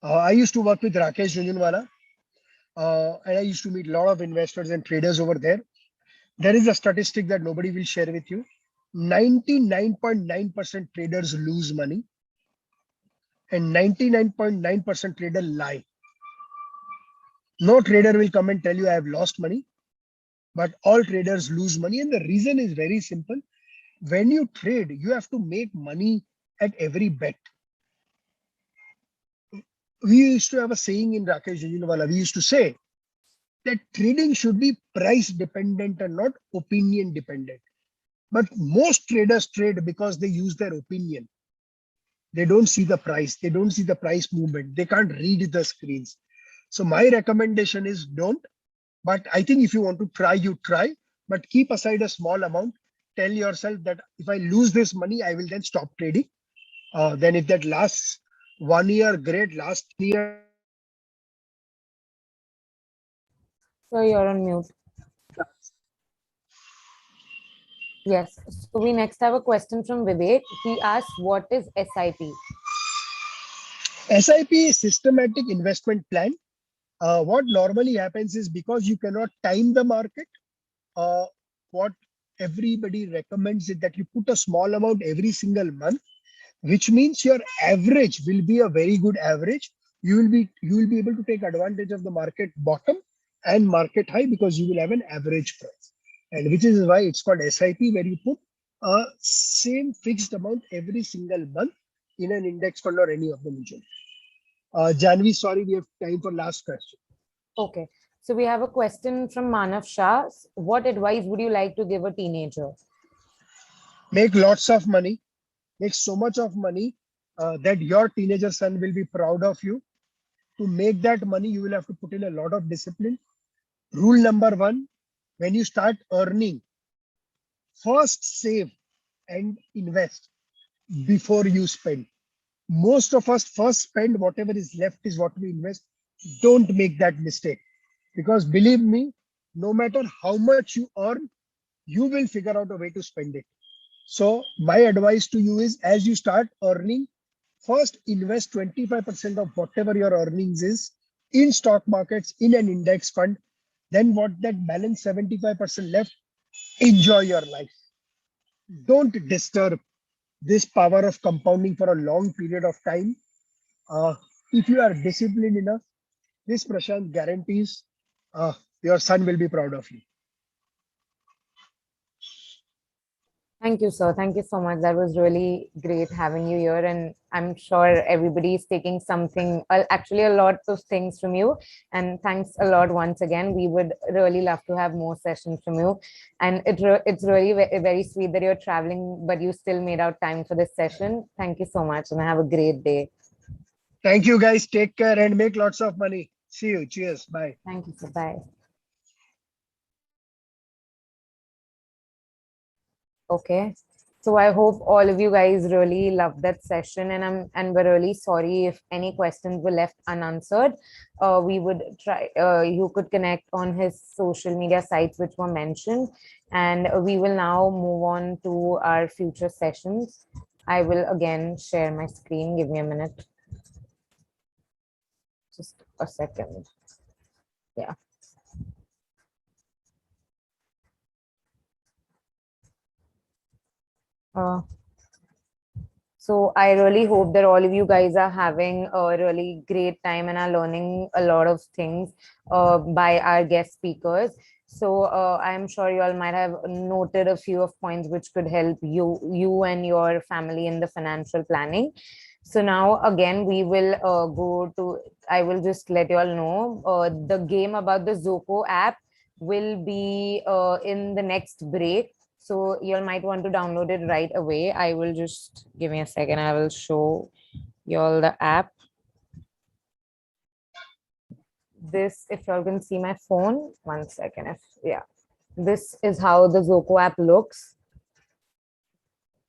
I used to work with Rakesh Jhunjhunwala, and I used to meet a lot of investors and traders over there. There is a statistic that nobody will share with you. 99.9% traders lose money, and 99.9% traders lie. No trader will come and tell you I have lost money, but all traders lose money. And the reason is very simple. When you trade, you have to make money at every bet. We used to have a saying in Rakesh Jhunjhunwala. We used to say that trading should be price dependent and not opinion dependent. But most traders trade because they use their opinion. They don't see the price. They don't see the price movement. They can't read the screens. So my recommendation is don't. But I think if you want to try, you try. But keep aside a small amount. Tell yourself that if I lose this money, I will then stop trading. Then if that lasts 1 year, great. Last year. So you're on mute. Yes. So we next have a question from Vivek. He asks, what is SIP? SIP is systematic investment plan. What normally happens is, because you cannot time the market, what everybody recommends is that you put a small amount every single month, which means your average will be a very good average. You will be able to take advantage of the market bottom and market high because you will have an average price. And which is why it's called SIP, where you put a same fixed amount every single month in an index fund or any of the mutual. Janvi, sorry, we have time for last question. Okay. So we have a question from Manav Shah. What advice would you like to give a teenager? Make lots of money, make so much of money that your teenager son will be proud of you. To make that money, you will have to put in a lot of discipline. Rule number one, when you start earning, first save and invest before you spend. Most of us first spend whatever is left is what we invest. Don't make that mistake, because believe me, no matter how much you earn, you will figure out a way to spend it. So my advice to you is, as you start earning, first invest 25% of whatever your earnings is in stock markets, in an index fund. Then what that balance 75% left, enjoy your life. Don't disturb this power of compounding for a long period of time. If you are disciplined enough, this Prashant guarantees your son will be proud of you. Thank you, sir. Thank you so much. That was really great having you here. And I'm sure everybody is taking something, actually a lot of things from you. And thanks a lot once again. We would really love to have more sessions from you. And it's really very sweet that you're traveling, but you still made out time for this session. Thank you so much and have a great day. Thank you guys. Take care and make lots of money. See you. Cheers. Bye. Thank you, sir. Bye. Okay. So I hope all of you guys really loved that session, and we're really sorry if any questions were left unanswered. We would try. You could connect on his social media sites which were mentioned, and we will now move on to our future sessions. I will again share my screen. Give me a minute. Just a second. Yeah. So I really hope that all of you guys are having a really great time and are learning a lot of things by our guest speakers. So I'm sure you all might have noted a few of points which could help you and your family in the financial planning. So now again, we will go to, I will just let you all know, the game about the Zzoko app will be in the next break. So you all might want to download it right away. I will just give me a second. I will show you all the app. This, if y'all can see my phone, 1 second. Yeah, this is how the Zzoko app looks.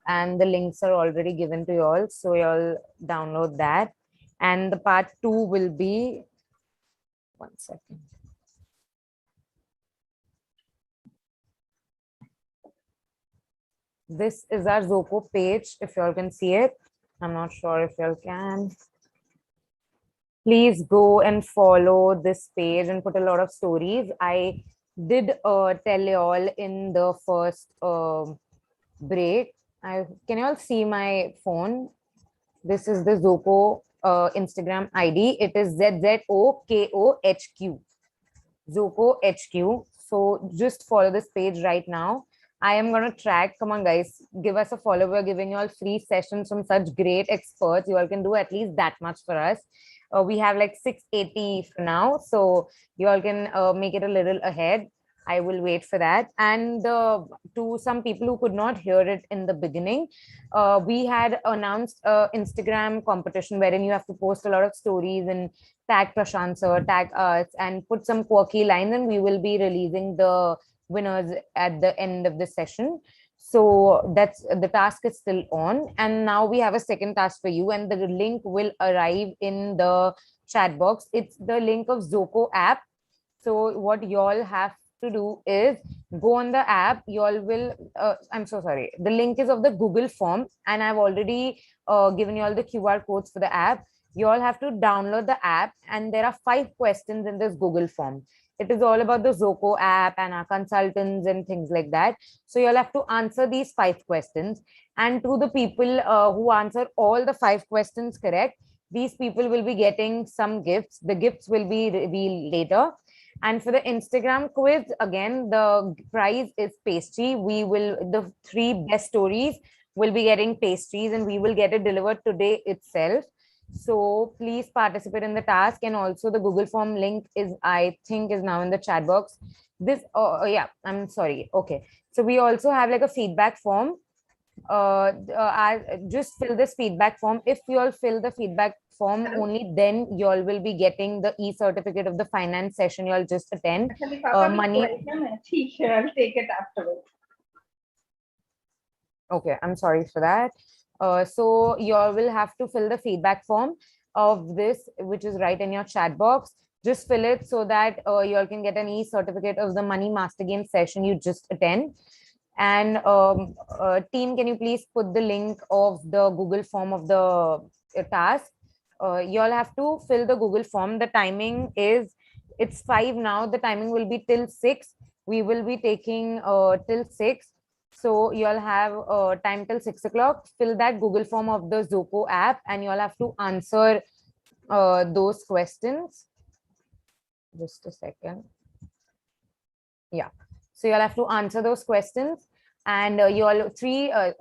And the links are already given to y'all. So y'all download that. And the part 2 will be, 1 second. This is our Zzoko page, if y'all can see it. I'm not sure if y'all can. Please go and follow this page and put a lot of stories. I did tell y'all in the first break. Can y'all see my phone? This is the Zzoko Instagram ID. It is ZZOKOHQ. Zzoko HQ. So just follow this page right now. I am going to track. Come on, guys, give us a follow. We're giving you all free sessions from such great experts. You all can do at least that much for us. We have like 680 for now. So you all can make it a little ahead. I will wait for that. And to some people who could not hear it in the beginning, we had announced Instagram competition wherein you have to post a lot of stories and tag Prashant sir, tag us, and put some quirky lines, and we will be releasing the winners at the end of the session. So that's the task is still on. And now we have a second task for you, and the link will arrive in the chat box. It's the link of Zzoko app. So what y'all have to do is go on the app. Y'all will, I'm so sorry. The link is of the Google form, and I've already given you all the QR codes for the app. You all have to download the app, and there are 5 questions in this Google form. It is all about the Zzoko app and our consultants and things like that. So you'll have to answer these 5 questions. And to the people who answer all the 5 questions correct, these people will be getting some gifts. The gifts will be revealed later. And for the Instagram quiz, again, the prize is pastry. The 3 best stories will be getting pastries, and we will get it delivered today itself. So please participate in the task. And also the Google form link is, I think, is now in the chat box. Yeah, I'm sorry. Okay. So we also have like a feedback form. I just fill this feedback form. If you all fill the feedback form, only then you all will be getting the e-certificate of the finance session you all just attend. Money. I'll take it afterwards. Okay, I'm sorry for that. So you all will have to fill the feedback form of this, which is right in your chat box. Just fill it so that you all can get an e-certificate of the Money Master Game session you just attend. And team, can you please put the link of the Google form of the task? You all have to fill the Google form. The timing is, it's 5 now. The timing will be till 6. We will be taking till 6. So you all have time till 6 o'clock. Fill that Google form of the Zzoko app, and you all have to answer those questions. Just a second. Yeah. So you'll have to answer those questions, and you all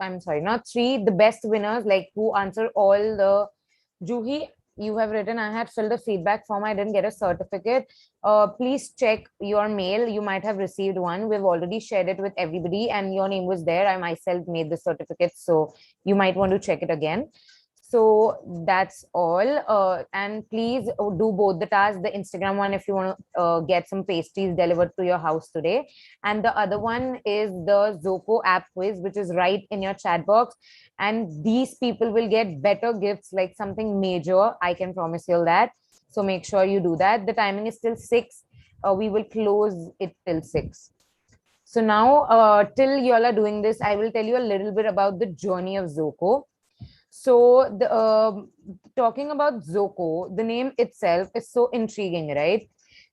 I'm sorry, not 3, the best winners, like who answer all the. Juhi, you have written, I had filled the feedback form, I didn't get a certificate. Please check your mail. You might have received one. We've already shared it with everybody, and your name was there. I myself made the certificate, so you might want to check it again. So that's all. And please do both the tasks, the Instagram one if you want to get some pastries delivered to your house today, and the other one is the Zzoko app quiz, which is right in your chat box. And these people will get better gifts, like something major, I can promise you that. So make sure you do that. The timing is till 6. We will close it till 6. So now till you all are doing this, I will tell you a little bit about the journey of Zzoko. So talking about Zzoko, the name itself is so intriguing, right?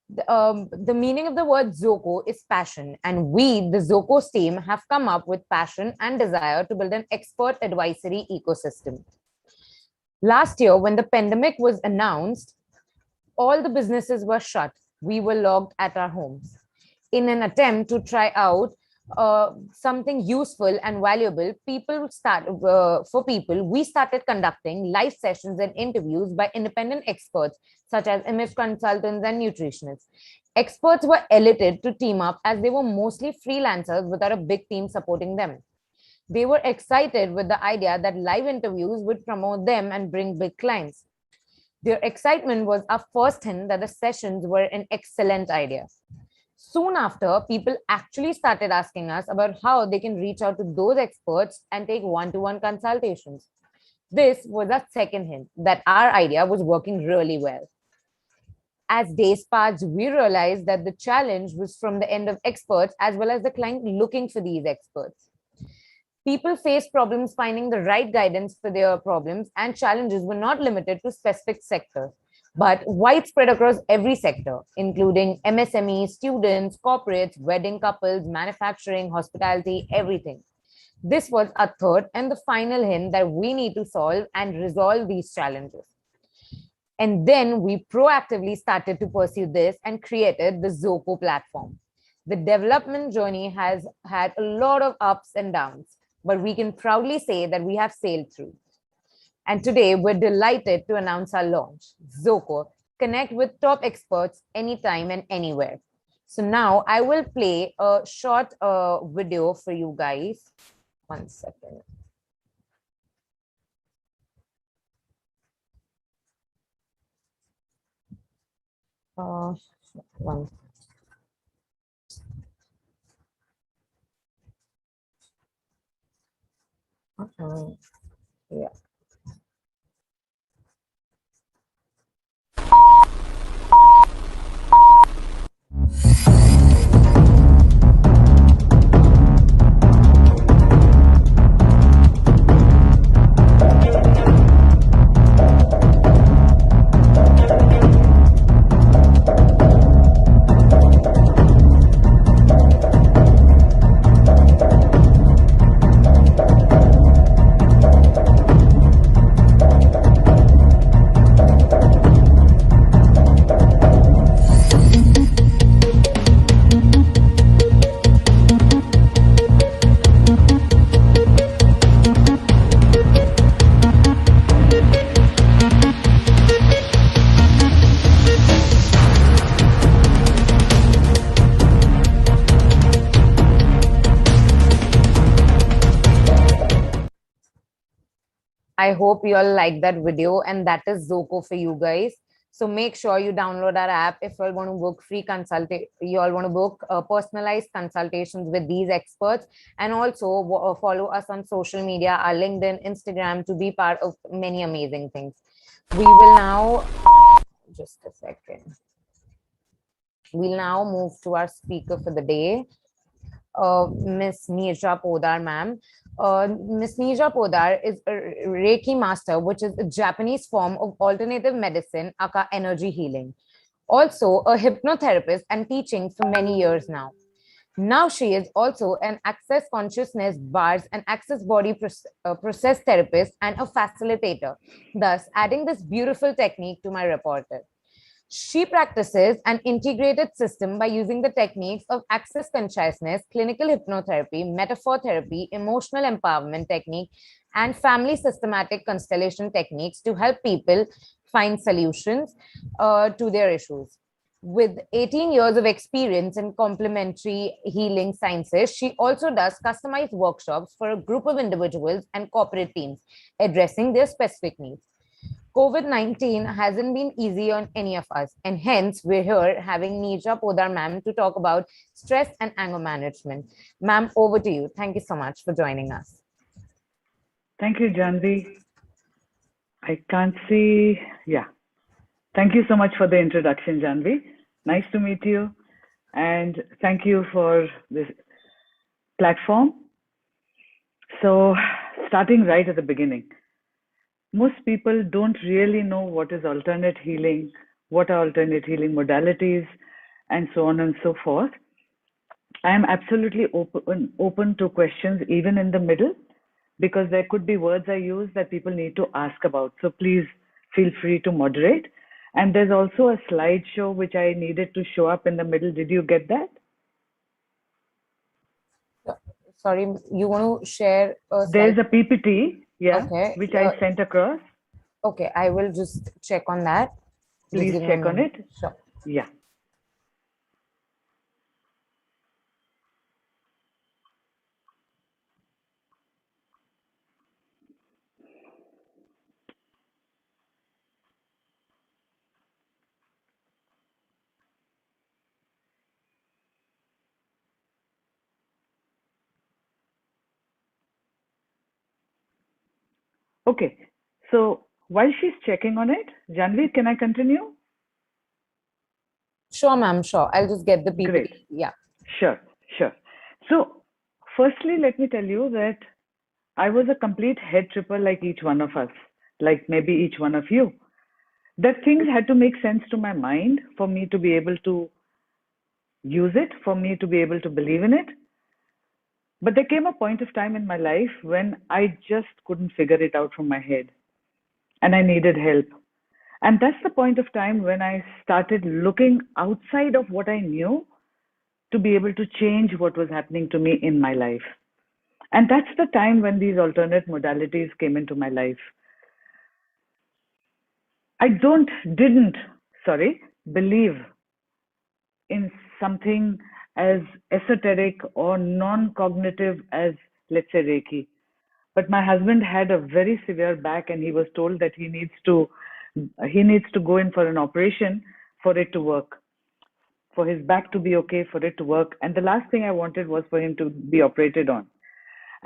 The meaning of the word Zzoko is passion, and we, the Zzoko's team, have come up with passion and desire to build an expert advisory ecosystem. Last year, when the pandemic was announced, all the businesses were shut. We were locked at our homes. In an attempt to try out something useful and valuable, we started conducting live sessions and interviews by independent experts such as image consultants and nutritionists. Experts were elected to team up as they were mostly freelancers without a big team supporting them. They were excited with the idea that live interviews would promote them and bring big clients. Their excitement was our first hint that the sessions were an excellent idea. Soon after, people actually started asking us about how they can reach out to those experts and take one-to-one consultations. This was our second hint that our idea was working really well. As days passed, we realized that the challenge was from the end of experts as well as the client looking for these experts. People faced problems finding the right guidance for their problems, and challenges were not limited to specific sectors, but widespread across every sector, including MSMEs, students, corporates, wedding couples, manufacturing, hospitality, everything. This was our third and the final hint that we need to solve and resolve these challenges. And then we proactively started to pursue this and created the Zzoko platform. The development journey has had a lot of ups and downs, but we can proudly say that we have sailed through. And today we're delighted to announce our launch, Zzoko. Connect with top experts anytime and anywhere. So now I will play a short video for you guys. 1 second. One. Yeah. I hope you all like that video, and that is Zzoko for you guys. So make sure you download our app if you all want to book free you all want to book personalized consultations with these experts, and also follow us on social media, our LinkedIn, Instagram, to be part of many amazing things. We will now, just a second. We'll now move to our speaker for the day, Miss Neerja Podar, ma'am. Miss Neerja Podar is a Reiki master, which is a Japanese form of alternative medicine, aka energy healing. Also, a hypnotherapist and teaching for many years now. Now she is also an access consciousness bars and access body process therapist and a facilitator, thus adding this beautiful technique to my repertoire. She practices an integrated system by using the techniques of access consciousness, clinical hypnotherapy, metaphor therapy, emotional empowerment technique, and family systematic constellation techniques to help people find solutions to their issues. With 18 years of experience in complementary healing sciences, she also does customized workshops for a group of individuals and corporate teams addressing their specific needs. COVID-19 hasn't been easy on any of us, and hence we're here having Neerja Podar ma'am to talk about stress and anger management. Ma'am, over to you. Thank you so much for joining us. Thank you, Janvi. I can't see. Yeah. Thank you so much for the introduction, Janvi. Nice to meet you. And thank you for this platform. So, starting right at the beginning, most people don't really know what is alternate healing, what are alternate healing modalities, and so on and so forth. I am absolutely open to questions, even in the middle, because there could be words I use that people need to ask about. So please feel free to moderate. And there's also a slideshow which I needed to show up in the middle. Did you get that? Sorry, you want to share a There's a PPT, yeah, Okay. which I sent across. Okay, I will just check on that. Please Just give me a check on moment. it. Sure. Yeah. Okay. So while she's checking on it, Janvi, can I continue? Sure, ma'am. Sure. I'll just get the PPT. Great. Yeah. Sure, sure. So, firstly, let me tell you that I was a complete head tripper like each one of us, like maybe each one of you. That things had to make sense to my mind for me to be able to use it, for me to be able to believe in it. But there came a point of time in my life when I just couldn't figure it out from my head and I needed help. And that's the point of time when I started looking outside of what I knew to be able to change what was happening to me in my life. And that's the time when these alternate modalities came into my life. I didn't, believe in something as esoteric or non-cognitive as, let's say, Reiki. But my husband had a very severe back and he was told that he needs to go in for an operation for it to work, for his back to be okay, for it to work. And the last thing I wanted was for him to be operated on.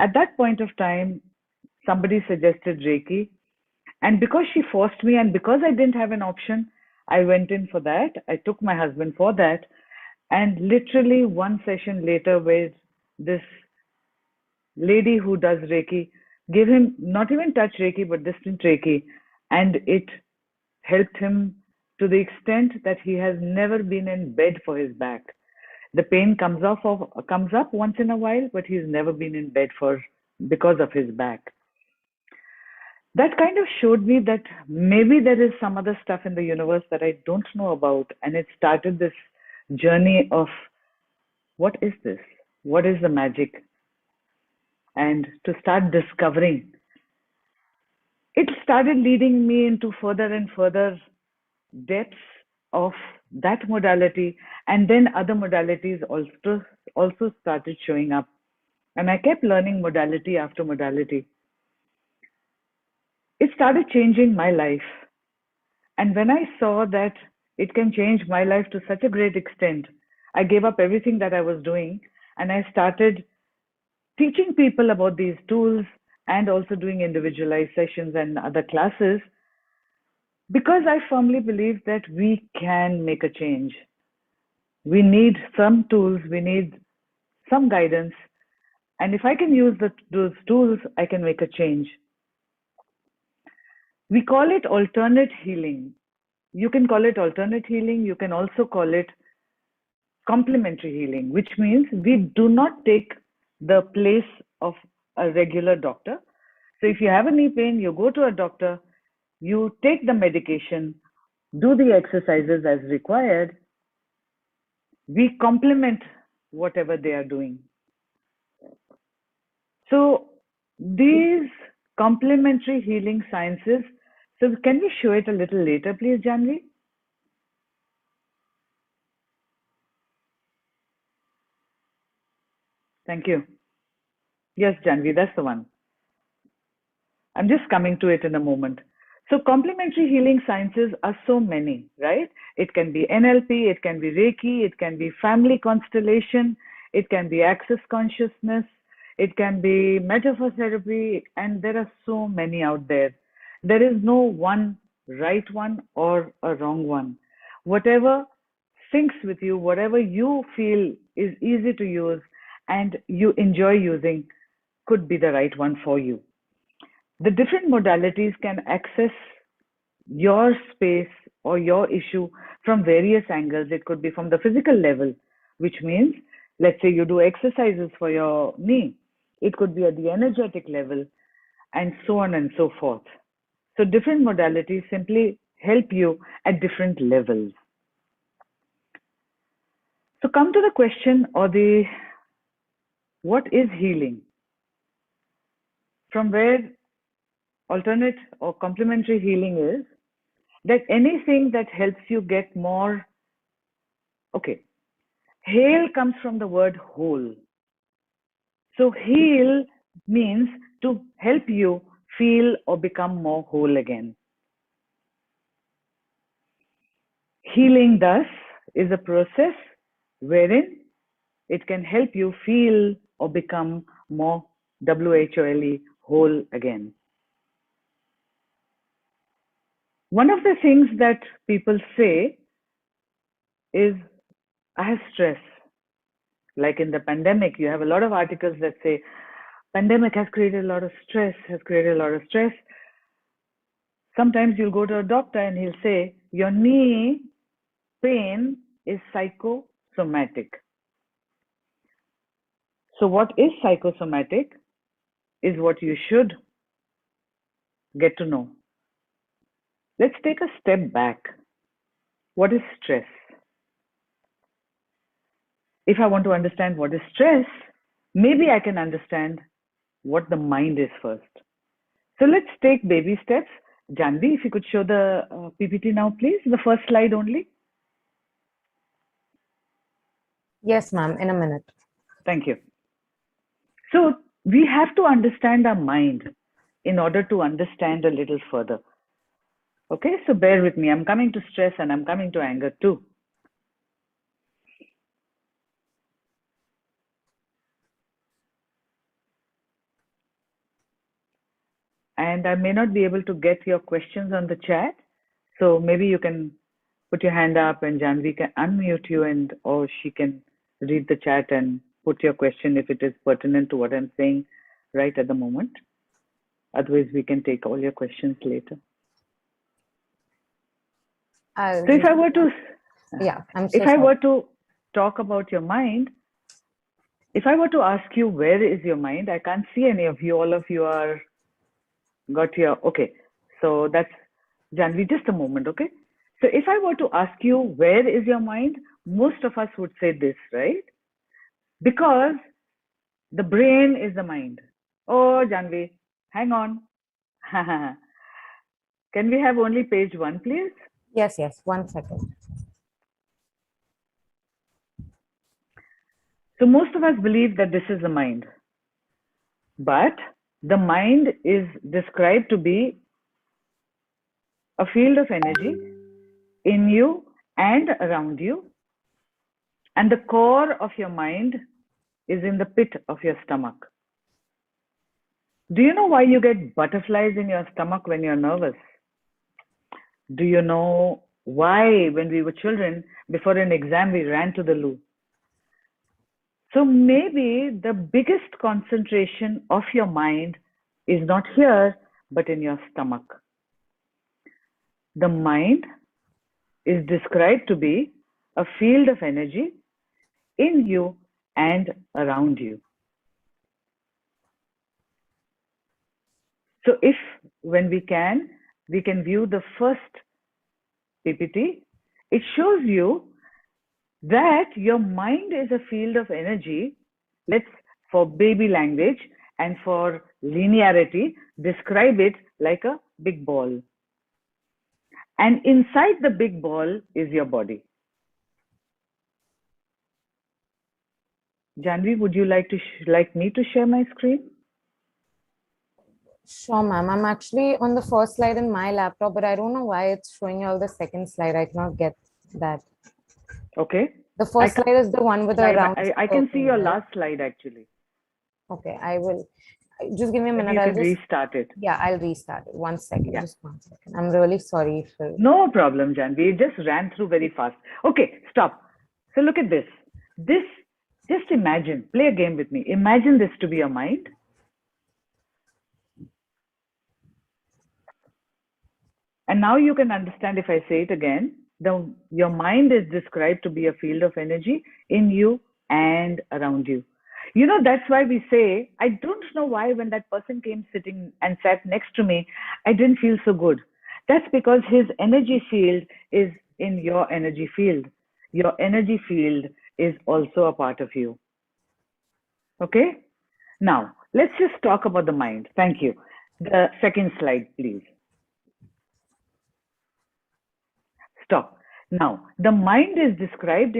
At that point of time, somebody suggested Reiki. And because she forced me and because I didn't have an option, I went in for that. I took my husband for that. And literally one session later, where this lady who does Reiki gave him not even touch Reiki, but distant Reiki. And it helped him to the extent that he has never been in bed for his back. The pain comes up once in a while, but he's never been in bed because of his back. That kind of showed me that maybe there is some other stuff in the universe that I don't know about. And it started this journey of what is this? What is the magic? And to start discovering, it started leading me into further and further depths of that modality. And then other modalities also started showing up. And I kept learning modality after modality. it started changing my life. And when I saw that it can change my life to such a great extent, I gave up everything that I was doing and I started teaching people about these tools and also doing individualized sessions and other classes because I firmly believe that we can make a change. We need some tools, we need some guidance, and if I can use those tools, I can make a change. We call it alternate healing. You can call it alternate healing, you can also call it complementary healing, which means we do not take the place of a regular doctor. So if you have a knee pain, you go to a doctor, you take the medication, do the exercises as required. We complement whatever they are doing. So these complementary healing sciences, so can we show it a little later, please, Janvi? Thank you. Yes, Janvi, that's the one. I'm just coming to it in a moment. So complementary healing sciences are so many, right? It can be NLP, it can be Reiki, it can be family constellation, it can be access consciousness, it can be metaphor therapy, and there are so many out there. There is no one right one or a wrong one. Whatever syncs with you, whatever you feel is easy to use and you enjoy using could be the right one for you. The different modalities can access your space or your issue from various angles. It could be from the physical level, which means, let's say you do exercises for your knee. It could be at the energetic level, and so on and so forth. So different modalities simply help you at different levels. So come to the question or the what is healing? From where alternate or complementary healing is that anything that helps you get more. Okay, heal comes from the word whole. So heal means to help you feel or become more whole again. Healing thus is a process wherein it can help you feel or become more WHOLE whole again. One of the things that people say is, I have stress. Like in the pandemic, you have a lot of articles that say, pandemic has created a lot of stress, Sometimes you'll go to a doctor and he'll say, your knee pain is psychosomatic. So what is psychosomatic is what you should get to know. Let's take a step back. What is stress? If I want to understand what is stress, maybe I can understand what the mind is first. So let's take baby steps. Janvi, if you could show the PPT now, please, the first slide only. Yes, ma'am, in a minute. Thank you. So we have to understand our mind in order to understand a little further. Okay, so bear with me. I'm coming to stress and I'm coming to anger too. And I may not be able to get your questions on the chat. So maybe you can put your hand up and Janvi can unmute you and or she can read the chat and put your question if it is pertinent to what I'm saying right at the moment. Otherwise, we can take all your questions later. So if I were to, yeah, if I were to talk about your mind, if I were to ask you where is your mind, I can't see any of you. All of you are got your okay. So that's Janvi. Just a moment, okay? So if I were to ask you where is your mind, most of us would say this, right? Because the brain is the mind. Oh, Janvi, hang on. Can we have only page 1, please? Yes, 1 second. So most of us believe that this is the mind. But the mind is described to be a field of energy in you and around you. And the core of your mind is in the pit of your stomach. Do you know why you get butterflies in your stomach when you're nervous? Do you know why, when we were children, before an exam, we ran to the loo? So maybe the biggest concentration of your mind is not here, but in your stomach. The mind is described to be a field of energy in you and around you. So if, when we can view the first PPT, it shows you that your mind is a field of energy. Let's, for baby language and for linearity, describe it like a big ball. And inside the big ball is your body. Janvi, would you like me to share my screen? Sure, ma'am. I'm actually on the first slide in my laptop, but I don't know why it's showing you all the second slide. I cannot get that. Okay. The first slide is the one with the round. I can see your right? last slide actually. Okay, I will. Just give me a minute. You I'll can just restart it. Yeah, I'll restart it. 1 second. Yeah. Just 1 second. I'm really sorry for. No problem, Janvi. It just ran through very fast. Okay, stop. So look at this. Just imagine, play a game with me. Imagine this to be your mind. And now you can understand if I say it again. Your mind is described to be a field of energy in you and around you. You know, that's why we say, I don't know why when that person came sitting and sat next to me, I didn't feel so good. That's because his energy field is in your energy field. Your energy field is also a part of you. Okay? Now, let's just talk about the mind. Thank you. The second slide, please. Stop. Now, the mind is described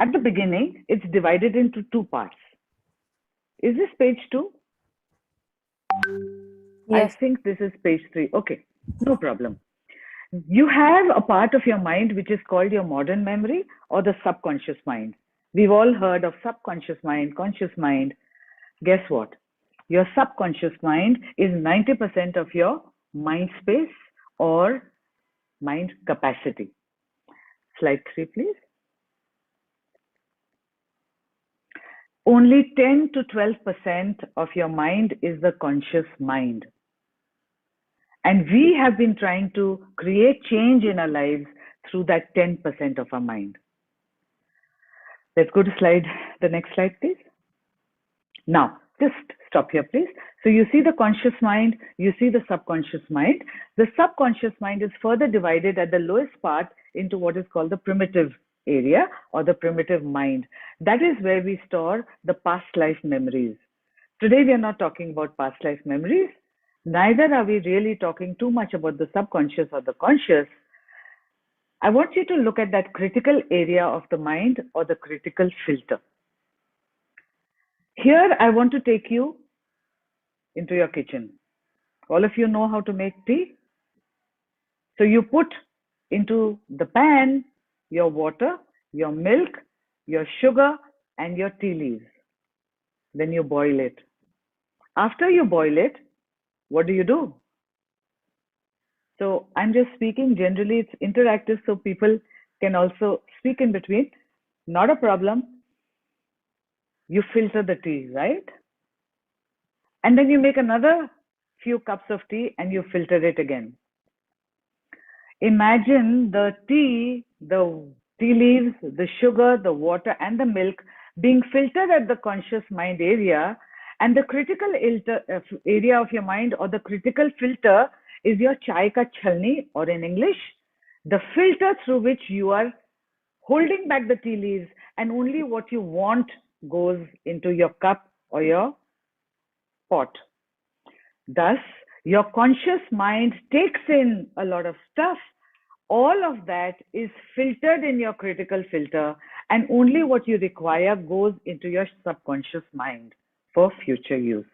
at the beginning, it's divided into two parts. Is this page 2? Yes. I think this is page 3. Okay, no problem. You have a part of your mind which is called your modern memory or the subconscious mind. We've all heard of subconscious mind, conscious mind. Guess what? Your subconscious mind is 90% of your mind space or mind capacity. Slide 3, please. Only 10 to 12% of your mind is the conscious mind. And we have been trying to create change in our lives through that 10% of our mind. Let's go to the next slide, please. Now, just stop here, please. So you see the conscious mind, you see the subconscious mind. The subconscious mind is further divided at the lowest part into what is called the primitive area or the primitive mind. That is where we store the past life memories. Today, we are not talking about past life memories. Neither are we really talking too much about the subconscious or the conscious. I want you to look at that critical area of the mind or the critical filter. Here, I want to take you into your kitchen. All of you know how to make tea? So you put into the pan your water, your milk, your sugar, and your tea leaves. Then you boil it. After you boil it, what do? So I'm just speaking generally, it's interactive so people can also speak in between. Not a problem. You filter the tea, right? And then you make another few cups of tea and you filter it again. Imagine the tea leaves, the sugar, the water, and the milk being filtered at the conscious mind area, and the critical area of your mind or the critical filter is your chai ka chalni, or in English, the filter through which you are holding back the tea leaves and only what you want goes into your cup or your pot. Thus, your conscious mind takes in a lot of stuff. All of that is filtered in your critical filter, and only what you require goes into your subconscious mind for future use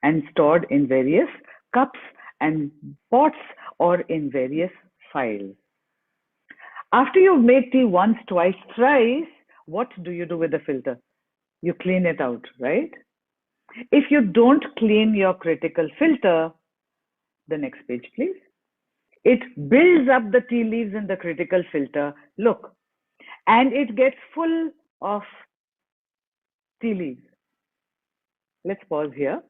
and stored in various cups and pots or in various files. After you've made tea once, twice, thrice, what do you do with the filter? You clean it out, right? If you don't clean your critical filter, the next page, please. It builds up the tea leaves in the critical filter. Look, and it gets full of tea leaves. Let's pause here.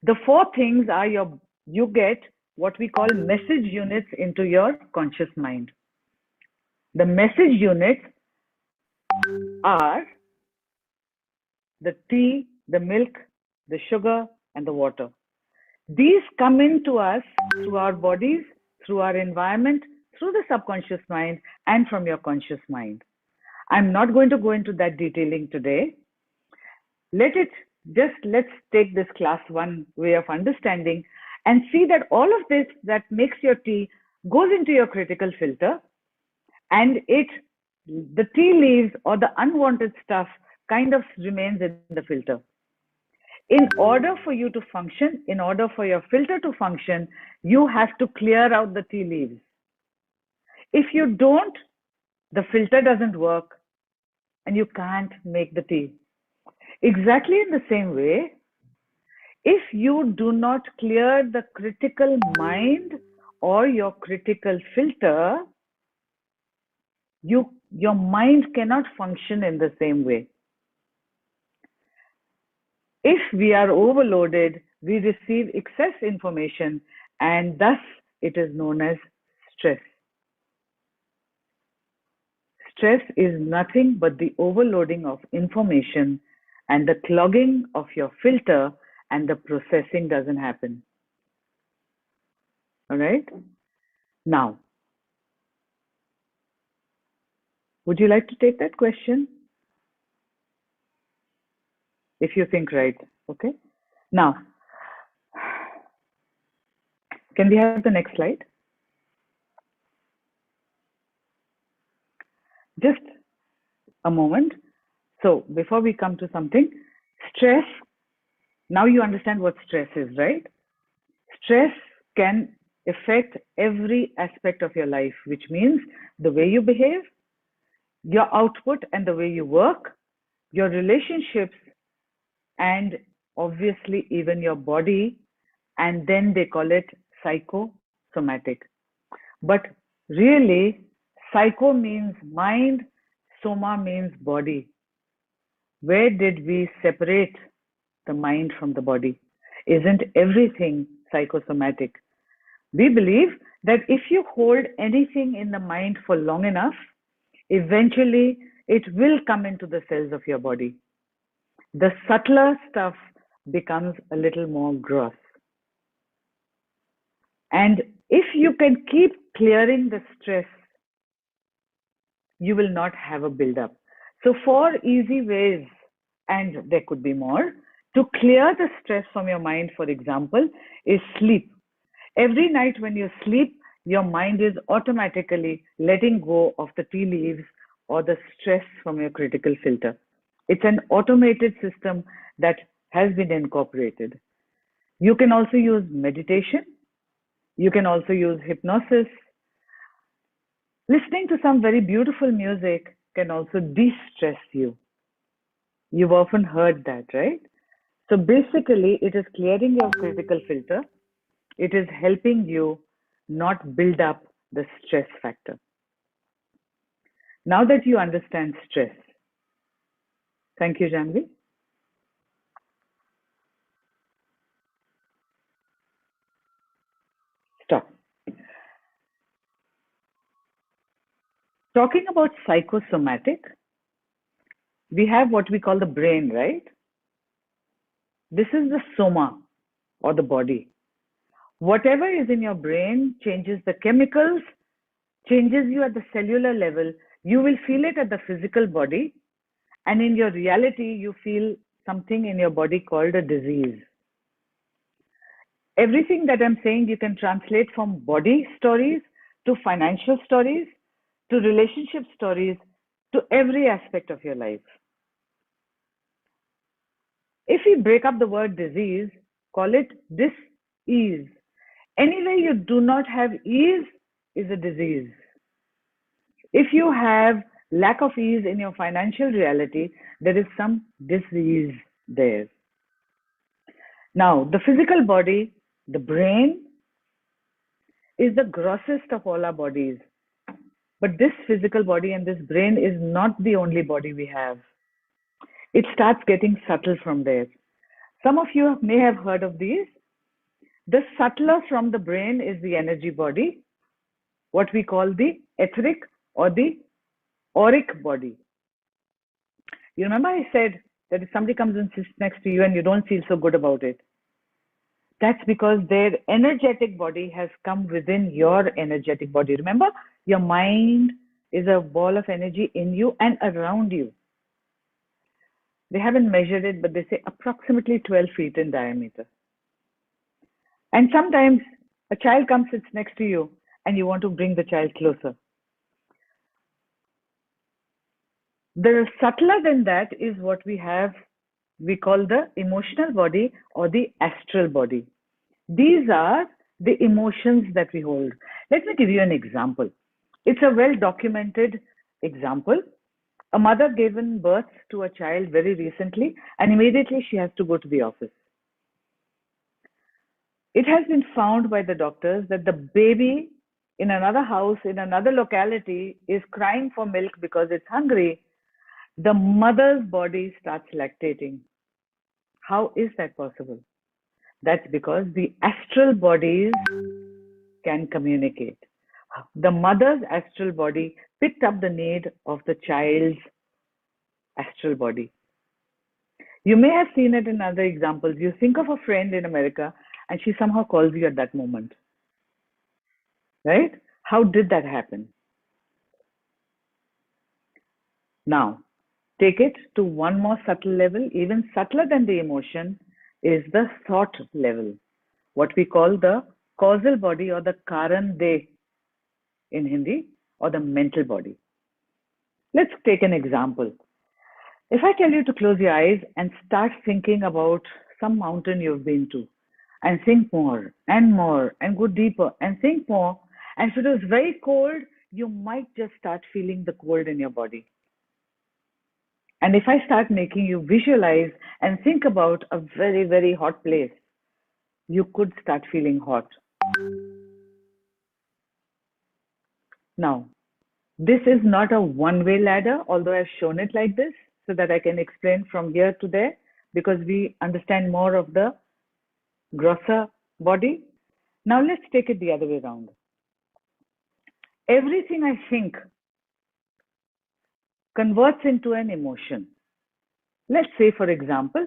The four things are you get what we call message units into your conscious mind. The message units are the tea, the milk, the sugar, and the water. These come into us through our bodies, through our environment, through the subconscious mind, and from your conscious mind. I'm not going to go into that detailing today. Let's take this class 1 way of understanding and see that all of this that makes your tea goes into your critical filter, and the tea leaves or the unwanted stuff kind of remains in the filter. In order for you to function, in order for your filter to function, you have to clear out the tea leaves. If you don't, the filter doesn't work and you can't make the tea. Exactly in the same way, if you do not clear the critical mind or your critical filter, your mind cannot function in the same way. If we are overloaded, we receive excess information, and thus it is known as stress. Stress is nothing but the overloading of information and the clogging of your filter, and the processing doesn't happen. All right? Now, would you like to take that question? If you think right, okay? Now, can we have the next slide? Just a moment. So before we come to something, stress, now you understand what stress is, right? Stress can affect every aspect of your life, which means the way you behave, your output and the way you work, your relationships, and obviously even your body, and then they call it psychosomatic. But really, psycho means mind, soma means body. Where did we separate the mind from the body? Isn't everything psychosomatic? We believe that if you hold anything in the mind for long enough, eventually it will come into the cells of your body. The subtler stuff becomes a little more gross. And if you can keep clearing the stress, you will not have a buildup. So 4 easy ways, and there could be more, to clear the stress from your mind, for example, is sleep. Every night when you sleep, your mind is automatically letting go of the tea leaves or the stress from your critical filter. It's an automated system that has been incorporated. You can also use meditation. You can also use hypnosis. Listening to some very beautiful music can also de-stress you. You've often heard that, right? So basically, it is clearing your critical filter. It is helping you not build up the stress factor. Now that you understand stress, thank you, Janvi. Stop. Talking about psychosomatic, we have what we call the brain, right? This is the soma, or the body. Whatever is in your brain changes the chemicals, changes you at the cellular level. You will feel it at the physical body, and in your reality, you feel something in your body called a disease. Everything that I'm saying, you can translate from body stories to financial stories to relationship stories to every aspect of your life. If we break up the word disease, call it dis-ease. Anyway, you do not have ease is a disease. If you have lack of ease in your financial reality, there is some disease there. Now, the physical body, the brain, is the grossest of all our bodies. But this physical body and this brain is not the only body we have. It starts getting subtle from there. Some of you may have heard of these. The subtler from the brain is the energy body, what we call the etheric or the auric body. You remember I said that if somebody comes and sits next to you and you don't feel so good about it, that's because their energetic body has come within your energetic body. Remember, your mind is a ball of energy in you and around you. They haven't measured it, but they say approximately 12 feet in diameter. And sometimes a child comes, sits next to you, and you want to bring the child closer. The subtler than that is what we have, we call the emotional body or the astral body. These are the emotions that we hold. Let me give you an example. It's a well-documented example. A mother given birth to a child very recently, and immediately she has to go to the office. It has been found by the doctors that the baby in another house, in another locality, is crying for milk because it's hungry. The mother's body starts lactating. How is that possible? That's because the astral bodies can communicate. The mother's astral body picked up the need of the child's astral body. You may have seen it in other examples. You think of a friend in America and she somehow calls you at that moment. Right? How did that happen? Now, take it to one more subtle level. Even subtler than the emotion is the thought level, what we call the causal body or the karan de in Hindi, or the mental body. Let's take an example. If I tell you to close your eyes and start thinking about some mountain you've been to, and think more and go deeper and think more, and if it was very cold, you might just start feeling the cold in your body. And if I start making you visualize and think about a very, very hot place, you could start feeling hot. Now, this is not a one-way ladder, although I've shown it like this so that I can explain from here to there, because we understand more of the grosser body. Now let's take it the other way around. Everything I think converts into an emotion. Let's say, for example,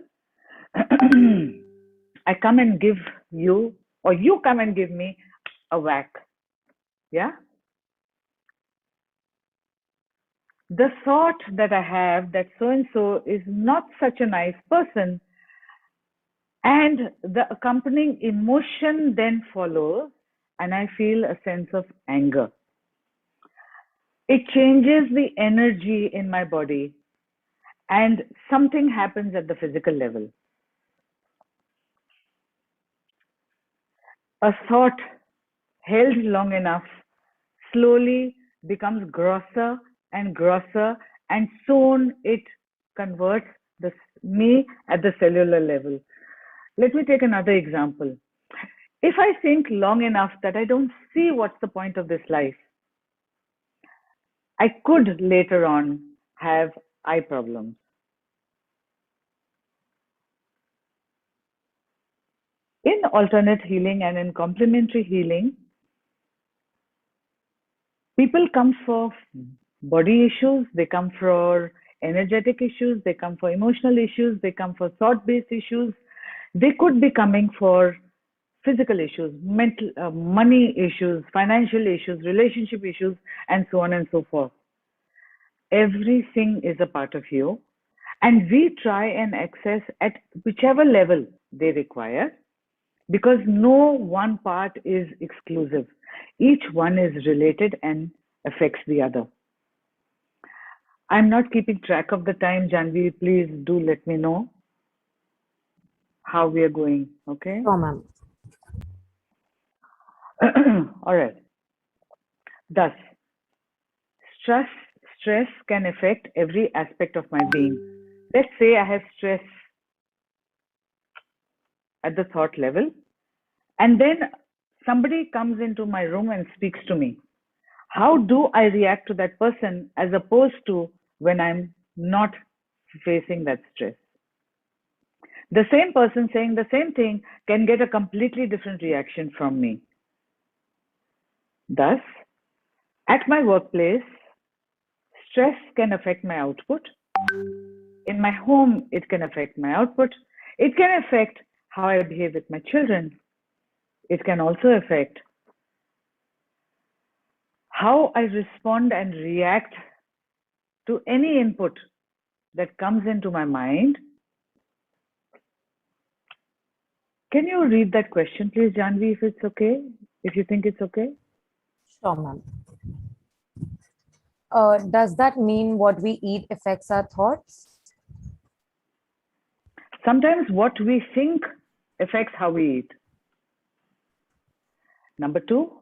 I come and give you, or you come and give me a whack. Yeah? The thought that I have that so-and-so is not such a nice person, and the accompanying emotion then follows, and I feel a sense of anger. It changes the energy in my body, and something happens at the physical level. A thought held long enough slowly becomes grosser and grosser, and soon it converts me at the cellular level. Let me take another example. If I think long enough that I don't see what's the point of this life, I could later on have eye problems. In alternate healing and in complementary healing, people come for body issues, they come for energetic issues, they come for emotional issues, they come for thought-based issues. They could be coming for physical issues, mental, money issues, financial issues, relationship issues, and so on and so forth. Everything is a part of you, and we try and access at whichever level they require, because no one part is exclusive. Each one is related and affects the other. I'm not keeping track of the time, Janvi. Please do let me know how we are going, okay? Oh, ma'am. All right. Thus, stress can affect every aspect of my being. Let's say I have stress at the thought level, and then somebody comes into my room and speaks to me. How do I react to that person as opposed to when I'm not facing that stress? The same person saying the same thing can get a completely different reaction from me. Thus, at my workplace, stress can affect my output. In my home, it can affect my output. It can affect how I behave with my children. It can also affect how I respond and react to any input that comes into my mind. Can you read that question, please, Janvi, if it's okay? If you think it's okay? Sure, ma'am. Does that mean what we eat affects our thoughts? Sometimes what we think affects how we eat. Number two,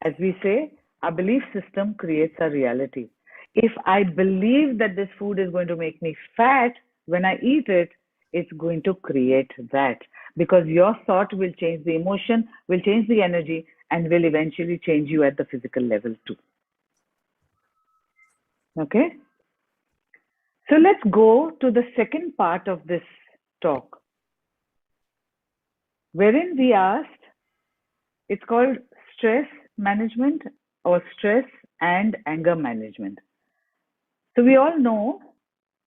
as we say, our belief system creates our reality. If I believe that this food is going to make me fat, when I eat it, it's going to create that, because your thought will change the emotion, will change the energy, and will eventually change you at the physical level too. Okay? So let's go to the second part of this talk, wherein we asked, it's called stress management or stress and anger management. So we all know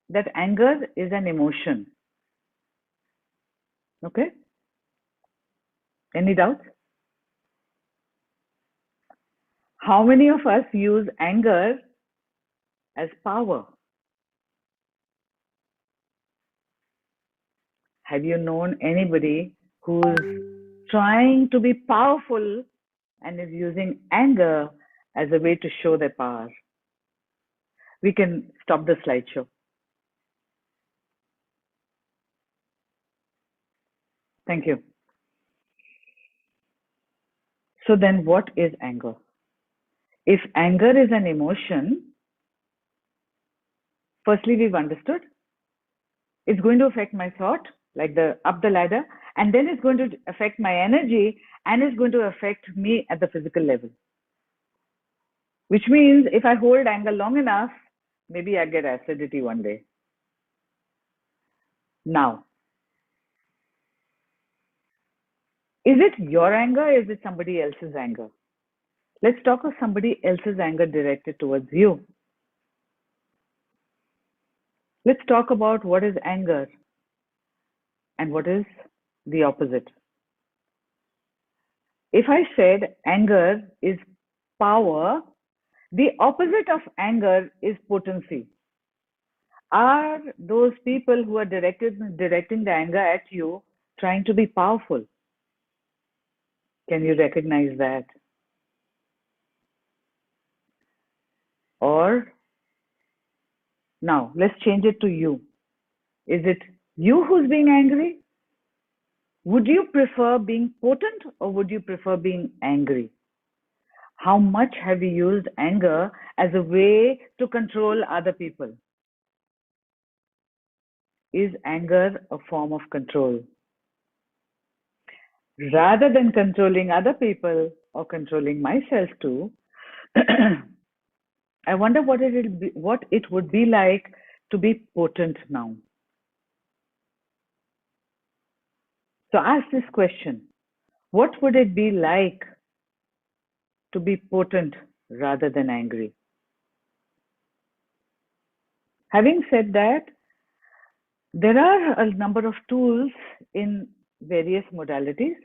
that anger is an emotion. Okay? Any doubts? How many of us use anger as power? Have you known anybody who's trying to be powerful and is using anger as a way to show their power? We can stop the slideshow. Thank you. So then what is anger? If anger is an emotion, firstly, we've understood it's going to affect my thought, like up the ladder, and then it's going to affect my energy, and it's going to affect me at the physical level. Which means if I hold anger long enough, maybe I get acidity one day. Now, is it your anger or is it somebody else's anger? Let's talk of somebody else's anger directed towards you. Let's talk about what is anger and what is the opposite. If I said anger is power, the opposite of anger is potency. Are those people who are directing the anger at you trying to be powerful? Can you recognize that? Or now let's change it to you. Is it you who's being angry? Would you prefer being potent or would you prefer being angry? How much have you used anger as a way to control other people? Is anger a form of control? Rather than controlling other people or controlling myself too, I wonder what it would be like to be potent now. So ask this question. What would it be like to be potent rather than angry? Having said that, there are a number of tools in various modalities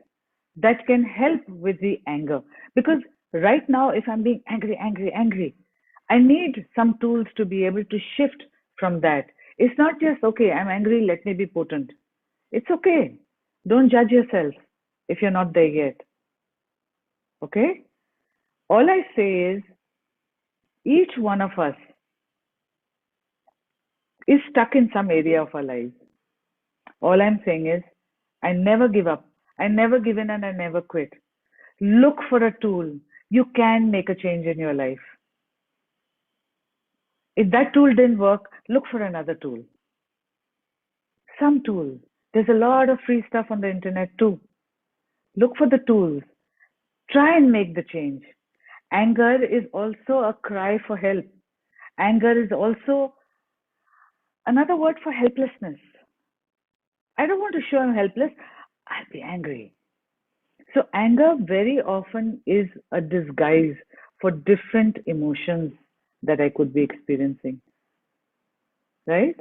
that can help with the anger. Because right now, if I'm being angry, I need some tools to be able to shift from that. It's not just, okay, I'm angry, let me be potent. It's okay. Don't judge yourself if you're not there yet. Okay? All I say is, each one of us is stuck in some area of our lives. All I'm saying is, I never give up. I never give in and I never quit. Look for a tool. You can make a change in your life. If that tool didn't work, look for another tool. Some tool. There's a lot of free stuff on the internet too. Look for the tools. Try and make the change. Anger is also a cry for help. Anger is also another word for helplessness. I don't want to show I'm helpless. I'll be angry. So anger very often is a disguise for different emotions that I could be experiencing. Right?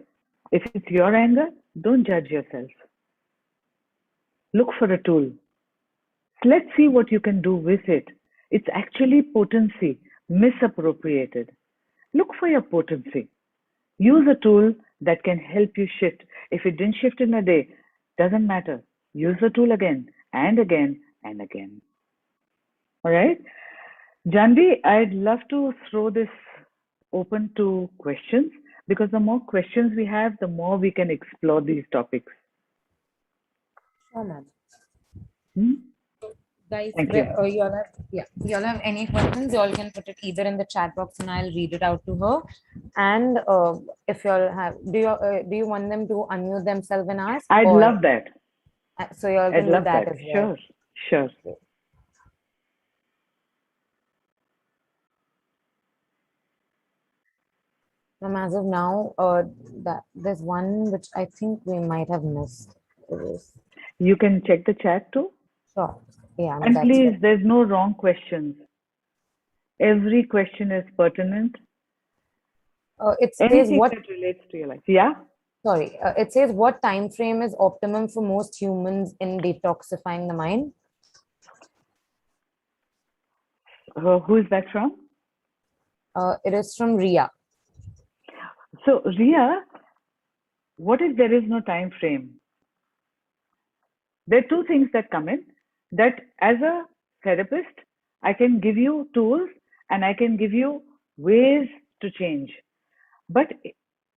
If it's your anger, don't judge yourself. Look for a tool. Let's see what you can do with it. It's actually potency, misappropriated. Look for your potency. Use a tool that can help you shift. If it didn't shift in a day, doesn't matter. Use the tool again and again and again. All right? Janvi, I'd love to throw this open to questions because the more questions we have, the more we can explore these topics. Sure, ma'am. Hmm? Guys, Thank you. y'all have any questions, y'all can put it either in the chat box and I'll read it out to her. And if y'all have, do you want them to unmute themselves and ask? I'd or- love that. So y'all I'd can do love that that. as well. Sure. As of now, there's one which I think we might have missed. You can check the chat too. Sure. Yeah. And that's please, it. there's no wrong questions. Every question is pertinent. It says Anything what? that relates to your life. Yeah. Sorry. It says what time frame is optimum for most humans in detoxifying the mind? Who is that from? It is from Ria. So, Ria, what if there is no time frame? There are two things that come in. That as a therapist, I can give you tools and I can give you ways to change. But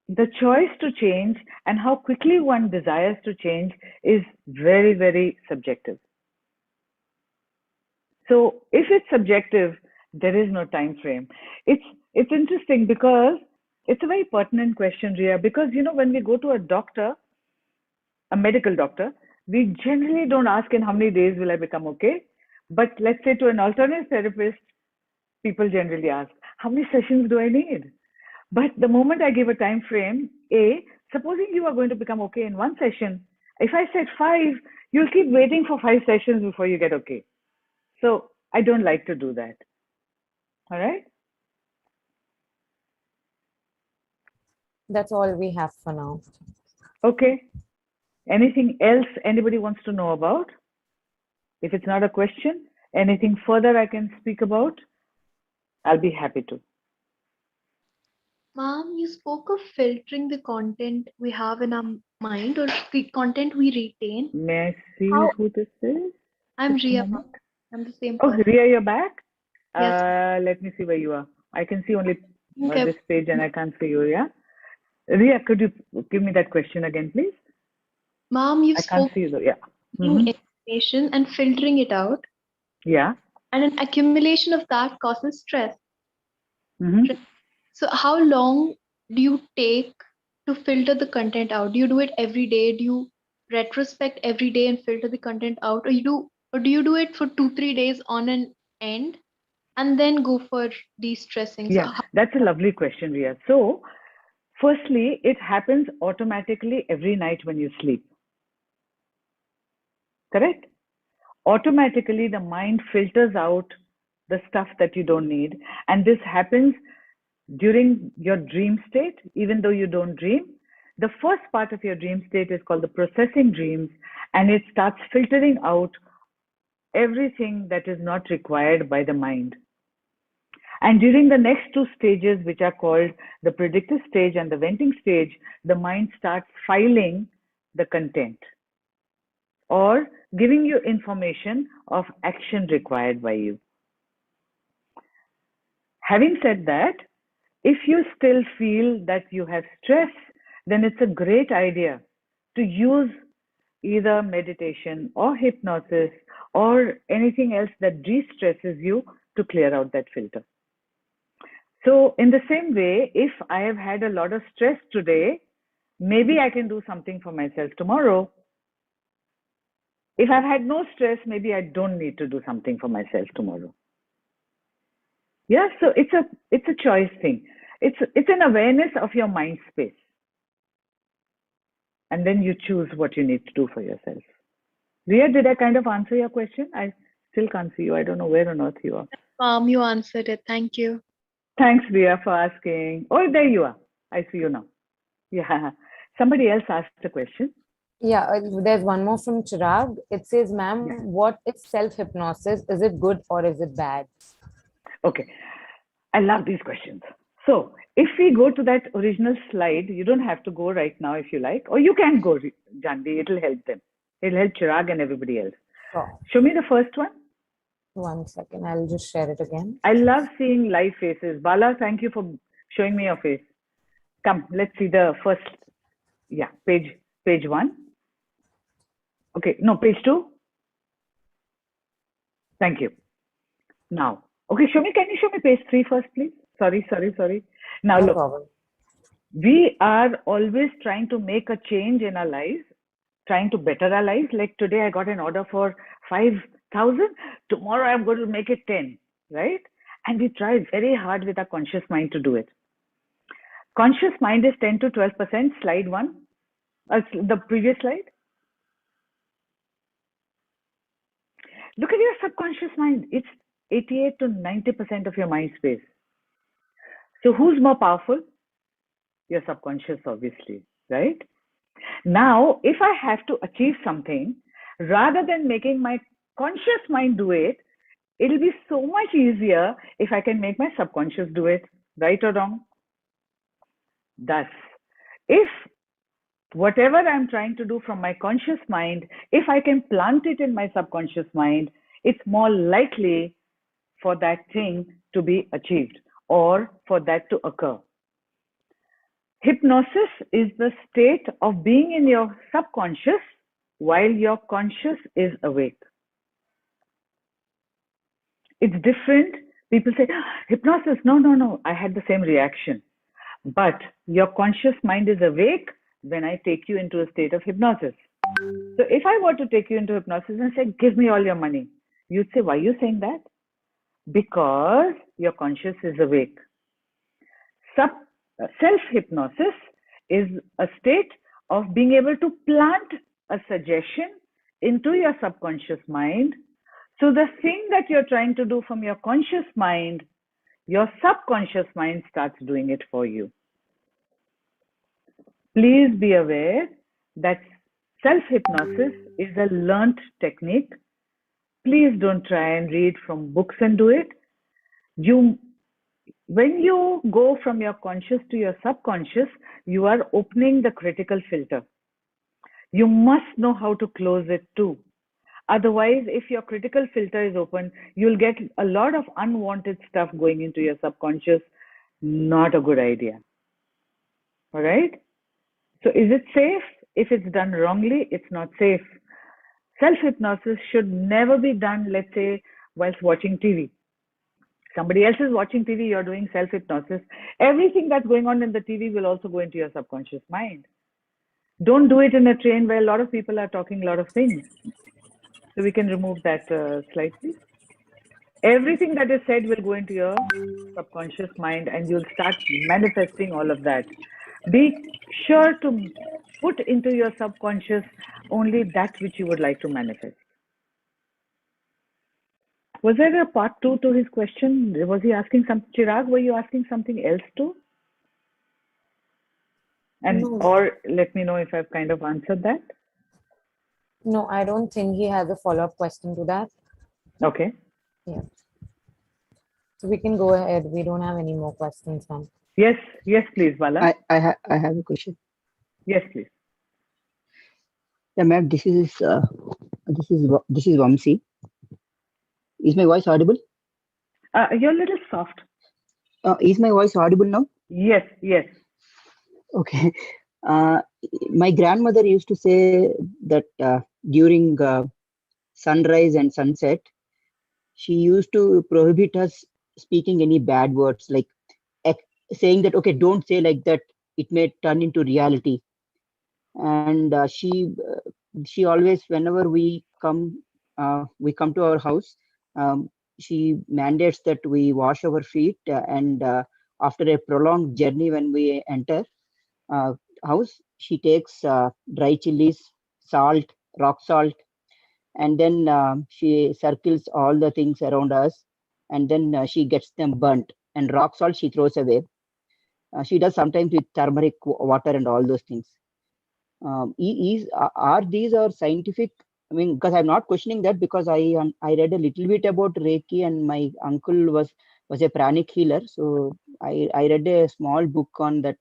the choice to change and how quickly one desires to change is very, very subjective. So if it's subjective, there is no time frame. It's interesting because it's a very pertinent question, Ria, because when we go to a doctor, a medical doctor, we generally don't ask in how many days will I become okay. But let's say to an alternative therapist, people generally ask, how many sessions do I need? But the moment I give a time frame, supposing you are going to become okay in one session, if I said 5, you'll keep waiting for 5 sessions before you get okay. So I don't like to do that. All right? That's all we have for now. Okay. Anything else anybody wants to know about? If it's not a question, anything further I can speak about, I'll be happy to. Ma'am, you spoke of filtering the content we have in our mind or the content we retain. May I see who this is? I'm Just a Ria. moment. I'm the same Oh, person. Ria, you're back? Yes. Let me see where you are. I can see only Okay. this page and I can't see you, yeah? Ria, could you give me that question again, please? Ma'am, you I can't spoke see you though, yeah. of information and filtering it out, Yeah. and an accumulation of that causes stress. Mm-hmm. So how long do you take to filter the content out? Do you do it every day? Do you retrospect every day and filter the content out, or do you do it for 2-3 days on an end and then go for de-stressing? Yeah, that's a lovely question, Ria. So, firstly, it happens automatically every night when you sleep. Correct? Automatically, the mind filters out the stuff that you don't need. And this happens during your dream state, even though you don't dream. The first part of your dream state is called the processing dreams, and it starts filtering out everything that is not required by the mind. And during the next 2 stages, which are called the predictive stage and the venting stage, the mind starts filing the content or giving you information of action required by you. Having said that, if you still feel that you have stress, then it's a great idea to use either meditation or hypnosis or anything else that de-stresses you to clear out that filter. So in the same way, if I have had a lot of stress today, maybe I can do something for myself tomorrow. If I've had no stress, maybe I don't need to do something for myself tomorrow. Yeah, so it's a choice thing. It's an awareness of your mind space. And then you choose what you need to do for yourself. Ria, did I kind of answer your question? I still can't see you. I don't know where on earth you are. You answered it. Thank you. Thanks, Ria, for asking. Oh, there you are. I see you now. Yeah. Somebody else asked a question. Yeah, there's one more from Chirag. It says, ma'am, Yeah. what is self-hypnosis? Is it good or is it bad? Okay. I love these questions. So if we go to that original slide, you don't have to go right now if you like, or you can go, Janvi. It'll help them. It'll help Chirag and everybody else. Oh, Show me the first one. 1 second. I'll just share it again. I love seeing live faces. Bala, thank you for showing me your face. Come, let's see the first. Yeah, page 1. Okay, no, page 2. Thank you. Now, okay, can you show me page 3 first, please? Sorry. Now No look, problem. we are always trying to make a change in our lives, trying to better our lives. Like today, I got an order for 5,000. Tomorrow, I'm going to make it 10, right? And we try very hard with our conscious mind to do it. Conscious mind is 10 to 12%. Slide 1. The previous slide. Look at your subconscious mind. It's 88 to 90% of your mind space. So who's more powerful? Your subconscious, obviously, right? Now, if I have to achieve something, rather than making my conscious mind do it, it'll be so much easier if I can make my subconscious do it, right or wrong? Thus, if whatever I'm trying to do from my conscious mind, if I can plant it in my subconscious mind, it's more likely for that thing to be achieved or for that to occur. Hypnosis is the state of being in your subconscious while your conscious is awake. It's different. People say, hypnosis, no. I had the same reaction. But your conscious mind is awake when I take you into a state of hypnosis. So if I were to take you into hypnosis and say, give me all your money, you'd say, why are you saying that? Because your conscious is awake. Self-hypnosis is a state of being able to plant a suggestion into your subconscious mind. So the thing that you're trying to do from your conscious mind, your subconscious mind starts doing it for you. Please be aware that self-hypnosis is a learnt technique. Please don't try and read from books and do it. When you go from your conscious to your subconscious, you are opening the critical filter. You must know how to close it too. Otherwise, if your critical filter is open, you'll get a lot of unwanted stuff going into your subconscious. Not a good idea. All right? So is it safe? If it's done wrongly, it's not safe. Self-hypnosis should never be done, let's say, whilst watching TV. Somebody else is watching TV, you're doing self-hypnosis. Everything that's going on in the TV will also go into your subconscious mind. Don't do it in a train where a lot of people are talking a lot of things. So we can remove that slide, please. Everything that is said will go into your subconscious mind and you'll start manifesting all of that. Be sure to put into your subconscious only that which you would like to manifest. Was there a part 2 to his question? Was he asking something? Chirag, were you asking something else too? And No. or let me know if I've kind of answered that. No, I don't think he has a follow-up question to that. Okay. Yeah. So we can go ahead. We don't have any more questions, ma'am. Yes, please, Bala. I have a question. Yes, please. Yeah, ma'am. This is Vamsi. Is my voice audible? You're a little soft. Is my voice audible now? Yes. Okay. my grandmother used to say that during sunrise and sunset, she used to prohibit us speaking any bad words, like saying that, okay, don't say like that. It may turn into reality. And she always, whenever we come to our house, um, she mandates that we wash our feet, and after a prolonged journey, when we enter uh, house, she takes dry chilies, salt, rock salt, and then she circles all the things around us, and then she gets them burnt. And rock salt she throws away. She does sometimes with turmeric water and all those things. Are these are scientific? I mean, because I'm not questioning that, because I read a little bit about Reiki, and my uncle was a pranic healer, so I read a small book on that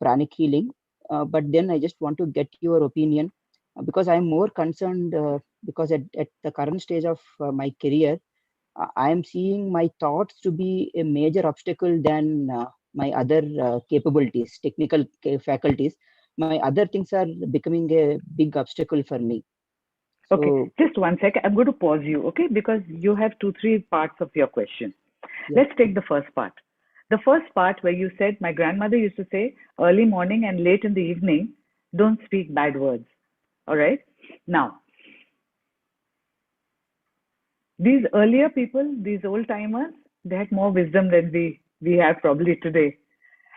pranic healing. But then I just want to get your opinion, because I'm more concerned, because at the current stage of my career, I am seeing my thoughts to be a major obstacle than my other capabilities, technical faculties. My other things are becoming a big obstacle for me. Okay, So, just one sec. I'm going to pause you, okay? Because you have two, three parts of your question. yeah. Let's take the first part. The first part where you said, my grandmother used to say, early morning and late in the evening, don't speak bad words. All right? Now, these earlier people, these old timers, they had more wisdom than we have probably today.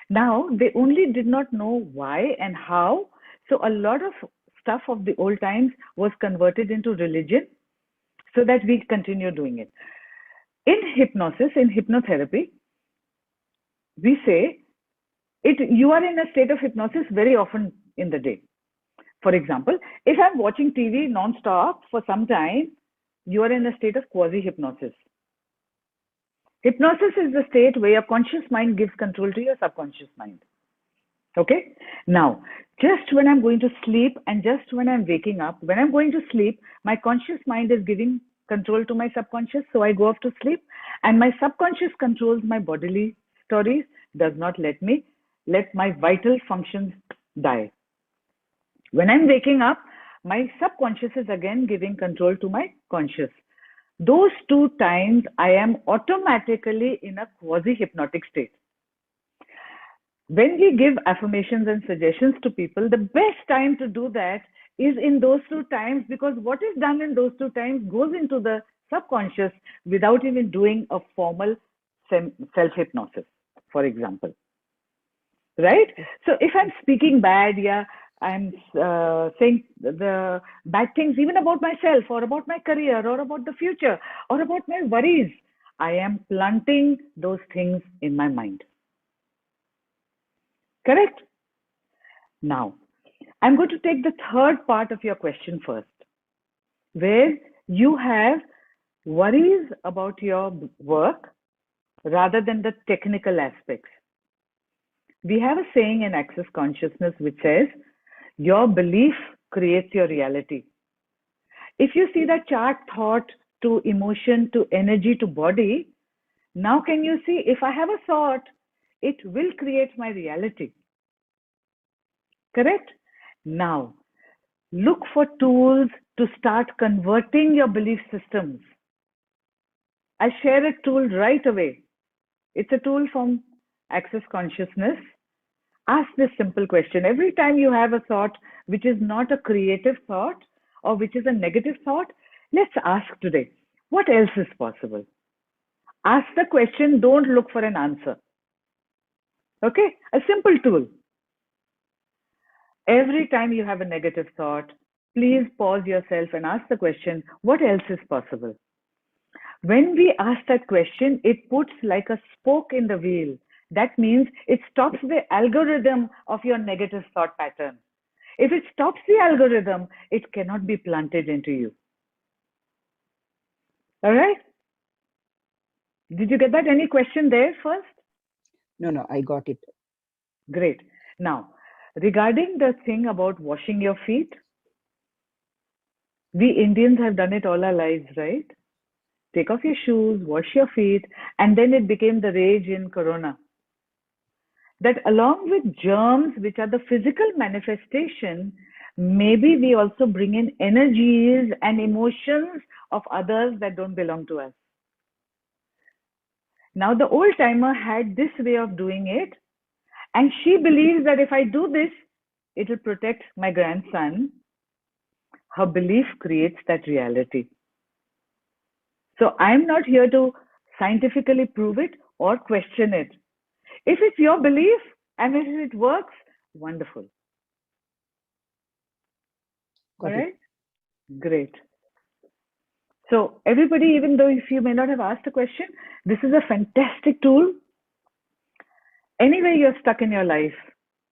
Now, they only did not know why and how. So a lot of stuff of the old times was converted into religion so that we continue doing it. In hypnosis, in hypnotherapy, we say you are in a state of hypnosis very often in the day. For example, if I'm watching TV non-stop for some time, you are in a state of quasi-hypnosis. Hypnosis is the state where your conscious mind gives control to your subconscious mind. Okay? Now, just when I'm going to sleep and just when I'm waking up, when I'm going to sleep, my conscious mind is giving control to my subconscious, so I go off to sleep, and my subconscious controls my bodily stories, does not let my vital functions die. When I'm waking up, my subconscious is again giving control to my conscious. Those two times I am automatically in a quasi-hypnotic state. When we give affirmations and suggestions to people, the best time to do that is in those two times, because what is done in those two times goes into the subconscious without even doing a formal self-hypnosis, for example. Right? So if I'm speaking bad, yeah, I'm saying the bad things even about myself or about my career or about the future or about my worries, I am planting those things in my mind. Correct? Now, I'm going to take the third part of your question first, where you have worries about your work rather than the technical aspects. We have a saying in Access Consciousness which says, your belief creates your reality. If you see that chart, thought to emotion to energy to body, now can you see, if I have a thought, it will create my reality. Correct? Now, look for tools to start converting your belief systems. I share a tool right away. It's a tool from Access Consciousness. Ask this simple question. Every time you have a thought which is not a creative thought or which is a negative thought, let's ask today, what else is possible? Ask the question, don't look for an answer. Okay? A simple tool. Every time you have a negative thought, please pause yourself and ask the question, what else is possible? When we ask that question, it puts like a spoke in the wheel. That means it stops the algorithm of your negative thought pattern. If it stops the algorithm, it cannot be planted into you. All right? Did you get that? Any question there first? No, I got it. Great. Now, regarding the thing about washing your feet, we Indians have done it all our lives, right? Take off your shoes, wash your feet, and then it became the rage in Corona. that along with germs, which are the physical manifestation, maybe we also bring in energies and emotions of others that don't belong to us. Now, the old timer had this way of doing it, and she believes that if I do this, it will protect my grandson. Her belief creates that reality. So I'm not here to scientifically prove it or question it. If it's your belief and if it works, wonderful. All right? Great. So everybody, even though if you may not have asked a question, this is a fantastic tool. Anyway, you're stuck in your life,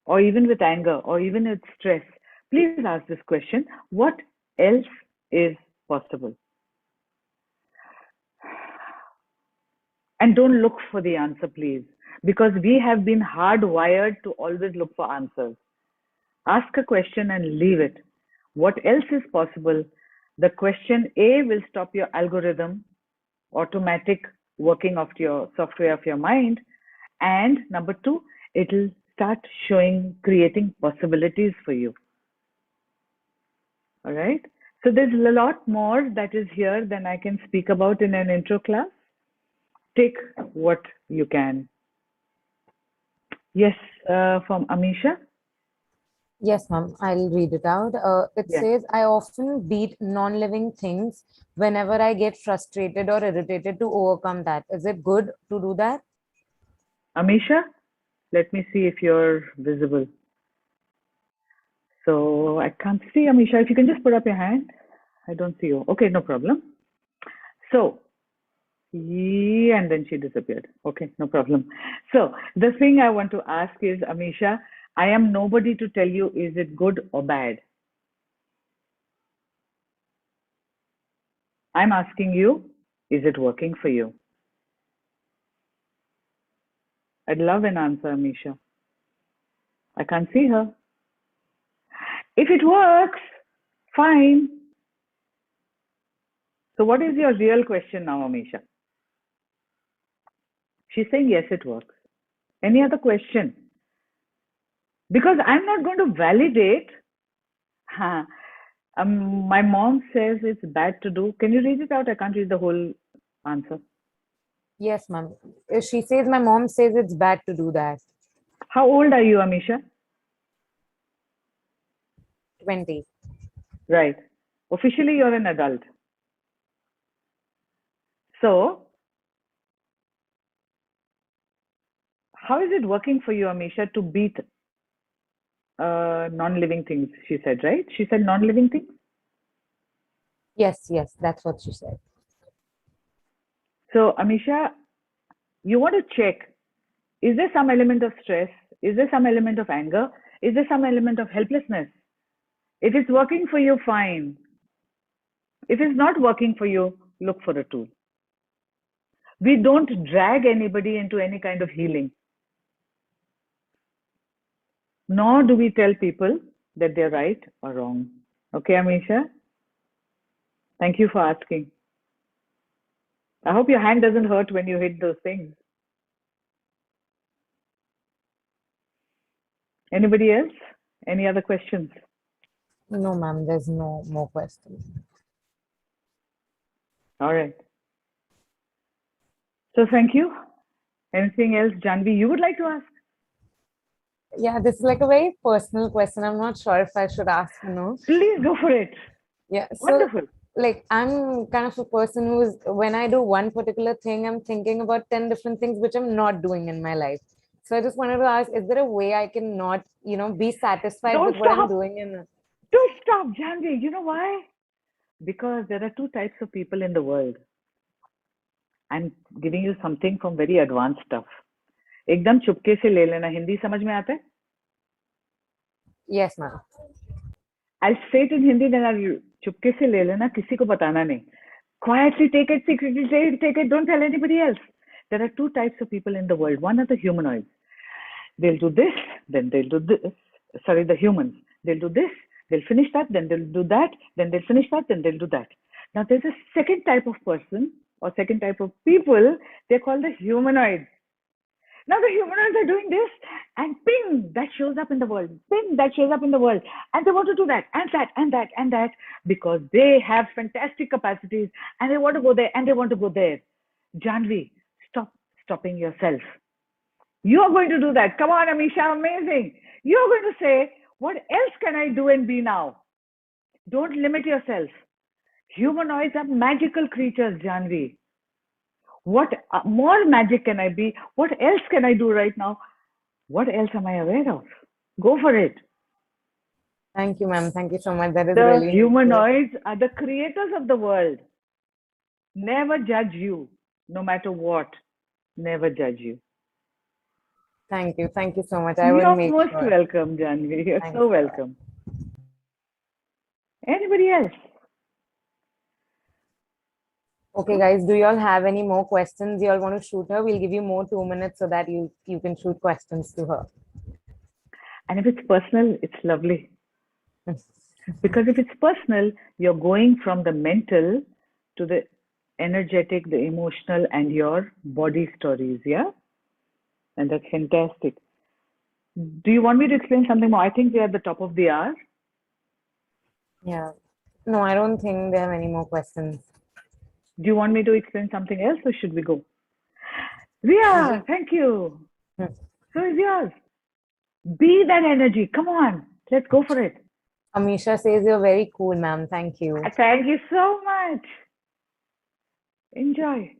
or even with anger, or even with stress, please ask this question: what else is possible? And don't look for the answer, please, because we have been hardwired to always look for answers. Ask a question and leave it. What else is possible? The question A will stop your algorithm, automatic working of your software of your mind. And number two, it'll start showing, creating possibilities for you. All right. So there's a lot more that is here than I can speak about in an intro class. Take what you can. Yes, from Amisha. Yes, ma'am. I'll read it out. It Yeah. says, I often beat non-living things whenever I get frustrated or irritated to overcome that. Is it good to do that? Amisha, let me see if you're visible. So I can't see Amisha. If you can just put up your hand. I don't see you. Okay, no problem. So, yeah, and then she disappeared. Okay, no problem. So the thing I want to ask is, Amisha, I am nobody to tell you, is it good or bad? I'm asking you, is it working for you? I'd love an answer, Amisha. I can't see her. If it works, fine. So what is your real question now, Amisha? She's saying, yes, it works. Any other question? Because I'm not going to validate. My mom says it's bad to do. Can you read it out? I can't read the whole answer. Yes, ma'am. She says, my mom says it's bad to do that. How old are you, Amisha? 20. Right. Officially, you're an adult. So, how is it working for you, Amisha, to beat non-living things? She said, right? She said non-living things? Yes, that's what she said. So, Amisha, you want to check, is there some element of stress? Is there some element of anger? Is there some element of helplessness? If it's working for you, fine. If it's not working for you, look for a tool. We don't drag anybody into any kind of healing. Nor do we tell people that they're right or wrong. Okay, Amisha? Thank you for asking. I hope your hand doesn't hurt when you hit those things. Anybody else? Any other questions? No, ma'am, there's no more questions. All right. So thank you. Anything else, Janvi, you would like to ask? Yeah, this is like a very personal question. I'm not sure if I should ask or no. Please go for it. Yeah, so Wonderful. like I'm kind of a person who's, when I do one particular thing, I'm thinking about 10 different things which I'm not doing in my life. So I just wanted to ask, is there a way I can not, be satisfied Don't with what I'm stop. doing? And Don't stop, Janvi. You know why? Because there are two types of people in the world. I'm giving you something from very advanced stuff. एकदम चुपके से ले लेना. हिंदी समझ में आता है? yes, ma'am. I'll say it in Hindi, then I'll चुपके से ले लेना, किसी को बताना नहीं. Quietly take it, secretly take it, don't tell anybody else. There are two types of people in the world. One are the humanoids. They'll do this, then they'll do this. Sorry, the humans. They'll do this, they'll finish that, then they'll do that, then they'll finish that, then they'll do that. Now there's a second type of person or second type of people. They're called the humanoids. Now the humanoids are doing this, and ping, that shows up in the world. Ping, that shows up in the world. And they want to do that and that and that and that because they have fantastic capacities and they want to go there and they want to go there. Janvi, stop stopping yourself. You're going to do that. Come on, Amisha, amazing. You're going to say, what else can I do and be now? Don't limit yourself. Humanoids are magical creatures, Janvi. What more magic can I be? What else can I do right now? What else am I aware of? Go for it. Thank you, ma'am. Thank you so much. That is The really humanoids are the creators of the world. Never judge you, no matter what. Never judge you. Thank you. Thank you so much. I will You're make most sure. welcome, Janvi. You're Thanks so a lot. welcome. Anybody else? Okay, guys, do you all have any more questions you all want to shoot her? We'll give you more 2 minutes so that you can shoot questions to her. And if it's personal, it's lovely. Because if it's personal, you're going from the mental to the energetic, the emotional, and your body stories, yeah? And that's fantastic. Do you want me to explain something more? I think we're at the top of the hour. Yeah. No, I don't think they have any more questions. Do you want me to explain something else or should we go? Ria, thank you. So is yours. Be that energy. Come on. Let's go for it. Amisha says you're very cool, ma'am. Thank you. Thank you so much. Enjoy.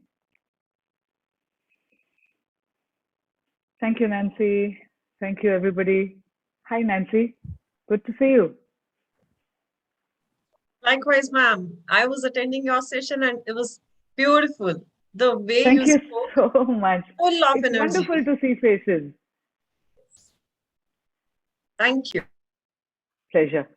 Thank you, Nancy. Thank you, everybody. Hi, Nancy. Good to see you. Likewise, ma'am. I was attending your session and it was beautiful. The way Thank you spoke, so much. full of It's energy. wonderful to see faces. Thank you. Pleasure.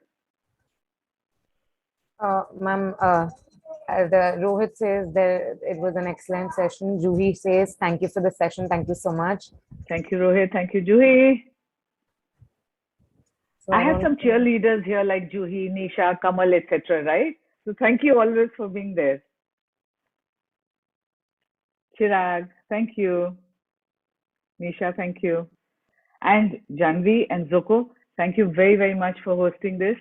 Ma'am, the Rohit says that it was an excellent session. Juhi says, thank you for the session. Thank you so much. Thank you, Rohit. Thank you, Juhi. So I have some cheerleaders here like Juhi, Nisha, Kamal, etc. Right? So thank you always for being there. Chirag, thank you. Nisha, thank you. And Janvi and Zzoko, thank you very, very much for hosting this.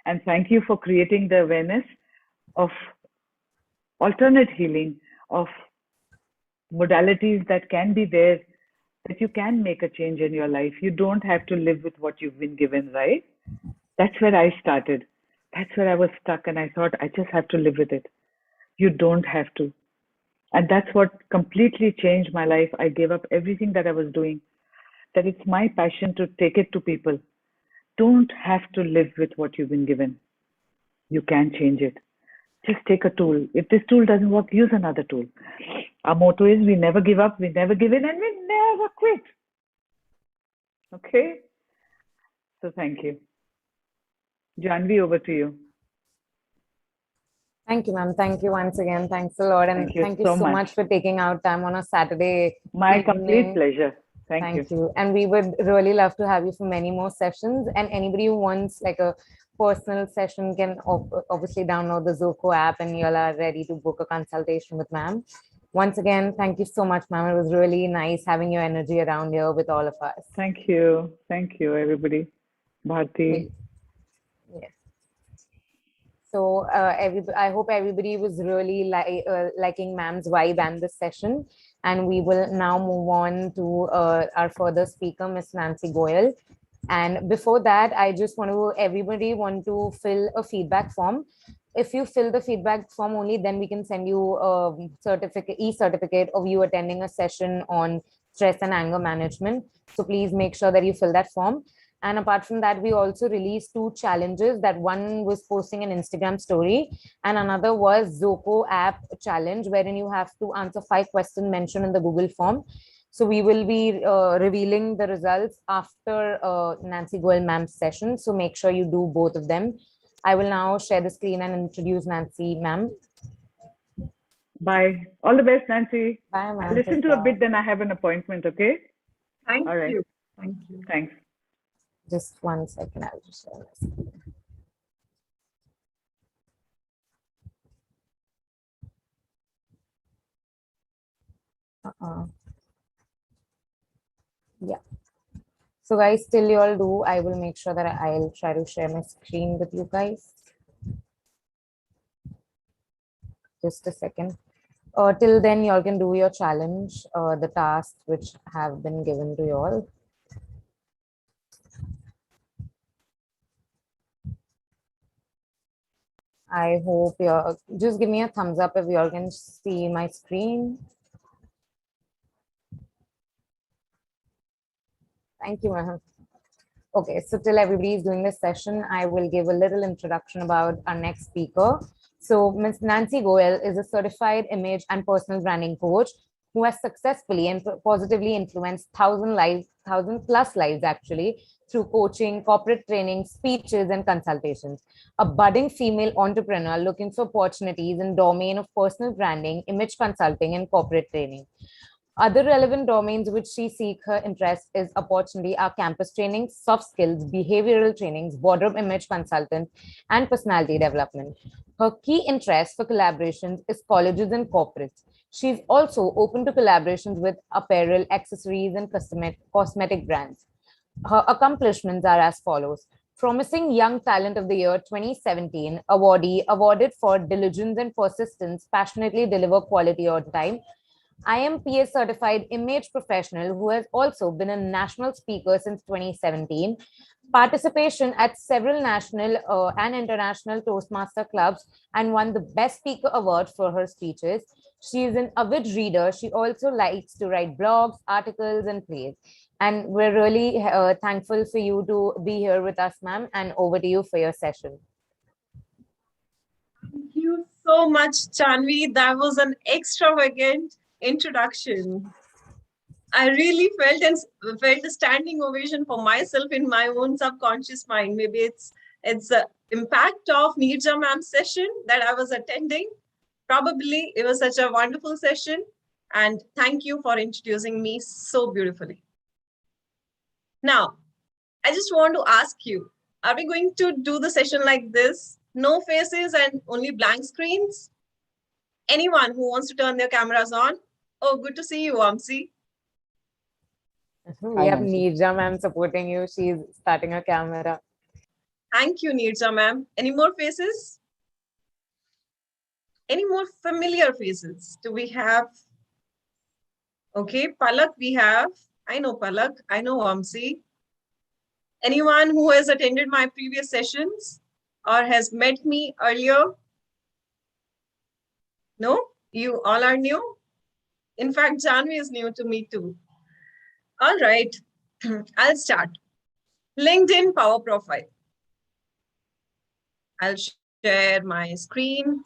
And thank you for creating the awareness of alternate healing, of modalities that can be there, that you can make a change in your life. You don't have to live with what you've been given, right? That's where I started. That's where I was stuck and I thought I just have to live with it. You don't have to. And that's what completely changed my life. I gave up everything that I was doing. That it's my passion to take it to people. Don't have to live with what you've been given. You can change it. Just take a tool. If this tool doesn't work, use another tool. Our motto is we never give up, we never give in, and we never quit. Okay? So thank you. Janvi, over to you. Thank you, ma'am. Thank you once again. Thanks a lot. And thank you so much for taking out time on a Saturday. My evening. complete pleasure. Thank you. And we would really love to have you for many more sessions. And anybody who wants like a personal session can obviously download the Zzoko app and you all are ready to book a consultation with ma'am. Once again, thank you so much, ma'am. It was really nice having your energy around here with all of us. Thank you. Thank you, everybody. Bharti. Yes. So I hope everybody was really liking ma'am's vibe and this session. And we will now move on to our further speaker, Miss Nancy Goyal. And before that, I just everybody want to fill a feedback form. If you fill the feedback form only, then we can send you a e-certificate of you attending a session on stress and anger management. So please make sure that you fill that form. And apart from that, we also released 2 challenges. That one was posting an Instagram story and another was Zzoko app challenge, wherein you have to answer 5 questions mentioned in the Google form. So we will be revealing the results after Nancy Goyal ma'am's session. So make sure you do both of them. I will now share the screen and introduce Nancy ma'am. Bye. All the best, Nancy. Bye, ma'am. Listen to a bit, then I have an appointment, okay? Thank All right. you. Thank you. Thanks. Just 1 second. I'll just share my screen. Yeah. So guys, till you all do, I will make sure that I'll try to share my screen with you guys. Just a second. Till then, y'all can do your challenge, the tasks which have been given to y'all. I hope you're, just give me a thumbs up if y'all can see my screen. Thank you, Maham. Okay, so till everybody is doing this session, I will give a little introduction about our next speaker. So Ms. Nancy Goel is a certified image and personal branding coach who has successfully and positively influenced 1,000+ lives actually, through coaching, corporate training, speeches, and consultations. A budding female entrepreneur looking for opportunities in domain of personal branding, image consulting, and corporate training. Other relevant domains which she seeks her interest is opportunity are campus training, soft skills, behavioral trainings, wardrobe image consultant, and personality development. Her key interest for collaborations is colleges and corporates. She's also open to collaborations with apparel, accessories, and cosmetic brands. Her accomplishments are as follows. Promising Young Talent of the Year 2017 awardee, awarded for diligence and persistence, passionately deliver quality on time. IMPA certified image professional who has also been a national speaker since 2017. Participation at several national and international Toastmaster clubs and won the Best Speaker Award for her speeches. She is an avid reader. She also likes to write blogs, articles, and plays. And we're really thankful for you to be here with us, ma'am. And over to you for your session. Thank you so much, Chanvi. That was an extravagant introduction. I really felt a standing ovation for myself in my own subconscious mind. Maybe it's the impact of Neerja ma'am's session that I was attending. Probably it was such a wonderful session, and thank you for introducing me so beautifully. Now, I just want to ask you, are we going to do the session like this? No faces and only blank screens? Anyone who wants to turn their cameras on? Oh, good to see you, Amsi. We have Neerja ma'am supporting you. She's starting her camera. Thank you, Neerja ma'am. Any more faces? Any more familiar faces do we have? Okay, Palak we have. I know Palak. I know Amsi. Anyone who has attended my previous sessions or has met me earlier? No? You all are new? In fact, Janvi is new to me too. All right, I'll start. LinkedIn Power Profile. I'll share my screen.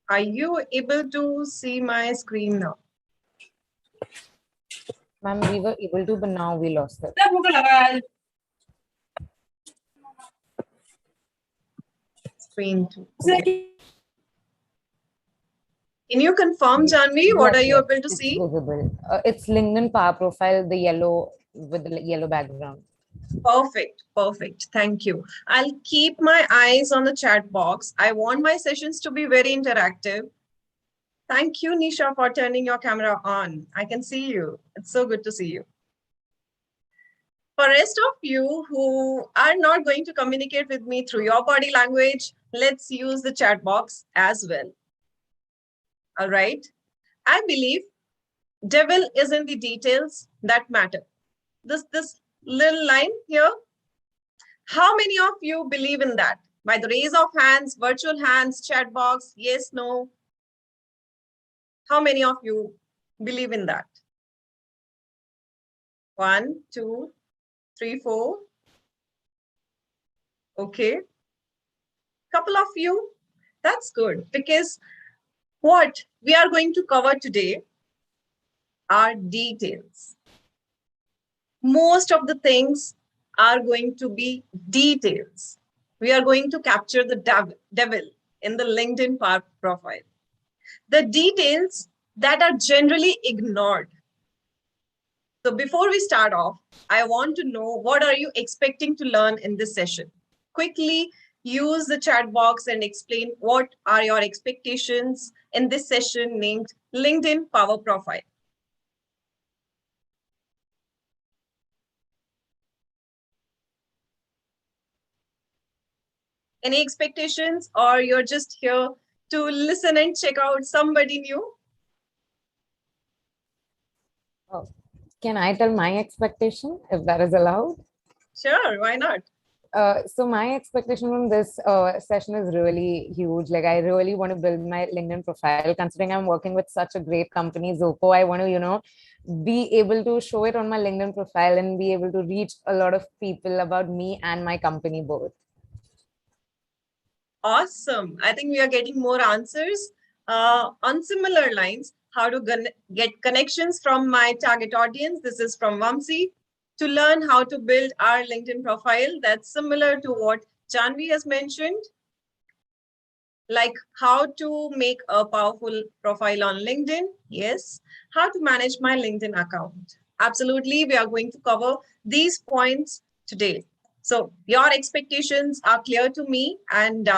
Are you able to see my screen now? Ma'am, we were able to, but now we lost it. Screen 2. Okay. Can you confirm, Janvi, what are you able to see? Visible. It's LinkedIn Power Profile, the yellow with the yellow background. Perfect, perfect. Thank you. I'll keep my eyes on the chat box. I want my sessions to be very interactive. Thank you, Nisha, for turning your camera on. I can see you. It's so good to see you. For rest of you who are not going to communicate with me through your body language, let's use the chat box as well. All right. I believe devil is in the details that matter. This little line here. How many of you believe in that? By the raise of hands, virtual hands, chat box, yes, no. How many of you believe in that? 1, 2, 3, 4. Okay. Couple of you. That's good, because what we are going to cover today are details. Most of the things are going to be details. We are going to capture the devil in the LinkedIn profile. The details that are generally ignored. So before we start off, I want to know, what are you expecting to learn in this session? Quickly use the chat box and explain what are your expectations in this session named LinkedIn Power Profile. Any expectations, or you're just here to listen and check out somebody new? Oh, can I tell my expectation if that is allowed? Sure, why not? So my expectation from this session is really huge. Like I really want to build my LinkedIn profile. Considering I'm working with such a great company, Zzoko, I want to, be able to show it on my LinkedIn profile and be able to reach a lot of people about me and my company both. Awesome. I think we are getting more answers on similar lines. How to get connections from my target audience. This is from Vamsi. To learn how to build our LinkedIn profile, that's similar to what Janvi has mentioned. Like how to make a powerful profile on LinkedIn. Yes. How to manage my LinkedIn account. Absolutely. We are going to cover these points today. So your expectations are clear to me, and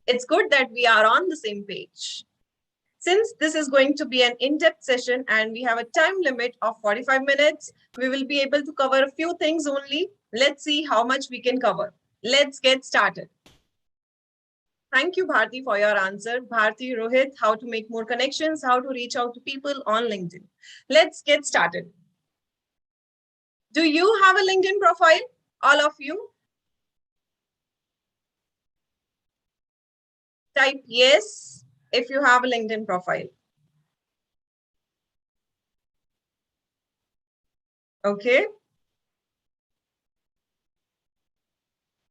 it's good that we are on the same page. Since this is going to be an in-depth session and we have a time limit of 45 minutes, we will be able to cover a few things only. Let's see how much we can cover. Let's get started. Thank you, Bharti, for your answer. Bharti, Rohit, how to make more connections, how to reach out to people on LinkedIn. Let's get started. Do you have a LinkedIn profile? All of you? Type yes if you have a LinkedIn profile. Okay.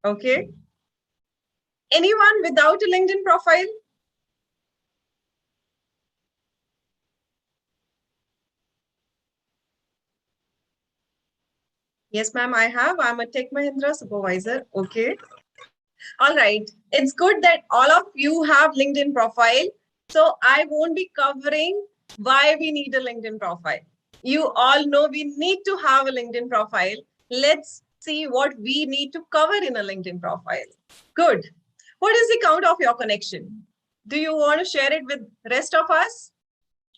Okay. Anyone without a LinkedIn profile? Yes, ma'am, I have. I'm a Tech Mahindra supervisor. Okay. All right. It's good that all of you have LinkedIn profile. So I won't be covering why we need a LinkedIn profile. You all know we need to have a LinkedIn profile. Let's see what we need to cover in a LinkedIn profile. Good. What is the count of your connection? Do you want to share it with rest of us?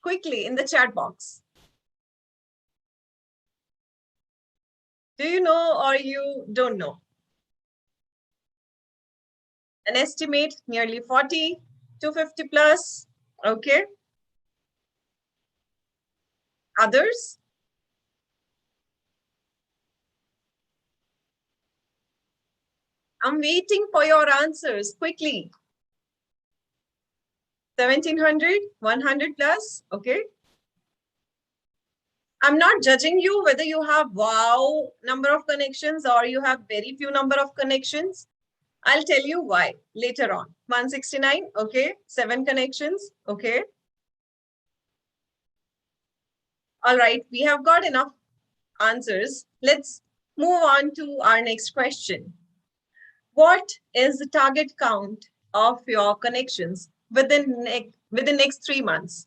Quickly in the chat box. Do you know or you don't know? An estimate nearly 40, 250 plus. Okay. Others? I'm waiting for your answers quickly. 1700, 100 plus. Okay. I'm not judging you whether you have wow number of connections or you have very few number of connections. I'll tell you why later on. 169. Okay. 7 connections. Okay. All right. We have got enough answers. Let's move on to our next question. What is the target count of your connections within next 3 months?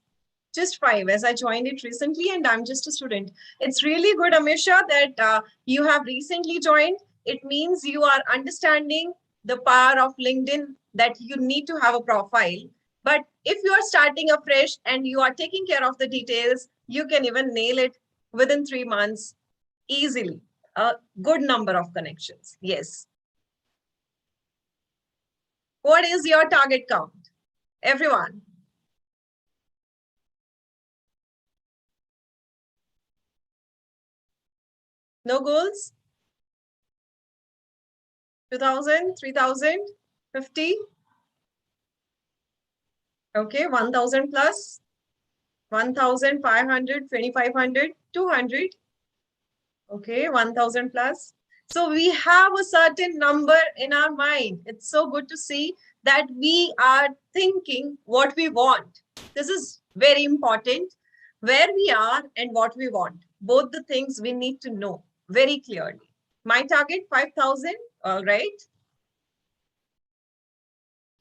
Just 5, as I joined it recently and I'm just a student. It's really good, Amisha, that you have recently joined. It means you are understanding the power of LinkedIn, that you need to have a profile. But if you are starting afresh and you are taking care of the details, you can even nail it within 3 months easily. A good number of connections. Yes. What is your target count? Everyone. No goals? 2,000, 3,000, 50? Okay, 1,000 plus, 1,500, 2,500, 200. Okay, 1,000 plus. So we have a certain number in our mind. It's so good to see that we are thinking what we want. This is very important. Where we are and what we want. Both the things we need to know very clearly. My target, 5,000. All right.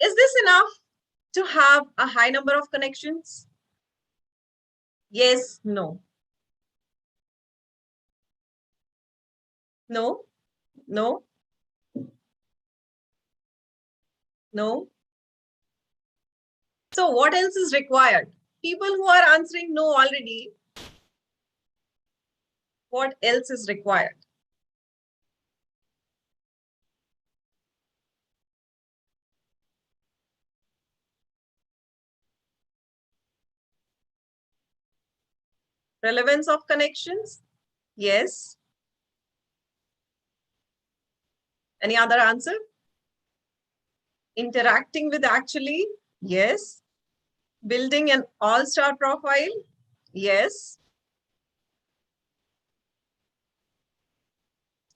Is this enough to have a high number of connections? Yes, no. No, no, no. So what else is required? People who are answering no already, what else is required? Relevance of connections? Yes. Any other answer? Interacting with actually? Yes. Building an all-star profile? Yes.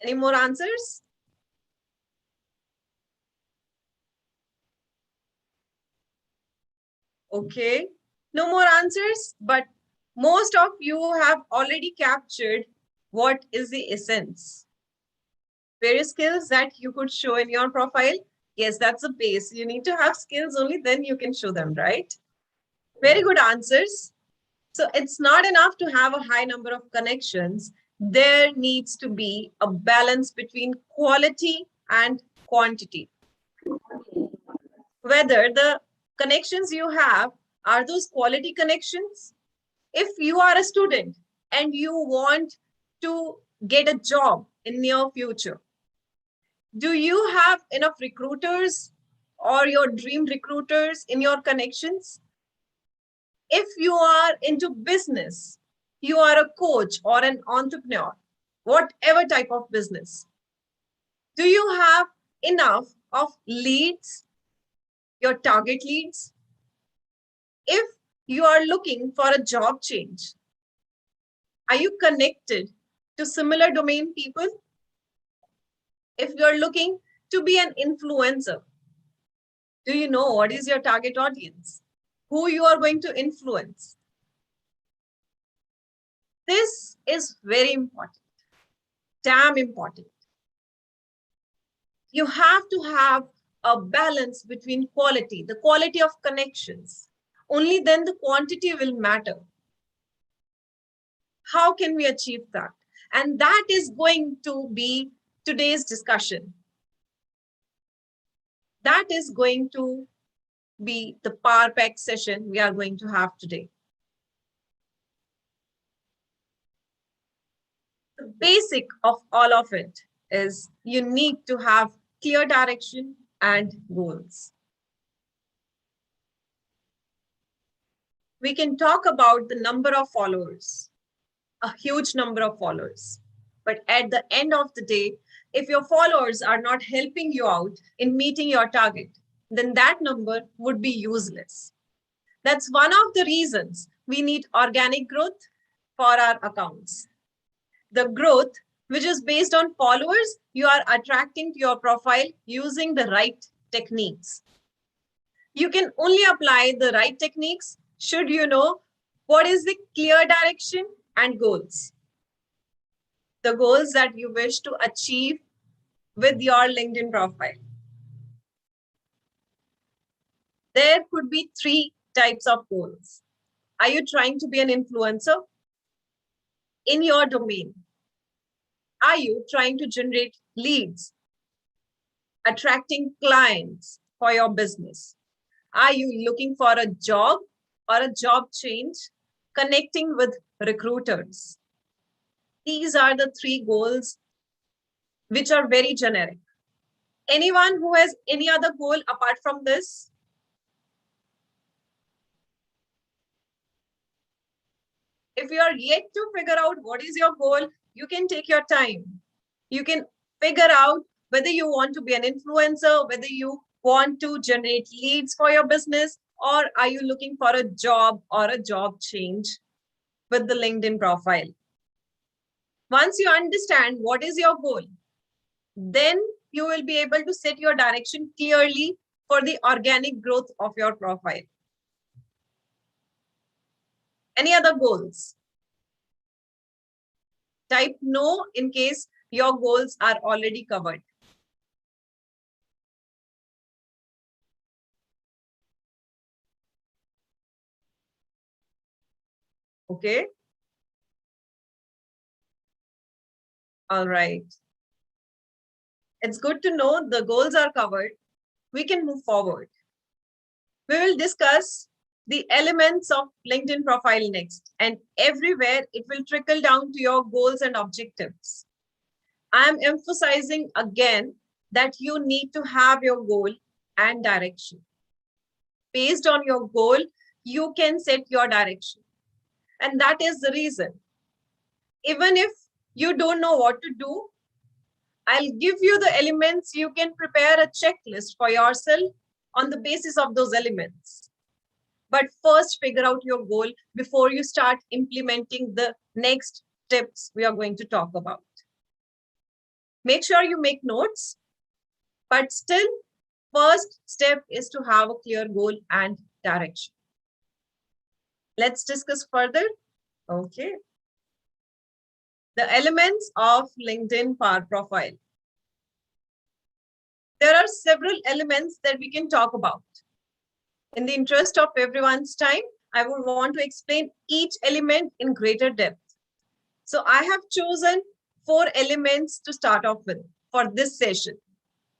Any more answers? Okay. No more answers, but most of you have already captured what is the essence. Various skills that you could show in your profile. Yes, that's the base. You need to have skills only, then you can show them, right? Very good answers. So it's not enough to have a high number of connections. There needs to be a balance between quality and quantity. Whether the connections you have are those quality connections. If you are a student and you want to get a job in near future, do you have enough recruiters or your dream recruiters in your connections? If you are into business, you are a coach or an entrepreneur, whatever type of business, do you have enough of leads, your target leads? If you are looking for a job change, are you connected to similar domain people? If you're looking to be an influencer, do you know what is your target audience? Who you are going to influence? This is very important, damn important. You have to have a balance between quality, the quality of connections. Only then the quantity will matter. How can we achieve that? And that is going to be today's discussion. That is going to be the Power Pack session we are going to have today. The basic of all of it is you need to have clear direction and goals. We can talk about the number of followers, a huge number of followers. But at the end of the day, if your followers are not helping you out in meeting your target, then that number would be useless. That's one of the reasons we need organic growth for our accounts. The growth, which is based on followers, you are attracting to your profile using the right techniques. You can only apply the right techniques should you know what is the clear direction and goals. The goals that you wish to achieve with your LinkedIn profile. There could be 3 types of goals. Are you trying to be an influencer in your domain? Are you trying to generate leads, attracting clients for your business? Are you looking for a job or a job change, connecting with recruiters? These are the 3 goals which are very generic. Anyone who has any other goal apart from this? If you are yet to figure out what is your goal, you can take your time. You can figure out whether you want to be an influencer, whether you want to generate leads for your business, or are you looking for a job or a job change with the LinkedIn profile. Once you understand what is your goal, then you will be able to set your direction clearly for the organic growth of your profile. Any other goals? Type no in case your goals are already covered. Okay. All right. It's good to know the goals are covered. We can move forward. We will discuss the elements of LinkedIn profile next, and everywhere it will trickle down to your goals and objectives. I am emphasizing again that you need to have your goal and direction. Based on your goal, you can set your direction. And that is the reason. Even if you don't know what to do, I'll give you the elements. You can prepare a checklist for yourself on the basis of those elements. But first, figure out your goal before you start implementing the next steps we are going to talk about. Make sure you make notes, but still, first step is to have a clear goal and direction. Let's discuss further. Okay. The elements of LinkedIn Power Profile. There are several elements that we can talk about. In the interest of everyone's time, I would want to explain each element in greater depth. So I have chosen 4 elements to start off with for this session.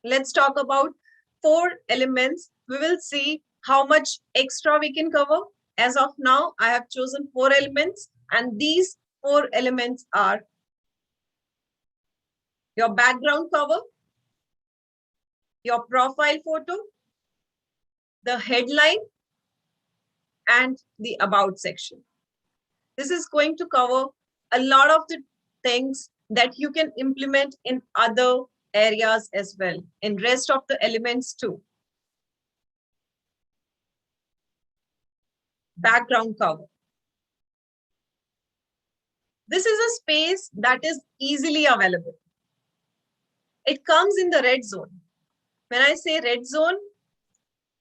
Let's talk about 4 elements. We will see how much extra we can cover. As of now, I have chosen 4 elements, and these 4 elements are your background cover, your profile photo, the headline, and the about section. This is going to cover a lot of the things that you can implement in other areas as well, in rest of the elements too. Background cover. This is a space that is easily available. It comes in the red zone. When I say red zone,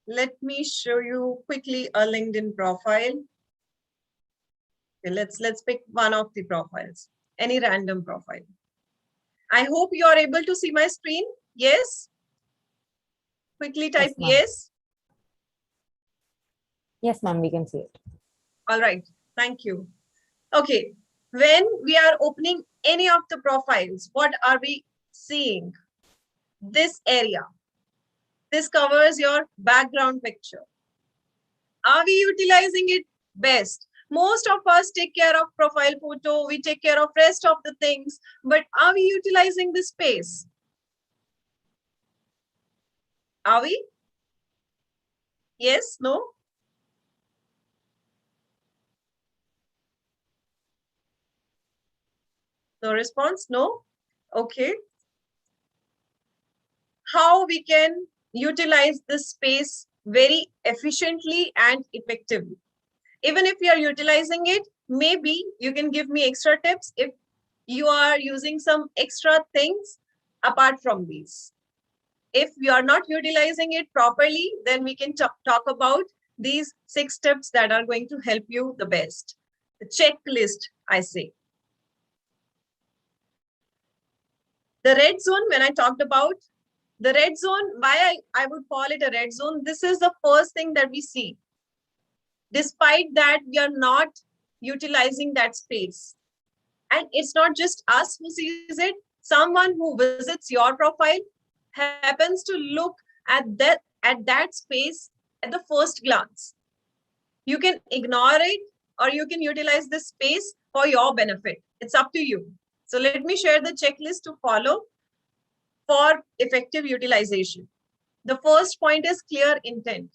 let me show you quickly a LinkedIn profile. Okay, let's pick one of the profiles, any random profile. I hope you are able to see my screen. Yes? Quickly type yes. Yes, ma'am, we can see it. All right, thank you. Okay, when we are opening any of the profiles, what are we seeing? This area. This covers your background picture. Are we utilizing it best? Most of us take care of profile photo, we take care of rest of the things, but are we utilizing this space? Are we? Yes, no? No response, no? Okay. How we can utilize this space very efficiently and effectively. Even if you are utilizing it, maybe you can give me extra tips if you are using some extra things apart from these. If you are not utilizing it properly, then we can talk about these 6 steps that are going to help you the best. The checklist, I say. The red zone, when I talked about, the red zone, why I would call it a red zone, this is the first thing that we see. Despite that, we are not utilizing that space. And it's not just us who sees it. Someone who visits your profile happens to look at that space at the first glance. You can ignore it or you can utilize this space for your benefit. It's up to you. So let me share the checklist to follow for effective utilization. The first point is clear intent.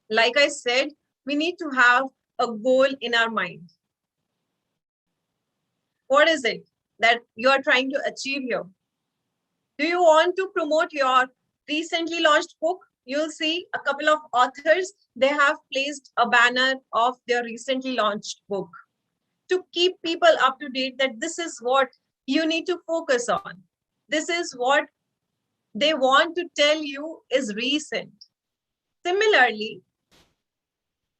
Like I said, we need to have a goal in our mind. What is it that you are trying to achieve here? Do you want to promote your recently launched book? You'll see a couple of authors, they have placed a banner of their recently launched book to keep people up to date that this is what you need to focus on. This is what they want to tell you is recent. Similarly,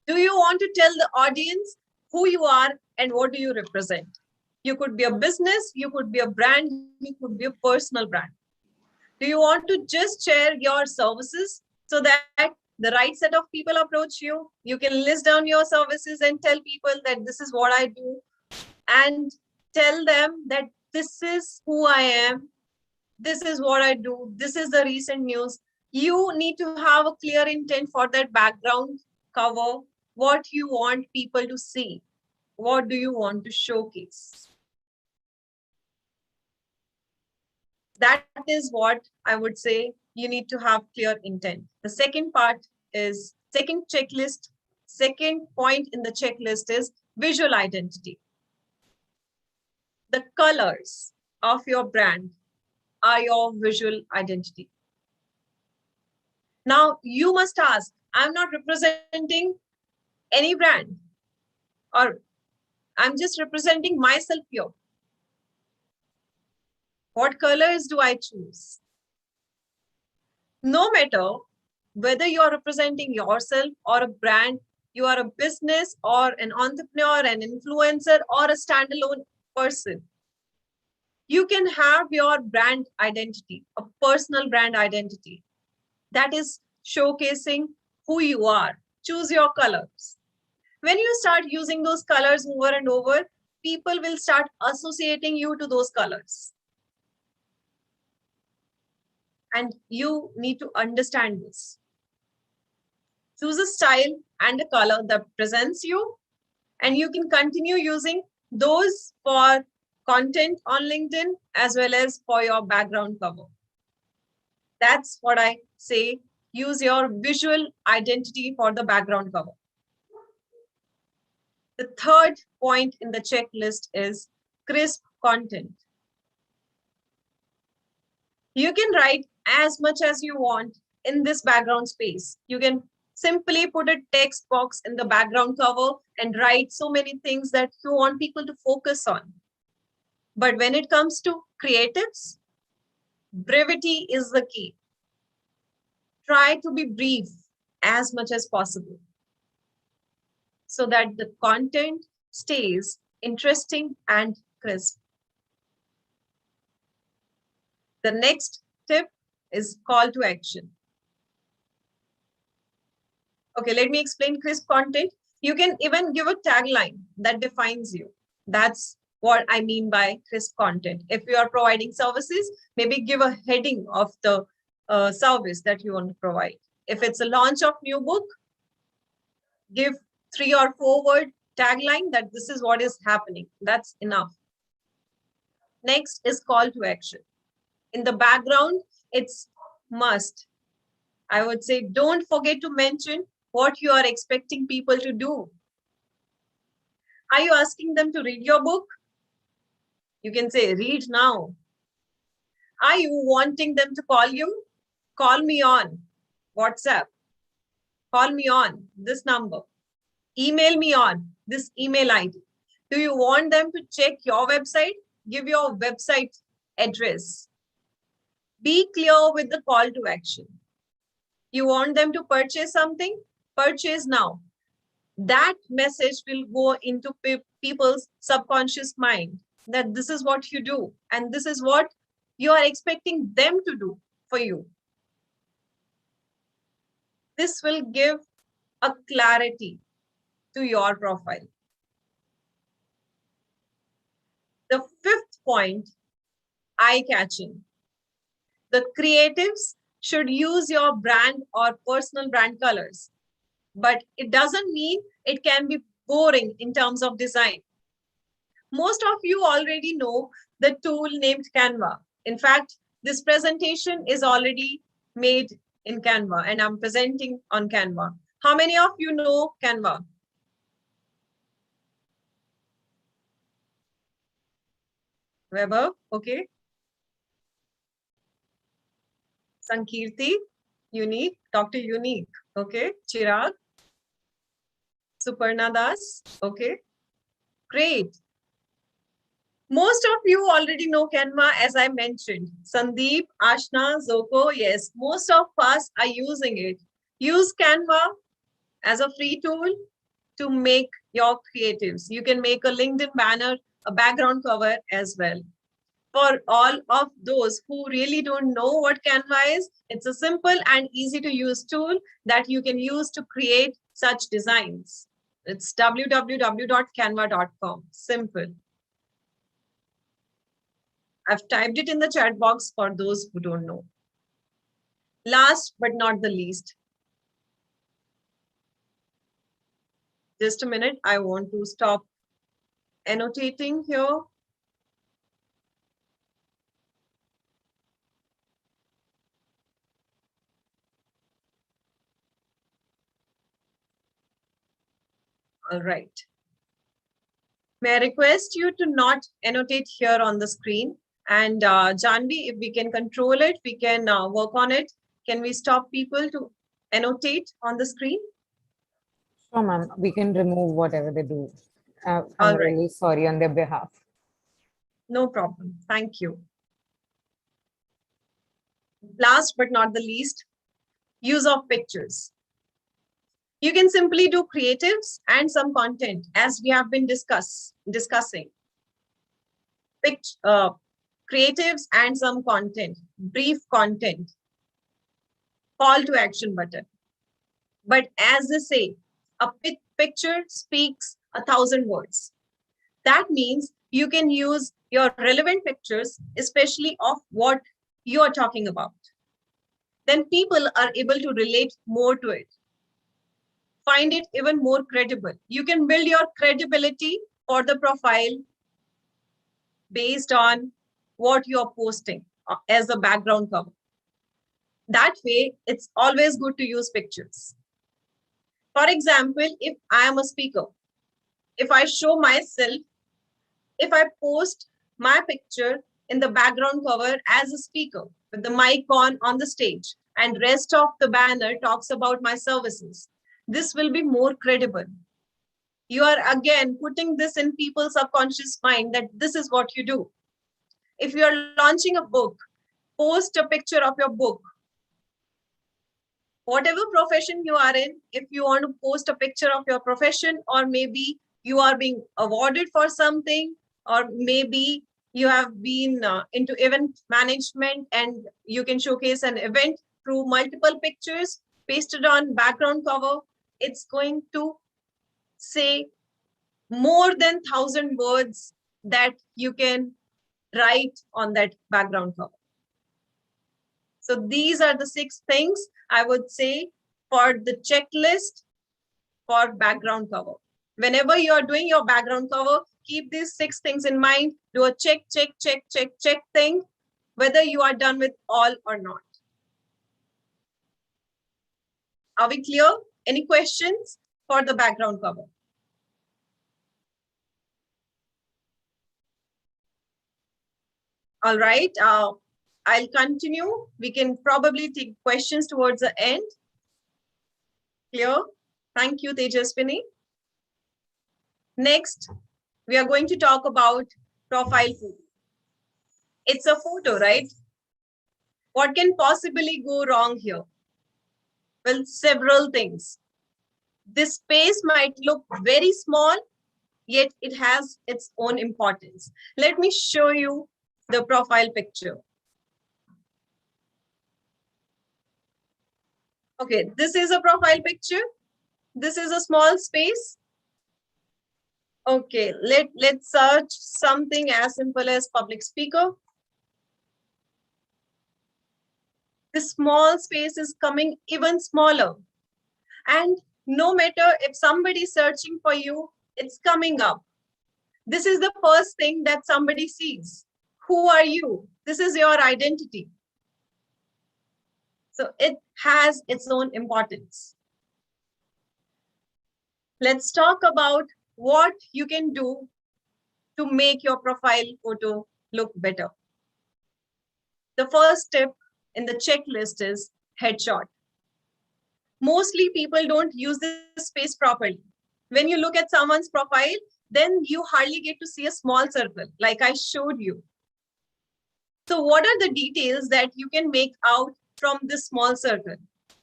do you want to tell the audience who you are and what do you represent? You could be a business, you could be a brand, you could be a personal brand. Do you want to just share your services so that the right set of people approach you? You can list down your services and tell people that this is what I do and tell them that this is who I am, this is what I do, this is the recent news. You need to have a clear intent for that background cover what you want people to see. What do you want to showcase? That is what I would say you need to have clear intent. The second part is second point in the checklist is visual identity. The colors of your brand are your visual identity. Now you must ask, I'm not representing any brand, or I'm just representing myself here. What colors do I choose? No matter whether you're representing yourself or a brand, you are a business or an entrepreneur, an influencer, or a standalone person, you can have your brand identity, a personal brand identity that is showcasing who you are. Choose your colors. When you start using those colors over and over, people will start associating you to those colors. And you need to understand this. Choose a style and a color that presents you, and you can continue using those for content on LinkedIn as well as for your background cover. That's what I say. Use your visual identity for the background cover. The third point in the checklist is crisp content. You can write as much as you want in this background space. You can simply put a text box in the background cover and write so many things that you want people to focus on. But when it comes to creatives, brevity is the key. Try to be brief as much as possible so that the content stays interesting and crisp. The next tip is call to action. Okay, let me explain crisp content. You can even give a tagline that defines you. That's what I mean by crisp content. If you are providing services, maybe give a heading of the service that you want to provide. If it's a launch of new book, give 3 or 4 word tagline that this is what is happening. That's enough. Next is call to action. In the background, it's must. I would say don't forget to mention what you are expecting people to do. Are you asking them to read your book? You can say read now. Are you wanting them to call you? Call me on WhatsApp. Call me on this number. Email me on this email ID. Do you want them to check your website? Give your website address. Be clear with the call to action. You want them to purchase something? Purchase now. That message will go into people's subconscious mind that this is what you do and this is what you are expecting them to do for you. This will give a clarity to your profile. The fifth point, eye-catching. The creatives should use your brand or personal brand colors, but it doesn't mean it can be boring in terms of design. Most of you already know the tool named Canva. In fact, this presentation is already made in Canva and I'm presenting on Canva. How many of you know Canva? Weber, okay. Sankirti, Unique, Dr. Unique, okay. Chirag, Suparna Das, okay. Great. Most of you already know Canva, as I mentioned. Sandeep, Ashna, Zzoko, yes, most of us are using it. Use Canva as a free tool to make your creatives. You can make a LinkedIn banner, a background cover as well. For all of those who really don't know what Canva is, it's a simple and easy to use tool that you can use to create such designs. It's www.canva.com. Simple. I've typed it in the chat box for those who don't know. Last but not the least, Just a minute. I want to stop annotating here. All right. May I request you to not annotate here on the screen? And Janvi, if we can control it, we can work on it. Can we stop people to annotate on the screen? Sure, ma'am. We can remove whatever they do. I'm All right. really sorry on their behalf. No problem. Thank you. Last but not the least, use of pictures. You can simply do creatives and some content as we have been discussing. Creatives and some content, brief content, call to action button. But as they say, a picture speaks 1,000 words. That means you can use your relevant pictures, especially of what you are talking about. Then people are able to relate more to it. Find it even more credible. You can build your credibility for the profile based on what you're posting as a background cover. That way, it's always good to use pictures. For example, if I am a speaker, if I show myself, if I post my picture in the background cover as a speaker with the mic on the stage and rest of the banner talks about my services, this will be more credible. You are again putting this in people's subconscious mind that this is what you do. If you are launching a book, post a picture of your book. Whatever profession you are in, if you want to post a picture of your profession, or maybe you are being awarded for something, or maybe you have been into event management and you can showcase an event through multiple pictures pasted on background cover, it's going to say more than 1,000 words that you can write on that background cover. So these are the 6 things I would say for the checklist for background cover. Whenever you are doing your background cover, keep these 6 things in mind. Do a check thing, whether you are done with all or not. Are we clear? Any questions for the background cover? All right, I'll continue. We can probably take questions towards the end. Clear? Thank you, Tejaswini. Next, we are going to talk about profile photo. It's a photo, right? What can possibly go wrong here? Well, several things. This space might look very small, yet it has its own importance. Let me show you the profile picture. Okay, this is a profile picture. This is a small space. Okay, let's search something as simple as public speaker. The small space is coming even smaller. And no matter if somebody is searching for you, it's coming up. This is the first thing that somebody sees. Who are you? This is your identity. So it has its own importance. Let's talk about what you can do to make your profile photo look better. The first step in the checklist is headshot. Mostly people don't use this space properly. When you look at someone's profile, then you hardly get to see a small circle like I showed you. So what are the details that you can make out from this small circle?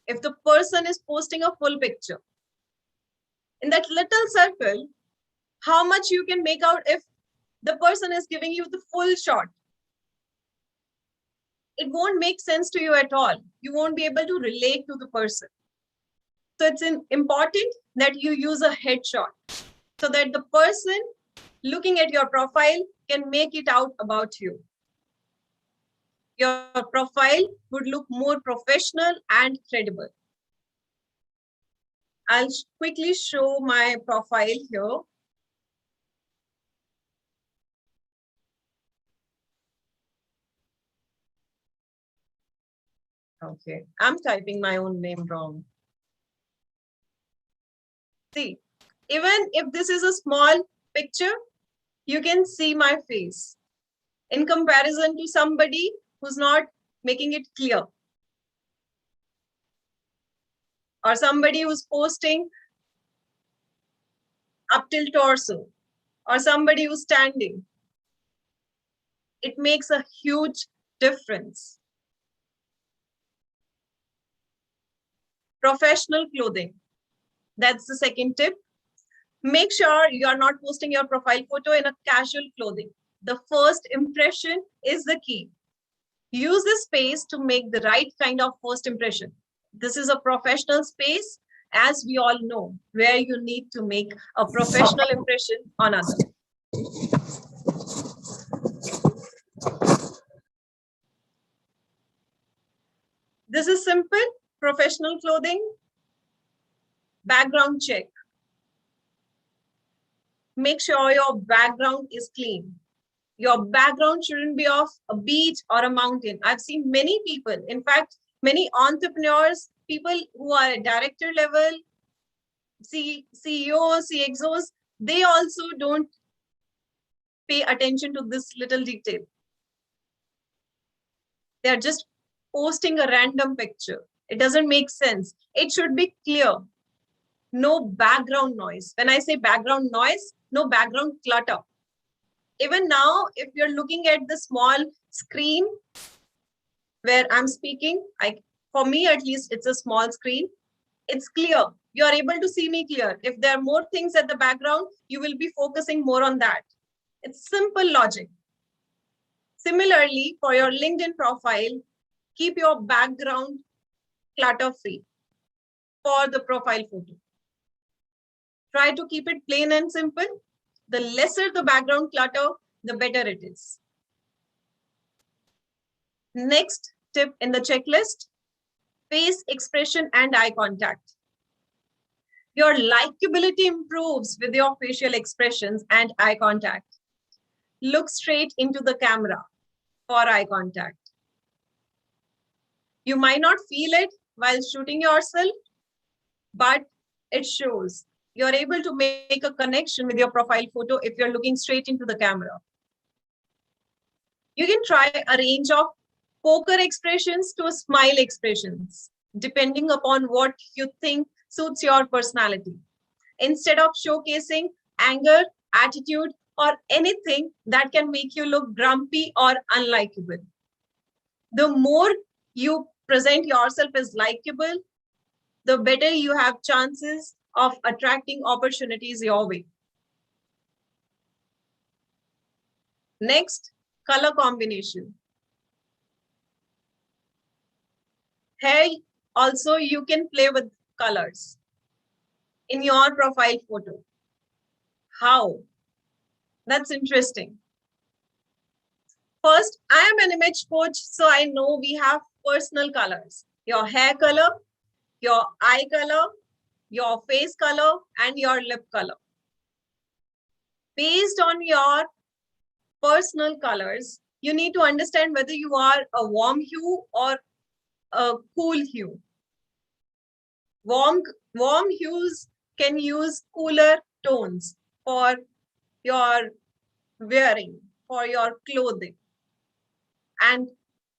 If the person is posting a full picture, in that little circle, how much you can make out if the person is giving you the full shot? It won't make sense to you at all. You won't be able to relate to the person. So it's important that you use a headshot so that the person looking at your profile can make it out about you. Your profile would look more professional and credible. I'll quickly show my profile here. Okay, I'm typing my own name wrong. See, even if this is a small picture, you can see my face in comparison to somebody who's not making it clear. Or somebody who's posting up till torso, or somebody who's standing. It makes a huge difference. Professional clothing. That's the second tip. Make sure you are not posting your profile photo in a casual clothing. The first impression is the key. Use this space to make the right kind of first impression. This is a professional space, as we all know, where you need to make a professional impression on others. This is simple, professional clothing. Background check. Make sure your background is clean. Your background shouldn't be of a beach or a mountain. I've seen many people, in fact, many entrepreneurs, people who are at director level, CEOs, CXOs, they also don't pay attention to this little detail. They're just posting a random picture. It doesn't make sense. It should be clear. No background noise. When I say background noise, no background clutter. Even now, if you're looking at the small screen where I'm speaking, for me at least, it's a small screen. It's clear. You're able to see me clear. If there are more things at the background, you will be focusing more on that. It's simple logic. Similarly, for your LinkedIn profile, keep your background clutter-free for the profile photo. Try to keep it plain and simple. The lesser the background clutter, the better it is. Next tip in the checklist, face expression and eye contact. Your likability improves with your facial expressions and eye contact. Look straight into the camera for eye contact. You might not feel it while shooting yourself, but it shows. You're able to make a connection with your profile photo if you're looking straight into the camera. You can try a range of poker expressions to smile expressions, depending upon what you think suits your personality. Instead of showcasing anger, attitude, or anything that can make you look grumpy or unlikable. The more you present yourself as likable, the better you have chances of attracting opportunities your way. Next, color combination. Here also you can play with colors in your profile photo. How? That's interesting. First, I am an image coach, so I know we have personal colors. Your hair color, your eye color, your face color, and your lip color. Based on your personal colors, you need to understand whether you are a warm hue or a cool hue. Warm hues can use cooler tones for your wearing, for your clothing. And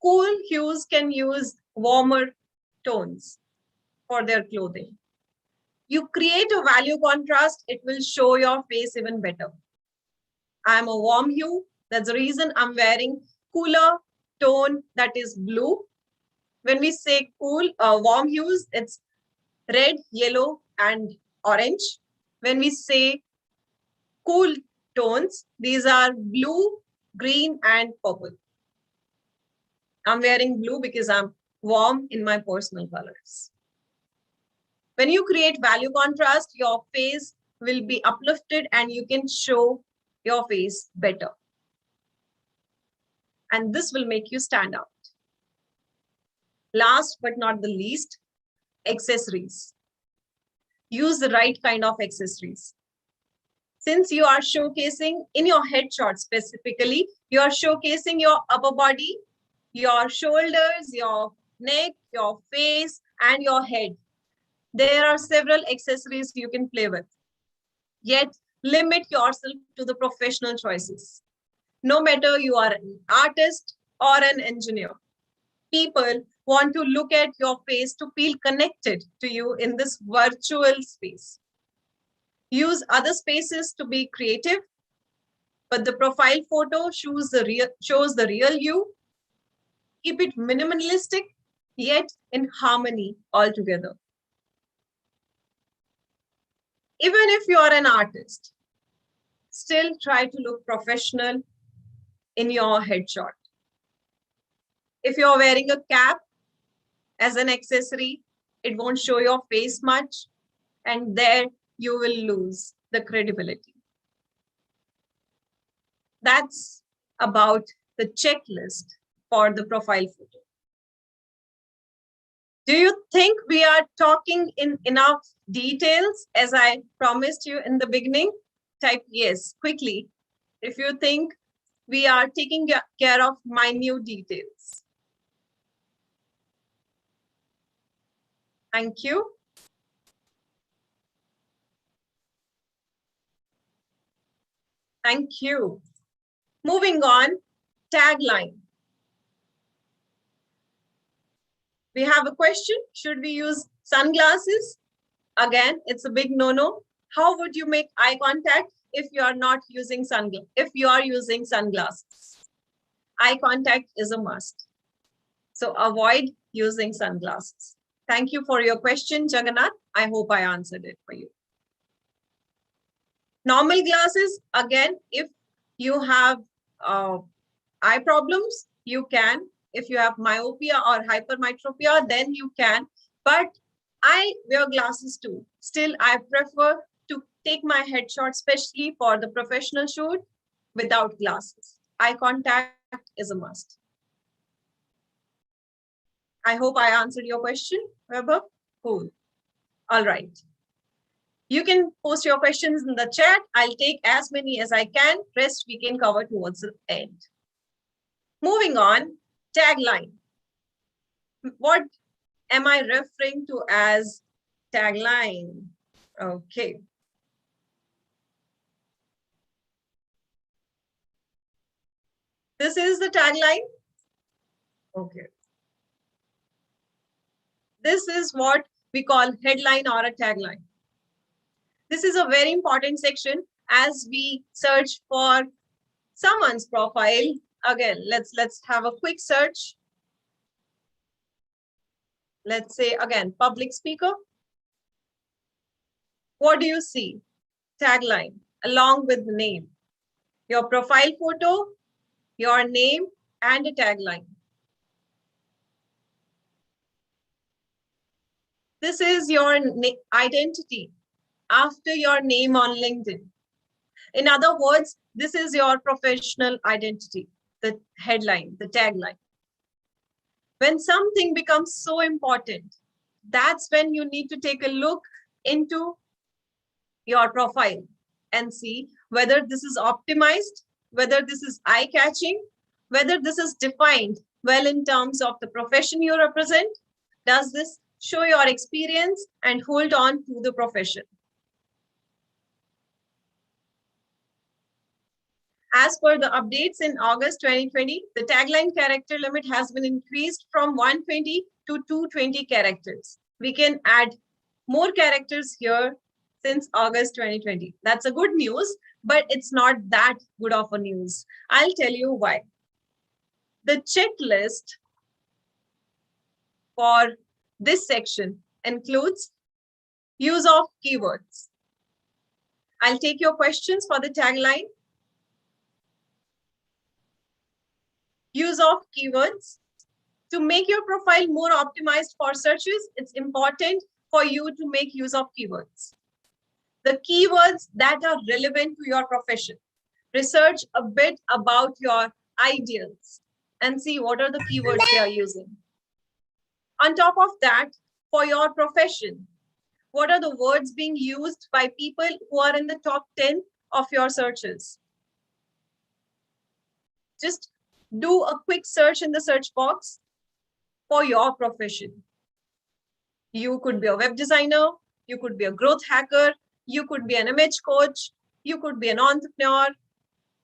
cool hues can use warmer tones for their clothing. You create a value contrast, it will show your face even better. I'm a warm hue. That's the reason I'm wearing cooler tone that is blue. When we say cool, warm hues, it's red, yellow, and orange. When we say cool tones, these are blue, green, and purple. I'm wearing blue because I'm warm in my personal colors. When you create value contrast, your face will be uplifted and you can show your face better. And this will make you stand out. Last but not the least, accessories. Use the right kind of accessories. Since you are showcasing in your headshot specifically, you are showcasing your upper body, your shoulders, your neck, your face, and your head. There are several accessories you can play with. Yet limit yourself to the professional choices. No matter you are an artist or an engineer, people want to look at your face to feel connected to you in this virtual space. Use other spaces to be creative, but the profile photo shows the real you. Keep it minimalistic, yet in harmony altogether. Even if you are an artist, still try to look professional in your headshot. If you're wearing a cap as an accessory, it won't show your face much, and there you will lose the credibility. That's about the checklist for the profile photo. Do you think we are talking in enough details as I promised you in the beginning? Type yes quickly if you think we are taking care of minute details. Thank you. Thank you. Moving on, tagline. We have a question. Should we use sunglasses? Again, it's a big no-no. How would you make eye contact if you are not using sunglasses? If you are using sunglasses, eye contact is a must. So avoid using sunglasses. Thank you for your question, Jagannath. I hope I answered it for you. Normal glasses, again, if you have eye problems, you can. If you have myopia or hypermetropia, then you can. But I wear glasses too. Still, I prefer to take my headshot, especially for the professional shoot, without glasses. Eye contact is a must. I hope I answered your question, Weber. Cool. All right. You can post your questions in the chat. I'll take as many as I can. Rest we can cover towards the end. Moving on, tagline. What am I referring to as tagline? Okay. This is the tagline. Okay. This is what we call headline or a tagline. This is a very important section as we search for someone's profile. Again, let's have a quick search. Let's say again, public speaker. What do you see? Tagline along with the name. Your profile photo, your name, and a tagline. This is your identity after your name on LinkedIn. In other words, this is your professional identity, the headline, the tagline. When something becomes so important, that's when you need to take a look into your profile and see whether this is optimized, whether this is eye-catching, whether this is defined well in terms of the profession you represent. Does this show your experience and hold on to the profession? As per the updates in August 2020, the tagline character limit has been increased from 120 to 220 characters. We can add more characters here since August 2020. That's a good news, but it's not that good of a news. I'll tell you why. The checklist for this section includes use of keywords. I'll take your questions for the tagline. Use of keywords. To make your profile more optimized for searches, it's important for you to make use of keywords. The keywords that are relevant to your profession. Research a bit about your ideals and see what are the keywords they are using. On top of that, for your profession, What are the words being used by people who are in the top 10 of your searches? Just do a quick search in the search box for your profession. You could be a web designer, you could be a growth hacker, you could be an image coach, you could be an entrepreneur.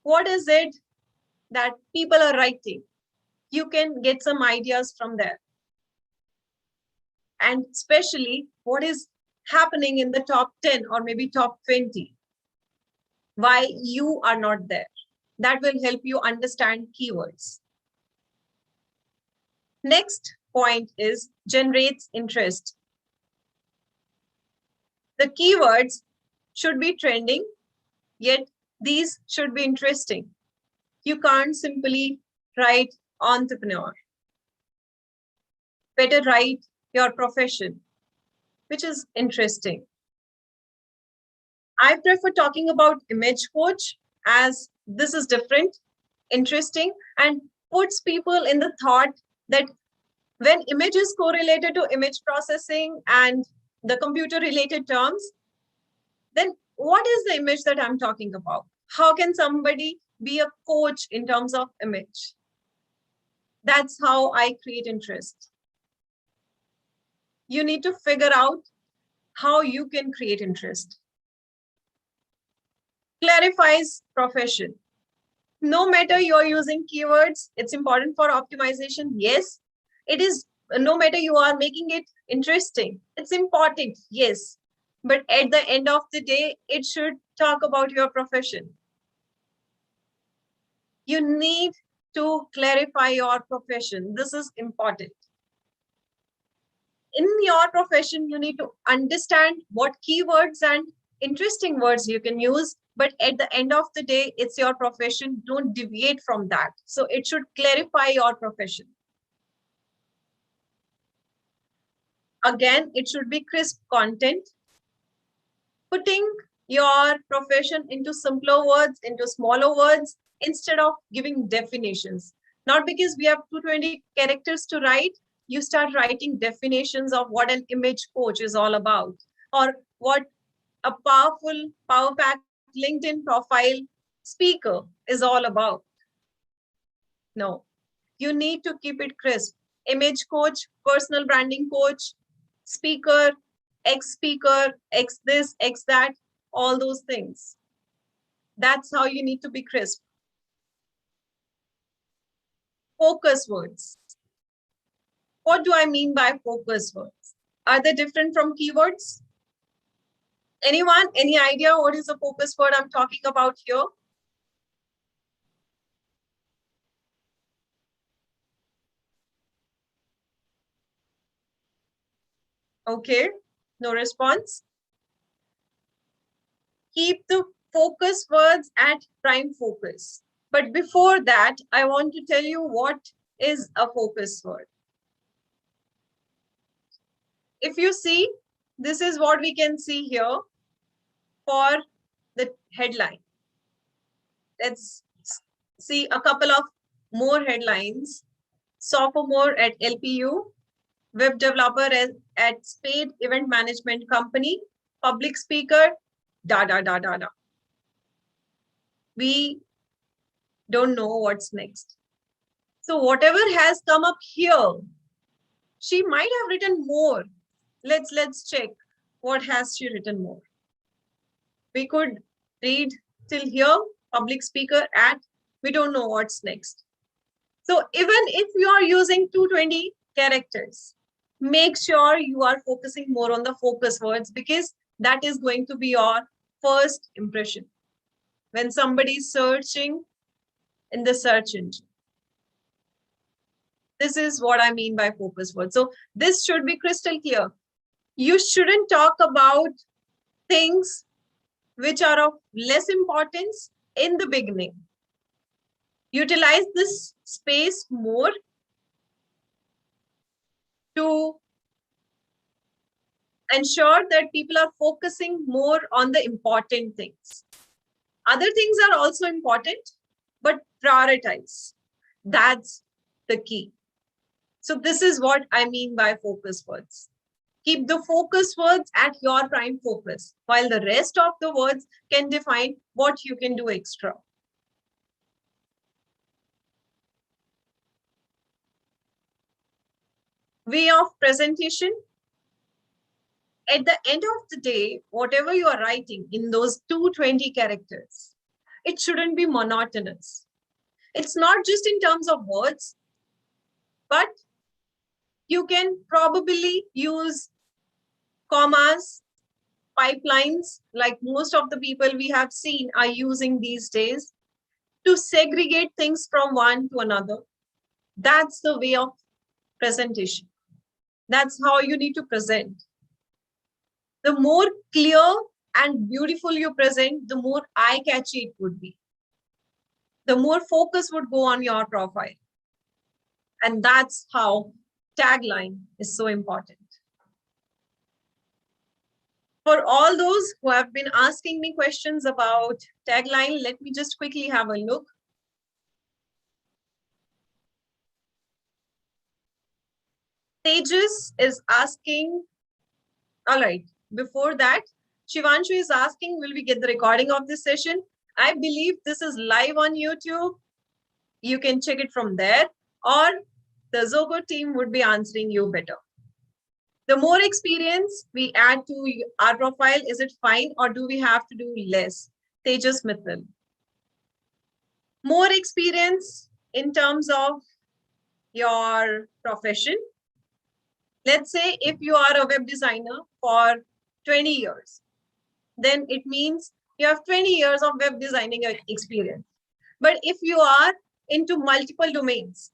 What is it that people are writing? You can get some ideas from there. And especially what is happening in the top 10 or maybe top 20. Why you are not there. That will help you understand keywords. Next point is generates interest. The keywords should be trending, yet these should be interesting. You can't simply write entrepreneur. Better write your profession, which is interesting. I prefer talking about image coach as this is different, interesting, and puts people in the thought that when image is correlated to image processing and the computer related terms, then what is the image that I'm talking about? How can somebody be a coach in terms of image? That's how I create interest. You need to figure out how you can create interest. Clarifies profession. No matter you're using keywords, it's important for optimization. Yes, it is. No matter you are making it interesting, it's important. Yes, but at the end of the day, it should talk about your profession. You need to clarify your profession. This is important. In your profession, you need to understand what keywords and interesting words you can use, but at the end of the day, it's your profession. Don't deviate from that. So it should clarify your profession. Again, it should be crisp content. Putting your profession into simpler words, into smaller words, instead of giving definitions. Not because we have 220 characters to write, you start writing definitions of what an image coach is all about, or what a powerful Power Pack LinkedIn profile speaker is all about. No, you need to keep it crisp. Image coach, personal branding coach, speaker, ex-speaker, ex-this, ex-that, all those things. That's how you need to be crisp. Focus words. What do I mean by focus words? Are they different from keywords? Anyone? Any idea what is the focus word I'm talking about here? Okay, no response. Keep the focus words at prime focus. But before that, I want to tell you what is a focus word. If you see, this is what we can see here for the headline. Let's see a couple of more headlines. Sophomore at LPU, web developer at Spade Event Management Company, public speaker, da da da da da. We don't know what's next. So whatever has come up here, she might have written more. Let's check what has she written more. We could read till here, public speaker at, we don't know what's next. So even if you are using 220 characters, make sure you are focusing more on the focus words, because that is going to be your first impression when somebody is searching in the search engine. This is what I mean by focus words. So this should be crystal clear. You shouldn't talk about things which are of less importance in the beginning. Utilize this space more to ensure that people are focusing more on the important things. Other things are also important, but prioritize. That's the key. So this is what I mean by focus words. Keep the focus words at your prime focus, while the rest of the words can define what you can do extra. Way of presentation. At the end of the day, whatever you are writing in those 220 characters, it shouldn't be monotonous. It's not just in terms of words, but you can probably use commas, pipelines, like most of the people we have seen are using these days, to segregate things from one to another. That's the way of presentation. That's how you need to present. The more clear and beautiful you present, the more eye-catchy it would be. The more focus would go on your profile. And that's how tagline is so important. For all those who have been asking me questions about tagline, let me just quickly have a look. Tejas is asking, all right, before that, Shivanshu is asking, will we get the recording of this session? I believe this is live on YouTube. You can check it from there, or the Zzoko team would be answering you better. The more experience we add to our profile, is it fine, or do we have to do less? Tejas Mittal. More experience in terms of your profession. Let's say if you are a web designer for 20 years, then it means you have 20 years of web designing experience. But if you are into multiple domains,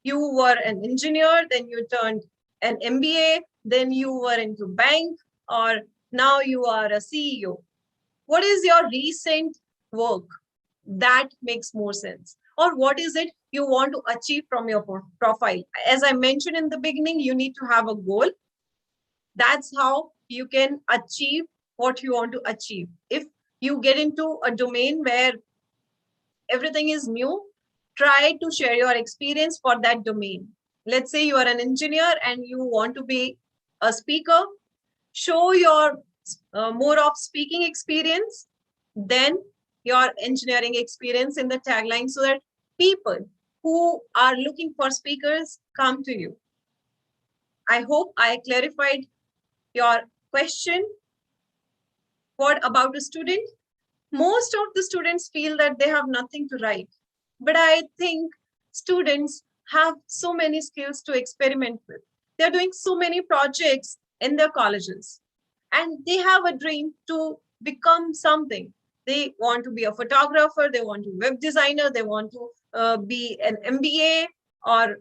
you were an engineer, then you turned an MBA, then you were into bank, or now you are a CEO. What is your recent work that makes more sense? Or what is it you want to achieve from your profile? As I mentioned in the beginning, you need to have a goal. That's how you can achieve what you want to achieve. If you get into a domain where everything is new, try to share your experience for that domain. Let's say you are an engineer and you want to be a speaker. Show your more of speaking experience than your engineering experience in the tagline, so that people who are looking for speakers come to you. I hope I clarified your question. What about a student? Most of the students feel that they have nothing to write. But I think students have so many skills to experiment with. They're doing so many projects in their colleges, and they have a dream to become something. They want to be a photographer, they want to be a web designer, they want to be an MBA or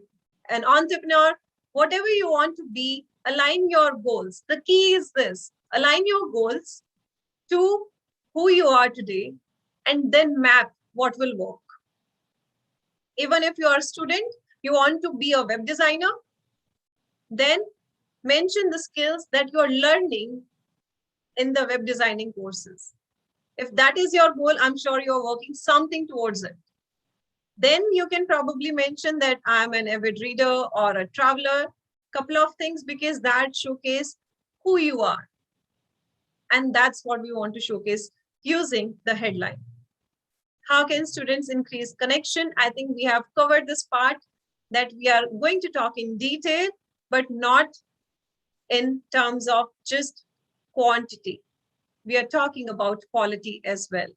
an entrepreneur. Whatever you want to be, align your goals. The key is this: align your goals to who you are today, and then map what will work. Even if you are a student, you want to be a web designer, then mention the skills that you are learning in the web designing courses. If that is your goal, I'm sure you're working something towards it. Then you can probably mention that I'm an avid reader or a traveler, couple of things, because that showcase who you are. And that's what we want to showcase using the headline. How can students increase connection? I think we have covered this part, that we are going to talk in detail, but not in terms of just quantity. We are talking about quality as well.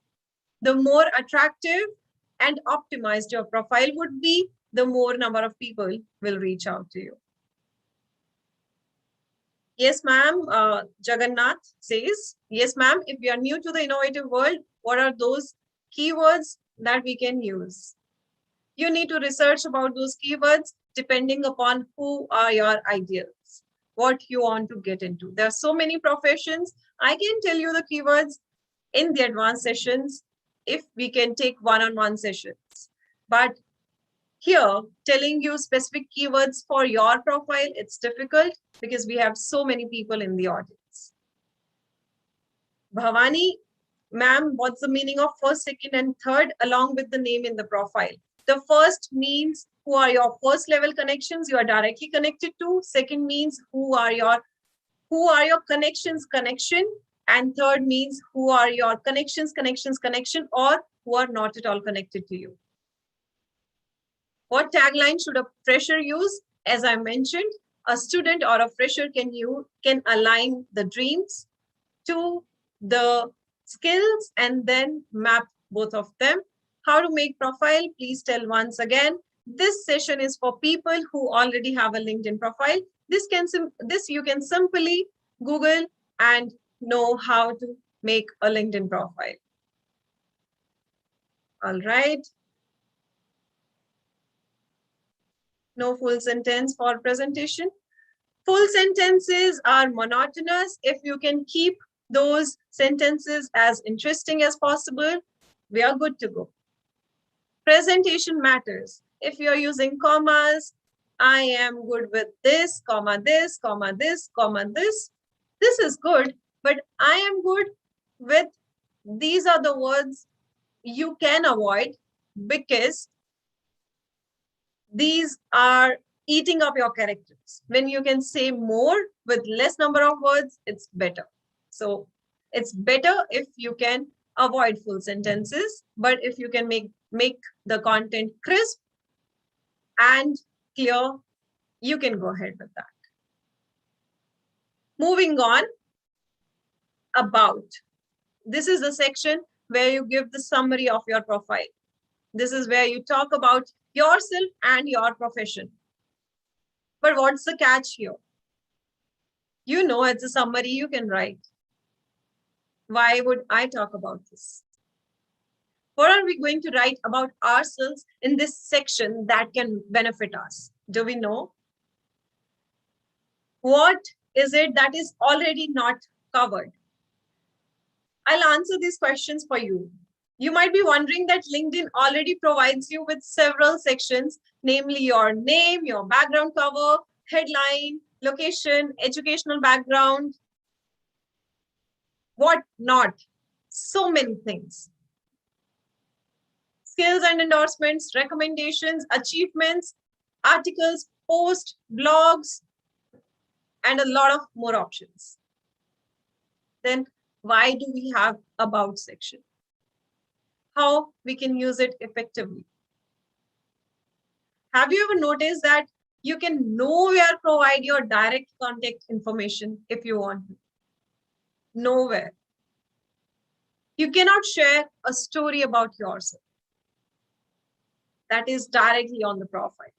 The more attractive and optimized your profile would be, the more number of people will reach out to you. Yes, ma'am. Jagannath says, yes, ma'am. If we are new to the innovative world, what are those keywords that we can use? You need to research about those keywords depending upon who are your ideals, what you want to get into. There are so many professions. I can tell you the keywords in the advanced sessions if we can take one-on-one sessions. But here, telling you specific keywords for your profile, it's difficult because we have so many people in the audience. Bhavani, ma'am, what's the meaning of first, second, and third along with the name in the profile? The first means who are your first level connections you are directly connected to. Second means who are your who are your connections connection, and third means who are your connections connection, or who are not at all connected to you. What tagline should a fresher use? As I mentioned, a student or a fresher can align the dreams to the skills and then map both of them. How to make profile? Please tell once again. This session is for people who already have a LinkedIn profile. This you can simply Google and know how to make a LinkedIn profile. All right. No full sentence for presentation. Full sentences are monotonous. If you can keep those sentences as interesting as possible, we are good to go. Presentation matters. If you're using commas, I am good with this, comma this, comma this, comma this. This is good, but I am good with these are the words you can avoid because these are eating up your characters. When you can say more with less number of words, it's better. So it's better if you can avoid full sentences, but if you can make the content crisp and clear, you can go ahead with that. Moving on, about. This is the section where you give the summary of your profile. This is where you talk about yourself and your profession. But what's the catch here? You know, it's a summary you can write. Why would I talk about this? What are we going to write about ourselves in this section that can benefit us? Do we know? What is it that is already not covered? I'll answer these questions for you. You might be wondering that LinkedIn already provides you with several sections, namely your name, your background cover, headline, location, educational background, what not, so many things. Skills and endorsements, recommendations, achievements, articles, posts, blogs, and a lot of more options. Then why do we have about section? How we can use it effectively? Have you ever noticed that you can nowhere provide your direct contact information if you want to? Nowhere. You cannot share a story about yourself that is directly on the profile.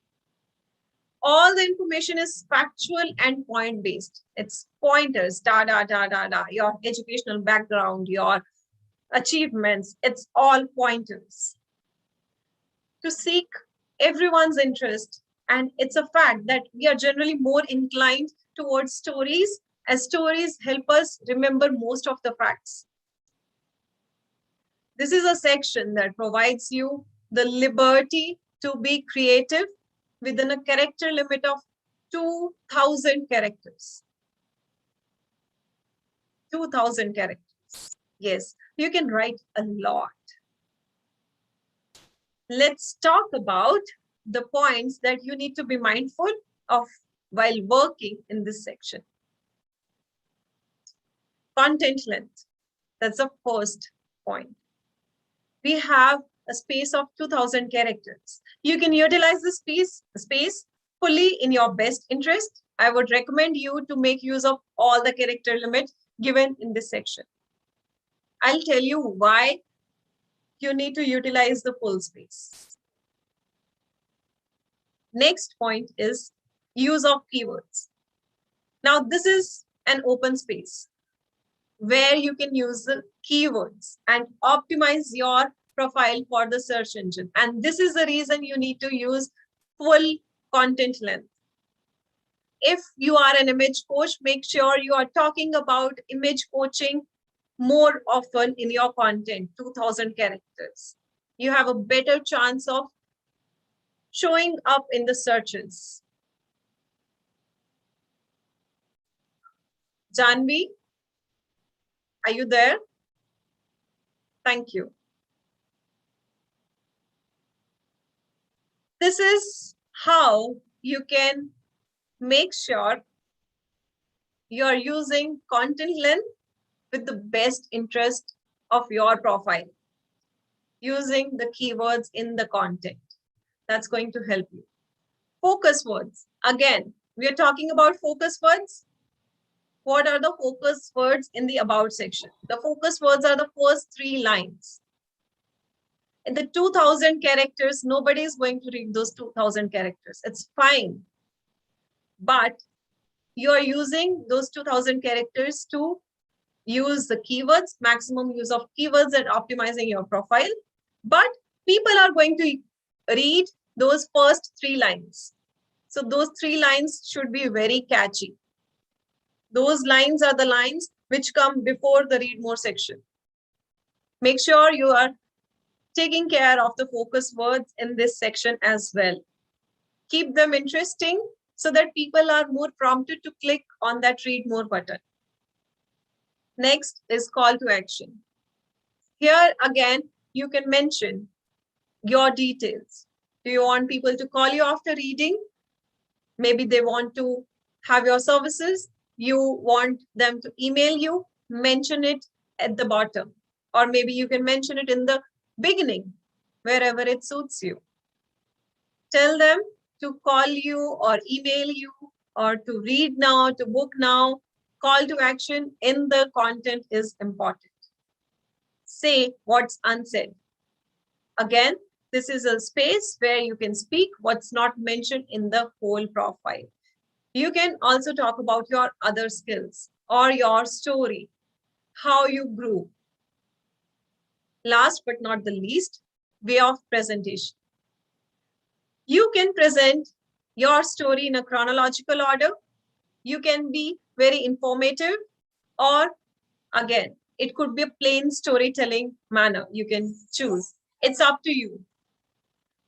All the information is factual and point-based. It's pointers, your educational background, your achievements, it's all pointers. To seek everyone's interest, and it's a fact that we are generally more inclined towards stories, as stories help us remember most of the facts. This is a section that provides you the liberty to be creative within a character limit of 2,000 characters. 2,000 characters. Yes, you can write a lot. Let's talk about the points that you need to be mindful of while working in this section. Content length. That's the first point. We have a space of 2,000 characters. You can utilize the space fully in your best interest. I would recommend you to make use of all the character limit given in this section. I'll tell you why you need to utilize the full space. Next point is use of keywords. Now, this is an open space where you can use the keywords and optimize your profile for the search engine. And this is the reason you need to use full content length. If you are an image coach, make sure you are talking about image coaching more often in your content, 2,000 characters. You have a better chance of showing up in the searches. Janvi, are you there? Thank you. This is how you can make sure you're using content length with the best interest of your profile, using the keywords in the content. That's going to help you. Focus words. Again, we are talking about focus words. What are the focus words in the about section? The focus words are the first 3 lines. In the 2000 characters, nobody is going to read those 2000 characters. It's fine. But you are using those 2000 characters to use the keywords, maximum use of keywords and optimizing your profile. But people are going to read those first 3 lines. So those 3 lines should be very catchy. Those lines are the lines which come before the read more section. Make sure you are taking care of the focus words in this section as well. Keep them interesting so that people are more prompted to click on that read more button. Next is call to action. Here again, you can mention your details. Do you want people to call you after reading? Maybe they want to have your services. You want them to email you, mention it at the bottom. Or maybe you can mention it in the beginning, wherever it suits you. Tell them to call you or email you or to read now, to book now. Call to action in the content is important. Say what's unsaid. Again, this is a space where you can speak what's not mentioned in the whole profile. You can also talk about your other skills or your story, how you grew. Last but not the least, way of presentation. You can present your story in a chronological order. You can be very informative, or again, it could be a plain storytelling manner. You can choose. It's up to you.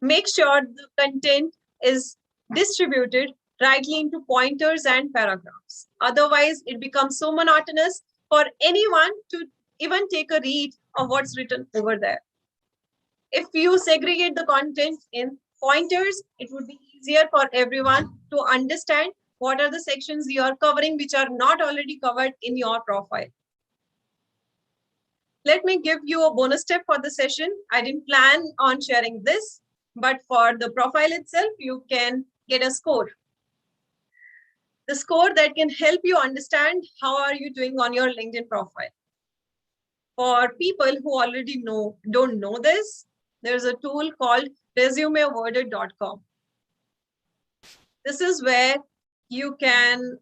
Make sure the content is distributed rightly into pointers and paragraphs. Otherwise, it becomes so monotonous for anyone to even take a read of what's written over there. If you segregate the content in pointers, it would be easier for everyone to understand what are the sections you are covering which are not already covered in your profile. Let me give you a bonus tip for the session. I didn't plan on sharing this, but for the profile itself, you can get a score. The score that can help you understand how are you doing on your LinkedIn profile. For people who already don't know this, there's a tool called resumeawarded.com. This is where you can,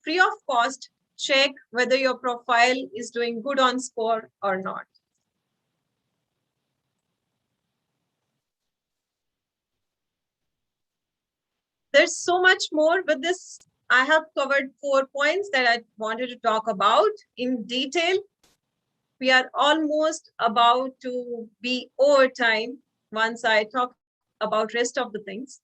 free of cost, check whether your profile is doing good on score or not. There's so much more with this. I have covered 4 points that I wanted to talk about in detail. We are almost about to be over time once I talk about rest of the things.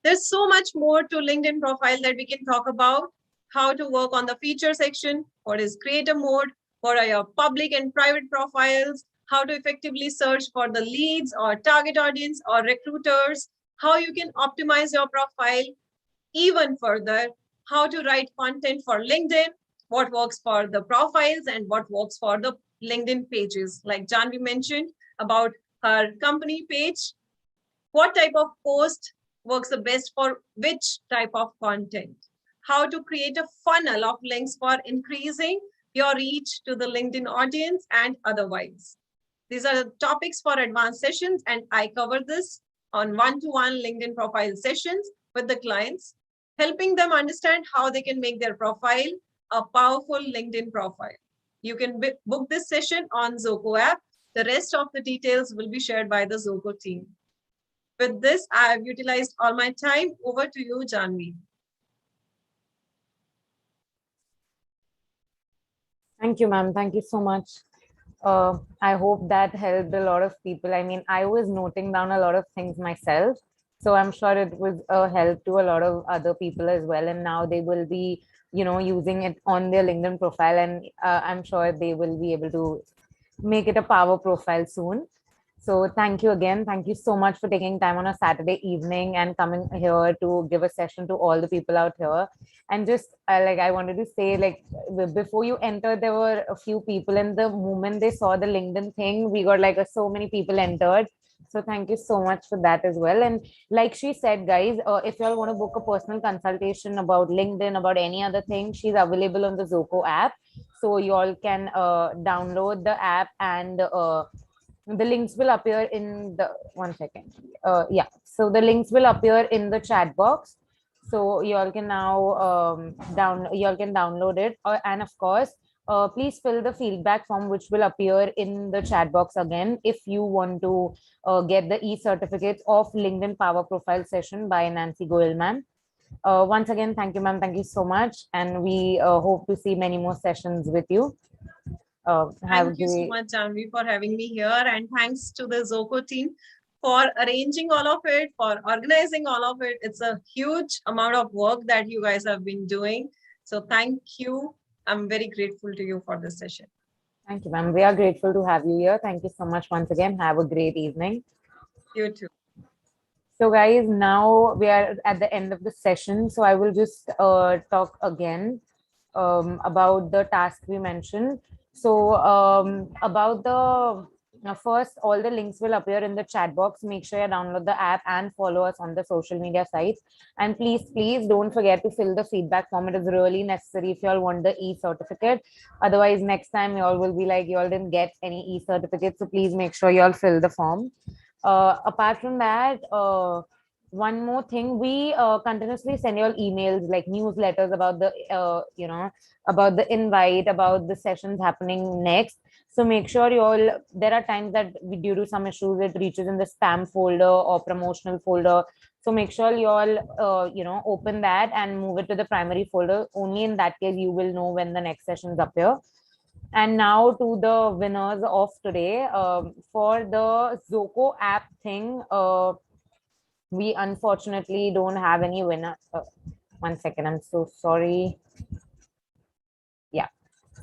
There's so much more to LinkedIn profile that we can talk about. How to work on the feature section, what is creator mode, what are your public and private profiles, how to effectively search for the leads or target audience or recruiters, how you can optimize your profile even further, how to write content for LinkedIn, what works for the profiles and what works for the LinkedIn pages. Like Janvi mentioned about her company page, what type of post works the best for which type of content, how to create a funnel of links for increasing your reach to the LinkedIn audience and otherwise. These are the topics for advanced sessions, and I cover this on one-to-one LinkedIn profile sessions with the clients, helping them understand how they can make their profile a powerful LinkedIn profile. You can book this session on Zzoko app. The rest of the details will be shared by the Zzoko team. With this, I have utilized all my time. Over to you, Janvi. Thank you, ma'am. Thank you so much. I hope that helped a lot of people. I mean, I was noting down a lot of things myself, so I'm sure it was a help to a lot of other people as well. And now they will be, using it on their LinkedIn profile, and I'm sure they will be able to make it a power profile soon. So thank you again. Thank you so much for taking time on a Saturday evening and coming here to give a session to all the people out here. And just I wanted to say, like, before you entered, there were a few people, and the moment they saw the LinkedIn thing, we got like so many people entered. So thank you so much for that as well. And like she said, guys, if you all want to book a personal consultation about LinkedIn, about any other thing, she's available on the Zzoko app. So you all can download the app, and the links will appear in the one second. Yeah, so the links will appear in the chat box. So you all can now you all can download it, and of course, please fill the feedback form which will appear in the chat box again if you want to get the e-certificates of LinkedIn Power Profile session by Nancy Goyal, ma'am. Once again, thank you, ma'am. Thank you so much, and we hope to see many more sessions with you. Have a Thank you so great. much, Janvi, for having me here. And thanks to the Zzoko team for arranging all of it, for organizing all of it. It's a huge amount of work that you guys have been doing. So thank you. I'm very grateful to you for this session. Thank you, ma'am. We are grateful to have you here. Thank you so much once again. Have a great evening. You too. So, guys, now we are at the end of the session. So, I will just talk again about the task we mentioned. So, about the first, all the links will appear in the chat box. Make sure you download the app and follow us on the social media sites. And please don't forget to fill the feedback form. It is really necessary if you all want the e-certificate. Otherwise, next time you all will be like, you all didn't get any e-certificate. So, please make sure you all fill the form. Apart from that, one more thing, we continuously send you all emails like newsletters about the about the invite, about the sessions happening next. So make sure you all, there are times that due to some issues it reaches in the spam folder or promotional folder. So make sure you all open that and move it to the primary folder. Only in that case you will know when the next sessions appear. And now to the winners of today. For the Zzoko app thing, we unfortunately don't have any winner. One second, I'm so sorry. Yeah.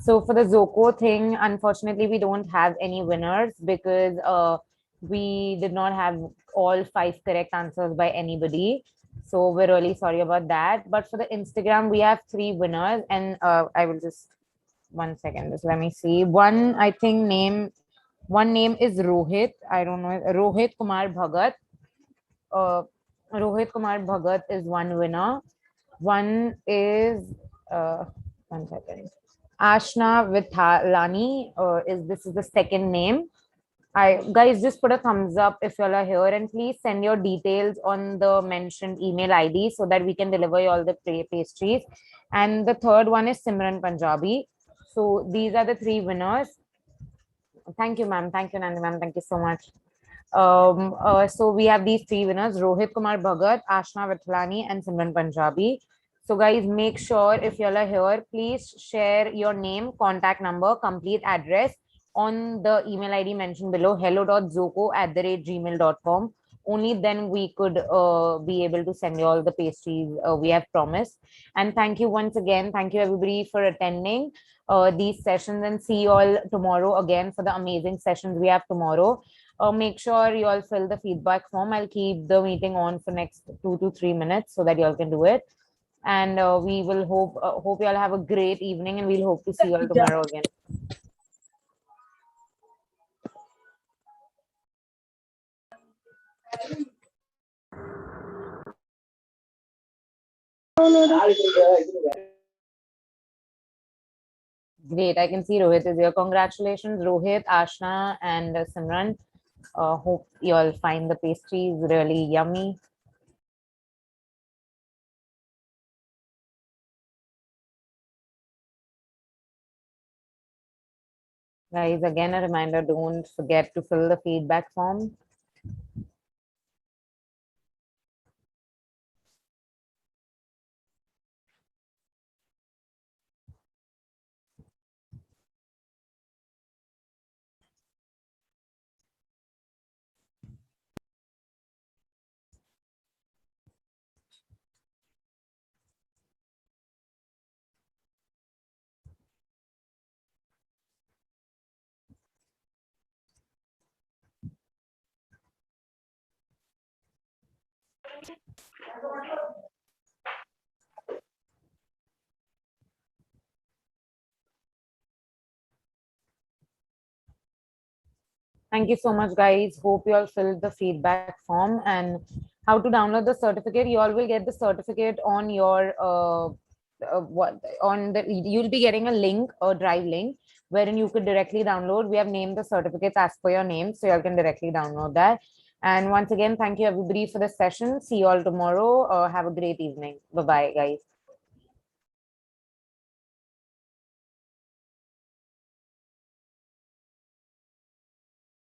So for the Zzoko thing, unfortunately, we don't have any winners because we did not have all 5 correct answers by anybody. So we're really sorry about that. But for the Instagram, we have 3 winners, and I will just one second. Just let me see. One, I think one name is Rohit. I don't know. Rohit Kumar Bhagat. Uh, Rohit Kumar Bhagat is one winner. One is one second. Ashna Vithalani is this is the second name. I guys just put a thumbs up if you all are here, and please send your details on the mentioned email ID so that we can deliver you all the pastries. And the third one is Simran Punjabi. So these are the 3 winners. Thank you, ma'am. Thank you, Nandi, ma'am. Thank you so much. So we have these 3 winners: Rohit Kumar Bhagat, Ashna Vithlani, and Simran Punjabi. So guys, make sure if you all are here, please share your name, contact number, complete address on the email ID mentioned below, hello.zoko@gmail.com. Only then we could be able to send you all the pastries we have promised. And thank you once again. Thank you everybody for attending these sessions, and see you all tomorrow again for the amazing sessions we have tomorrow. Make sure you all fill the feedback form. I'll keep the meeting on for next 2 to 3 minutes so that you all can do it. And we will hope you all have a great evening, and we'll hope to see you all tomorrow again. Great. I can see Rohit is here. Congratulations, Rohit, Ashna, and Simran. Hope you all find the pastries really yummy. Guys, again, a reminder, don't forget to fill the feedback form. Thank you so much, guys. Hope you all filled the feedback form and how to download the certificate. You all will get the certificate on your what on the you'll be getting a link, a drive link, wherein you could directly download. We have named the certificates as per your name, so you all can directly download that. And once again, thank you everybody for the session. See you all tomorrow. Have a great evening. Bye bye, guys.